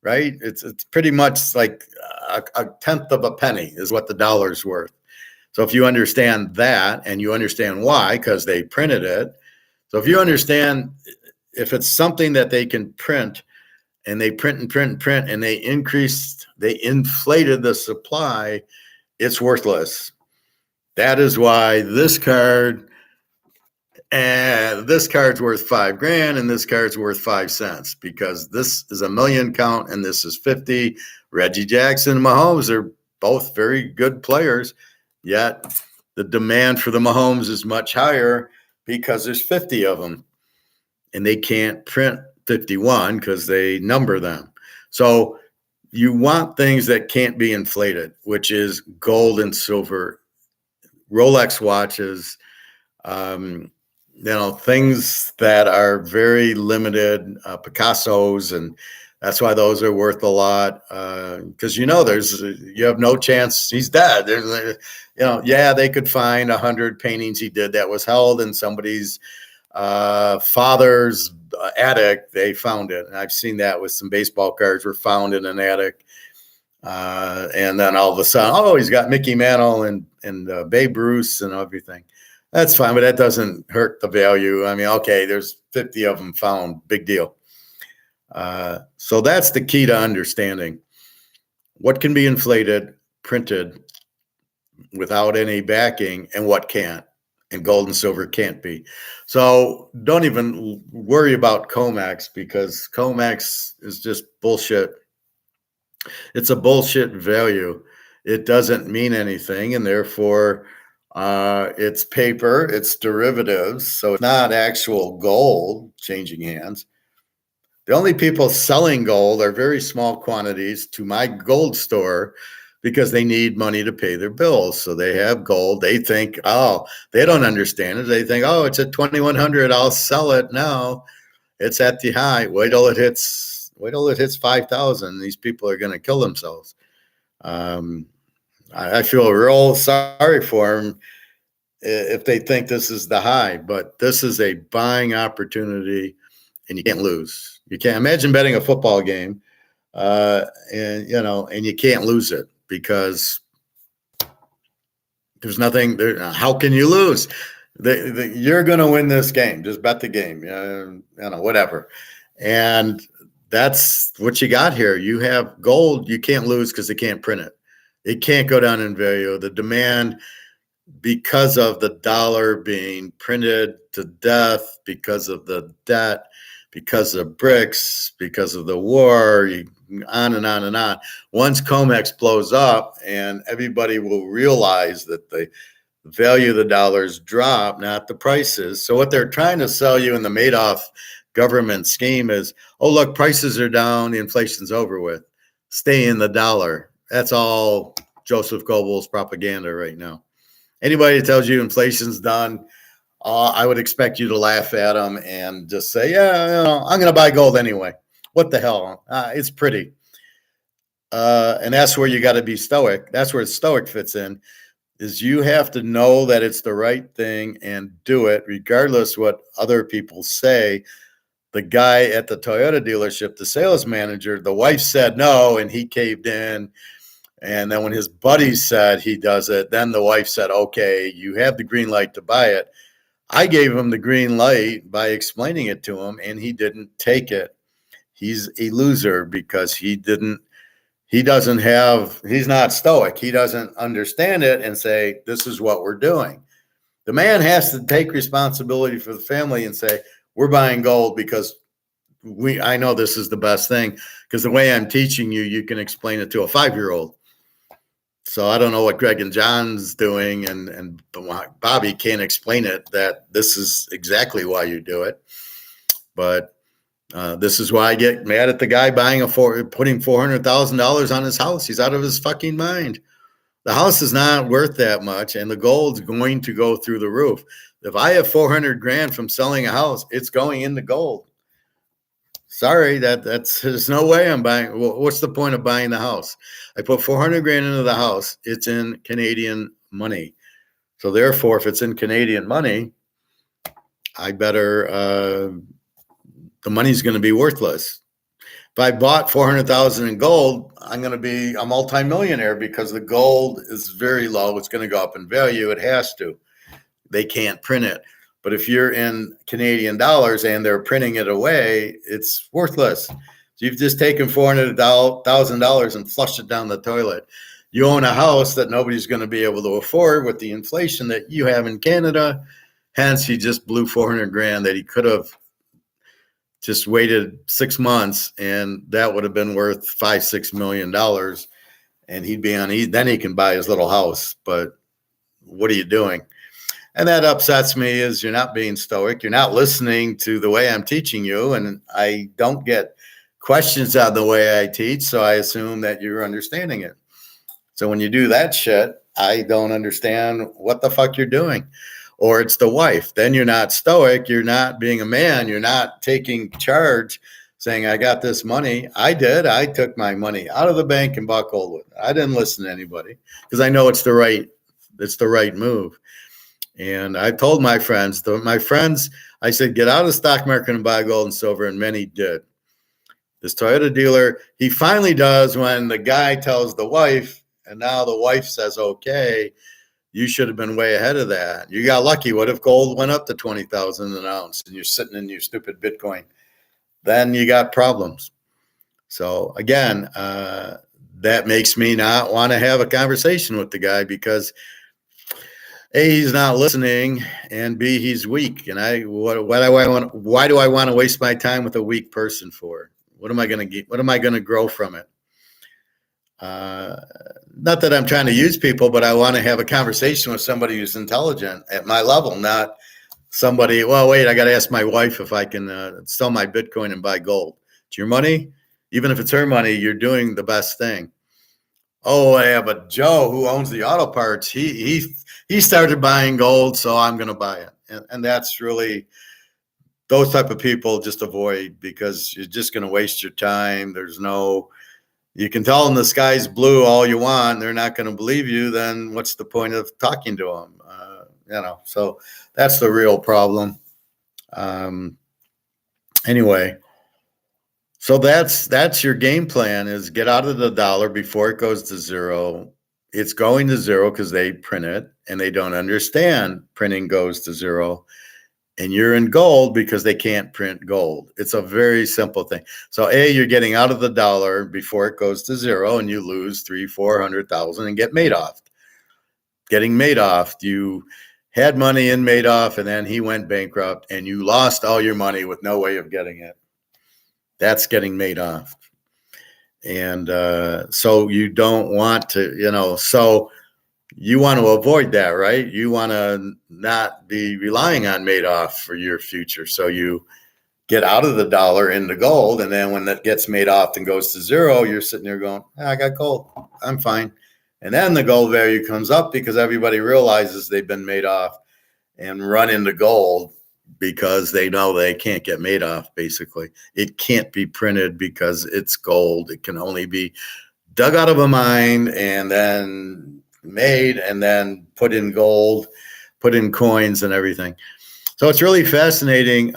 right? It's pretty much like a tenth of a penny is what the dollar's worth. So if you understand that, and you understand why, because they printed it. So if you understand, if it's something that they can print, and they print and print and print, and they inflated the supply, it's worthless. That is why this card's worth $5,000 and this card's worth 5 cents, because this is a million count and this is 50. Reggie Jackson and Mahomes are both very good players, yet the demand for the Mahomes is much higher because there's 50 of them, and they can't print 51 because they number them. So you want things that can't be inflated, which is gold and silver, Rolex watches, things that are very limited, Picassos, and that's why those are worth a lot. Because you have no chance he's dead. They could find 100 paintings he did that was held in somebody's father's attic. They found it, and I've seen that with some baseball cards were found in an attic. And then all of a sudden, he's got Mickey Mantle and Babe Ruth and everything. That's fine, but that doesn't hurt the value. I mean, okay, there's 50 of them found, big deal. So that's the key to understanding what can be inflated, printed without any backing, and what can't. And gold and silver can't be. So don't even worry about comex, because comex is just bullshit. It's a bullshit value. It doesn't mean anything, and therefore It's paper, it's derivatives, so it's not actual gold changing hands. The only people selling gold are very small quantities to my gold store because they need money to pay their bills. So they have gold. They think, oh, they don't understand it. They think, oh, it's at 2,100. I'll sell it now. It's at the high. Wait till it hits. Wait till it hits 5,000. These people are going to kill themselves. I feel real sorry for them if they think this is the high, but this is a buying opportunity, and you can't lose. You can't imagine betting a football game, and you can't lose it because there's nothing there. How can you lose? You're going to win this game. Just bet the game. Whatever. And that's what you got here. You have gold. You can't lose because they can't print it. It can't go down in value. The demand, because of the dollar being printed to death, because of the debt, because of BRICS, because of the war, on and on and on. Once COMEX blows up, and everybody will realize that the value of the dollars drop, not the prices. So what they're trying to sell you in the Madoff government scheme is, oh, look, prices are down, the inflation's over with. Stay in the dollar. That's all Joseph Goebbels propaganda right now. Anybody that tells you inflation's done, I would expect you to laugh at them and just say, yeah, I'm going to buy gold anyway. What the hell? It's pretty. And that's where you got to be stoic. That's where stoic fits in, is you have to know that it's the right thing and do it regardless what other people say. The guy at the Toyota dealership, the sales manager, the wife said no, and he caved in. And then when his buddy said he does it, then the wife said, okay, you have the green light to buy it. I gave him the green light by explaining it to him, and he didn't take it. He's a loser because he's not stoic. He doesn't understand it and say, this is what we're doing. The man has to take responsibility for the family and say, we're buying gold because I know this is the best thing, because the way I'm teaching you, you can explain it to a 5-year-old. So I don't know what Greg and John's doing, and Bobby can't explain it, that this is exactly why you do it. But this is why I get mad at the guy putting $400,000 on his house. He's out of his fucking mind. The house is not worth that much, and the gold's going to go through the roof. If I have 400 grand from selling a house, it's going into gold. Sorry, there's no way I'm buying. What's the point of buying the house? I put 400 grand into the house. It's in Canadian money. So therefore, if it's in Canadian money, I better, the money's going to be worthless. If I bought 400,000 in gold, I'm going to be a multimillionaire because the gold is very low. It's going to go up in value. It has to. They can't print it. But if you're in Canadian dollars and they're printing it away, it's worthless. So you've just taken $400,000 and flushed it down the toilet. You own a house that nobody's going to be able to afford with the inflation that you have in Canada. Hence, he just blew 400 grand that he could have just waited 6 months, and that would have been worth $5-6 million. And he'd be then he can buy his little house. But what are you doing? And that upsets me, is you're not being stoic. You're not listening to the way I'm teaching you. And I don't get questions on the way I teach, so I assume that you're understanding it. So when you do that shit, I don't understand what the fuck you're doing. Or it's the wife. Then you're not stoic. You're not being a man. You're not taking charge, saying, I got this money. I did. I took my money out of the bank and bought gold with it. I didn't listen to anybody because I know it's the right move. And I told my friends, I said, get out of the stock market and buy gold and silver. And many did. This Toyota dealer, he finally does when the guy tells the wife, and now the wife says, okay, you should have been way ahead of that. You got lucky. What if gold went up to 20,000 an ounce and you're sitting in your stupid Bitcoin? Then you got problems. So again, that makes me not want to have a conversation with the guy because A, he's not listening, and B, he's weak. And why do I want to waste my time with a weak person for? What am I going to get? What am I going to grow from it? Not that I'm trying to use people, but I want to have a conversation with somebody who's intelligent at my level, not somebody, well, wait, I got to ask my wife if I can sell my Bitcoin and buy gold. It's your money. Even if it's her money, you're doing the best thing. Oh, I have a Joe who owns the auto parts. He started buying gold, so I'm going to buy it. And that's really, those type of people just avoid, because you're just going to waste your time. You can tell them the sky's blue all you want. They're not going to believe you. Then what's the point of talking to them? So that's the real problem. Anyway, so that's your game plan, is get out of the dollar before it goes to zero. It's going to zero because they print it and they don't understand printing goes to zero. And you're in gold because they can't print gold. It's a very simple thing. So you're getting out of the dollar before it goes to zero, and you lose 300,000-400,000 and get Madoff. Getting Madoff, you had money in Madoff, and then he went bankrupt, and you lost all your money with no way of getting it. That's getting Madoff. And so you don't want to, so you want to avoid that, right? You want to not be relying on Madoff for your future. So you get out of the dollar into gold. And then when that gets Madoff and goes to zero, you're sitting there going, I got gold. I'm fine. And then the gold value comes up because everybody realizes they've been Madoff and run into gold because they know they can't get Madoff, basically. It can't be printed because it's gold. It can only be dug out of a mine and then made and then put in gold, put in coins and everything. So it's really fascinating.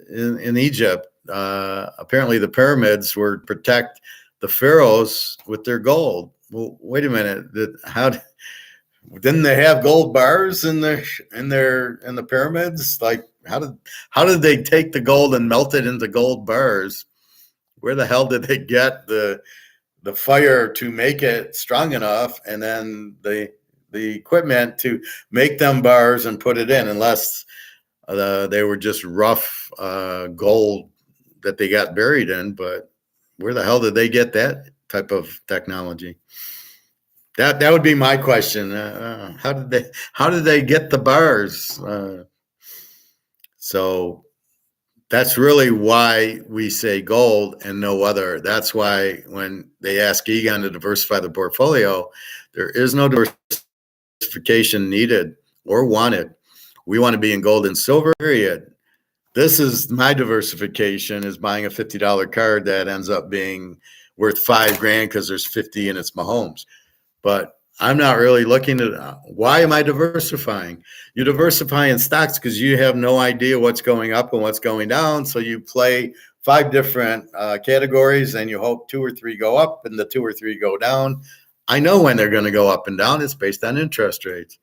In Egypt, apparently the pyramids were to protect the pharaohs with their gold. Well, wait a minute. Didn't they have gold bars in the pyramids? Like how did they take the gold and melt it into gold bars? Where the hell did they get the fire to make it strong enough, and then the equipment to make them bars and put it in, unless they were just rough gold that they got buried in. But where the hell did they get that type of technology? That would be my question. How did they get the bars? So that's really why we say gold and no other. That's why when they ask Egon to diversify the portfolio, there is no diversification needed or wanted. We want to be in gold and silver, period. This is my diversification, is buying a $50 card that ends up being worth $5,000 because there's 50 and it's Mahomes. But I'm not really looking at why am I diversifying? You diversify in stocks because you have no idea what's going up and what's going down. So you play 5 different categories and you hope 2 or 3 go up and the 2 or 3 go down. I know when they're going to go up and down. It's based on interest rates.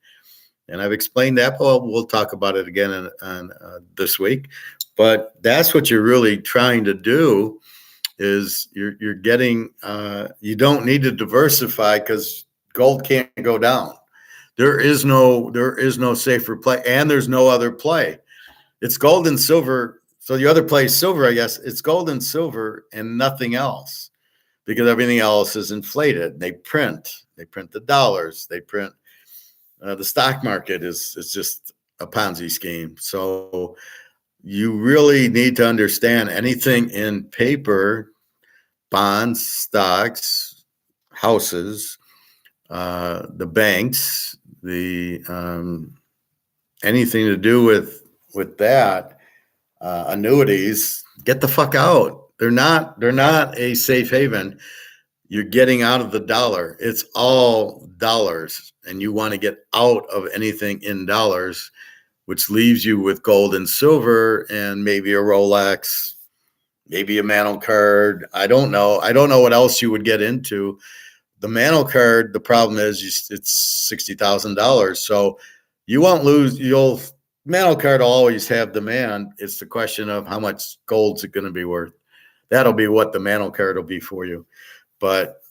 And I've explained that. Well, we'll talk about it again on this week. But that's what you're really trying to do, is you're getting, you don't need to diversify because gold can't go down. There is no safer play, and there's no other play. It's gold and silver. So the other play is silver, I guess. It's gold and silver and nothing else, because everything else is inflated. They print the dollars. They print. The stock market is just a Ponzi scheme. So you really need to understand anything in paper, bonds, stocks, houses, the banks, the anything to do with that, annuities. Get the fuck out. They're not a safe haven. You're getting out of the dollar. It's all dollars, and you want to get out of anything in dollars, which leaves you with gold and silver and maybe a Rolex, maybe a Mantle card. I don't know what else you would get into. The Mantle card, the problem is it's $60,000. So you won't lose. Mantle card will always have demand. It's the question of how much gold's it going to be worth. That'll be what the Mantle card will be for you. But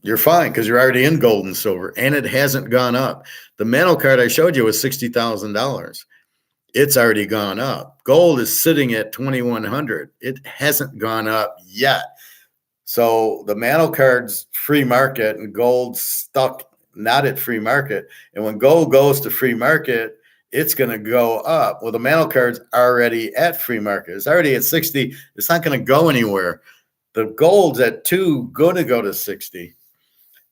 you're fine because you're already in gold and silver, and it hasn't gone up. The Mantle card I showed you was $60,000. It's already gone up. Gold is sitting at $2,100. It hasn't gone up yet. So the Mano card's free market and gold's stuck not at free market. And when gold goes to free market, it's going to go up. Well, the Mano card's already at free market. It's already at 60. It's not going to go anywhere. The gold's at 2, going to go to 60.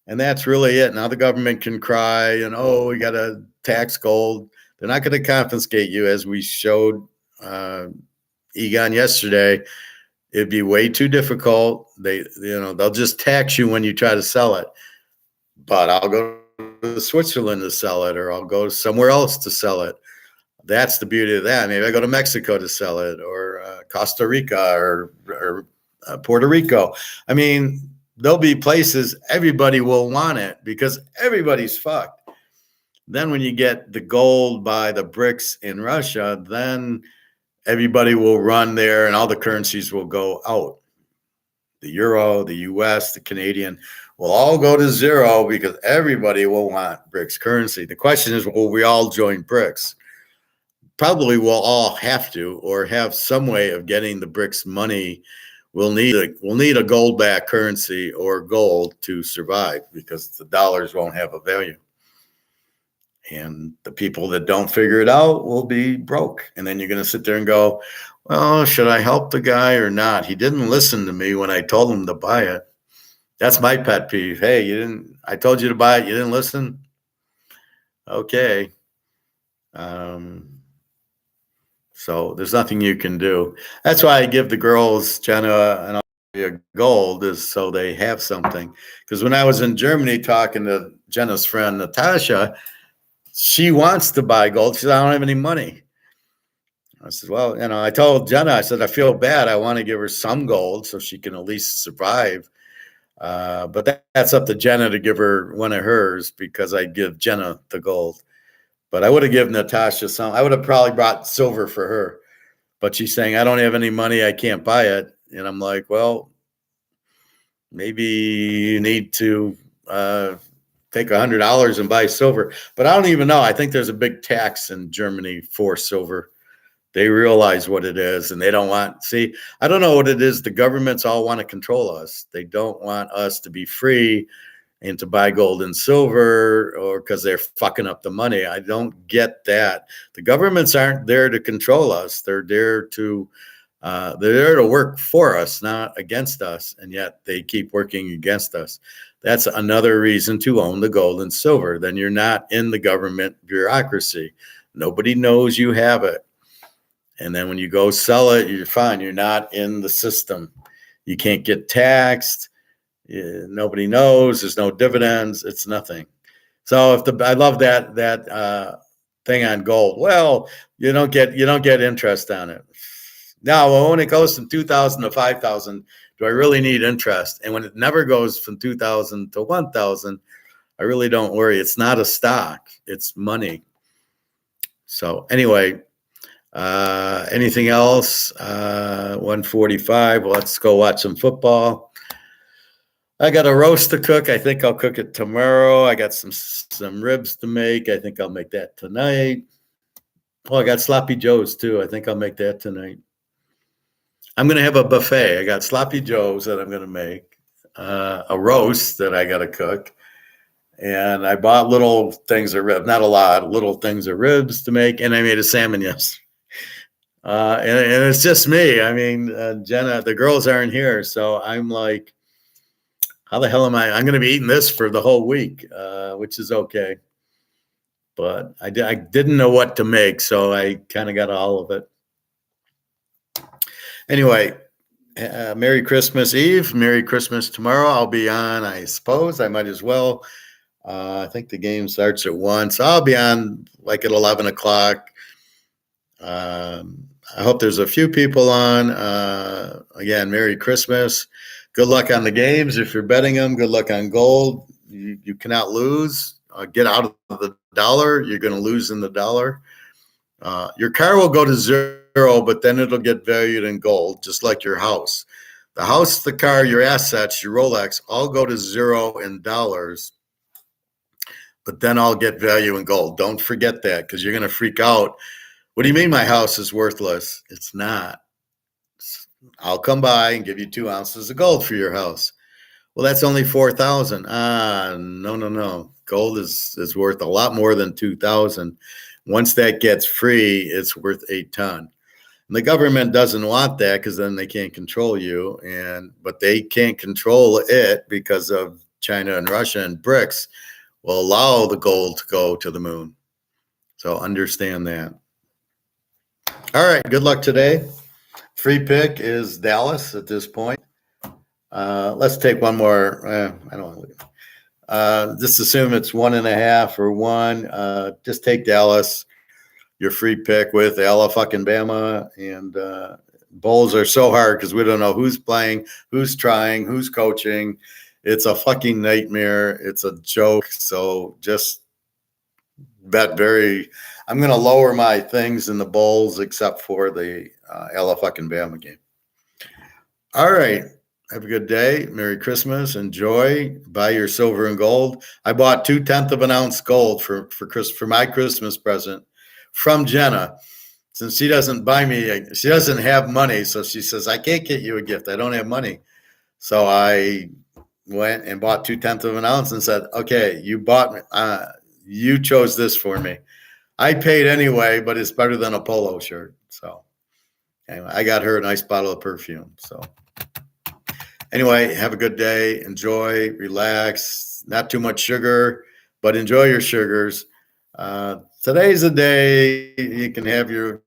And that's really it. Now the government can cry and, oh, we got to tax gold. They're not going to confiscate you, as we showed Egon yesterday. It'd be way too difficult. They'll just tax you when you try to sell it. But I'll go to Switzerland to sell it, or I'll go somewhere else to sell it. That's the beauty of that. Maybe I go to Mexico to sell it, or Costa Rica, or Puerto Rico. I mean, there'll be places everybody will want it because everybody's fucked. Then when you get the gold by the BRICS in Russia, then everybody will run there and all the currencies will go out. The euro, the US, the Canadian will all go to zero because everybody will want BRICS currency. The question is, will we all join BRICS? Probably we'll all have to, or have some way of getting the BRICS money. We'll need a gold-backed currency or gold to survive because the dollars won't have a value. And the people that don't figure it out will be broke. And then you're going to sit there and go, well, should I help the guy or not? He didn't listen to me when I told him to buy it. That's my pet peeve. Hey, I told you to buy it. You didn't listen. Okay. So there's nothing you can do. That's why I give the girls, Jenna and gold, is so they have something. Because when I was in Germany talking to Jenna's friend, Natasha, she wants to buy gold. She said, I don't have any money. I said, well, I told Jenna, I said, I feel bad. I want to give her some gold so she can at least survive. But that's up to Jenna to give her one of hers, because I give Jenna the gold. But I would have given Natasha some. I would have probably brought silver for her. But she's saying, I don't have any money. I can't buy it. And I'm like, well, maybe you need to take $100 and buy silver. But I don't even know. I think there's a big tax in Germany for silver. They realize what it is, and they don't want, I don't know what it is. The governments all want to control us. They don't want us to be free and to buy gold and silver, or because they're fucking up the money. I don't get that. The governments aren't there to control us. They're there to work for us, not against us. And yet they keep working against us. That's another reason to own the gold and silver. Then you're not in the government bureaucracy. Nobody knows you have it. And then when you go sell it, you're fine. You're not in the system. You can't get taxed. Nobody knows. There's no dividends. It's nothing. So I love that thing on gold. Well, you don't get interest on it. Now, when it goes from 2,000 to 5,000, do I really need interest? And when it never goes from 2,000 to 1,000, I really don't worry. It's not a stock. It's money. So anyway, anything else? 1:45. Let's go watch some football. I got a roast to cook. I think I'll cook it tomorrow. I got some ribs to make. I think I'll make that tonight. Oh, I got sloppy joes too. I think I'll make that tonight. I'm going to have a buffet. I got sloppy joes that I'm going to make, a roast that I got to cook. And I bought little things of ribs, not a lot, little things of ribs to make. And I made a salmon yesterday. And it's just me. I mean, Jenna, the girls aren't here. So I'm like, how the hell am I? I'm going to be eating this for the whole week, which is okay. But I didn't know what to make. So I kind of got all of it. Anyway, Merry Christmas Eve. Merry Christmas tomorrow. I'll be on, I suppose. I might as well. I think the game starts at 1. So I'll be on like at 11 o'clock. I hope there's a few people on. Again, Merry Christmas. Good luck on the games. If you're betting them, good luck on gold. You cannot lose. Get out of the dollar. You're going to lose in the dollar. Your car will go to zero, but then it'll get valued in gold, just like your house. The house, the car, your assets, your Rolex, all go to zero in dollars, but then I'll get value in gold. Don't forget that, because you're going to freak out. What do you mean my house is worthless? It's not. I'll come by and give you 2 ounces of gold for your house. Well, that's only 4,000. No. Gold is worth a lot more than 2,000. Once that gets free, it's worth a ton. And the government doesn't want that because then they can't control you. But they can't control it because of China and Russia, and BRICS will allow the gold to go to the moon. So understand that. All right. Good luck today. Free pick is Dallas at this point. Let's take one more. I don't know. Just assume it's 1.5 or 1. Just take Dallas. Your free pick with Alabama, and bowls are so hard because we don't know who's playing, who's trying, who's coaching. It's a fucking nightmare. It's a joke. So just bet very. I'm going to lower my things in the bowls except for the Alabama game. All right. Have a good day. Merry Christmas. Enjoy. Buy your silver and gold. I bought 2/10 of an ounce gold for my Christmas present from Jenna. Since she doesn't she doesn't have money. So she says, I can't get you a gift. I don't have money. So I went and bought 2/10 of an ounce and said, okay, you chose this for me. I paid anyway, but it's better than a polo shirt. So anyway, I got her a nice bottle of perfume. So anyway, have a good day. Enjoy, relax, not too much sugar, but enjoy your sugars. Today's a day you can have your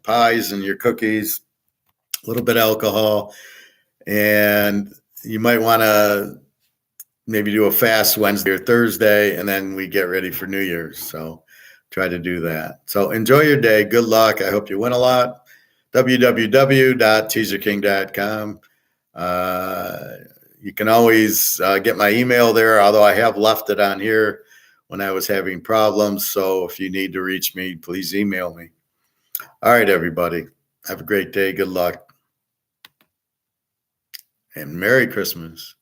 pies and your cookies, a little bit of alcohol, and you might want to maybe do a fast Wednesday or Thursday, and then we get ready for New Year's. So try to do that. So enjoy your day. Good luck. I hope you win a lot. www.teaserking.com. You can always get my email there, although I have left it on here when I was having problems. So if you need to reach me, please email me. All right, everybody. Have a great day. Good luck. And Merry Christmas.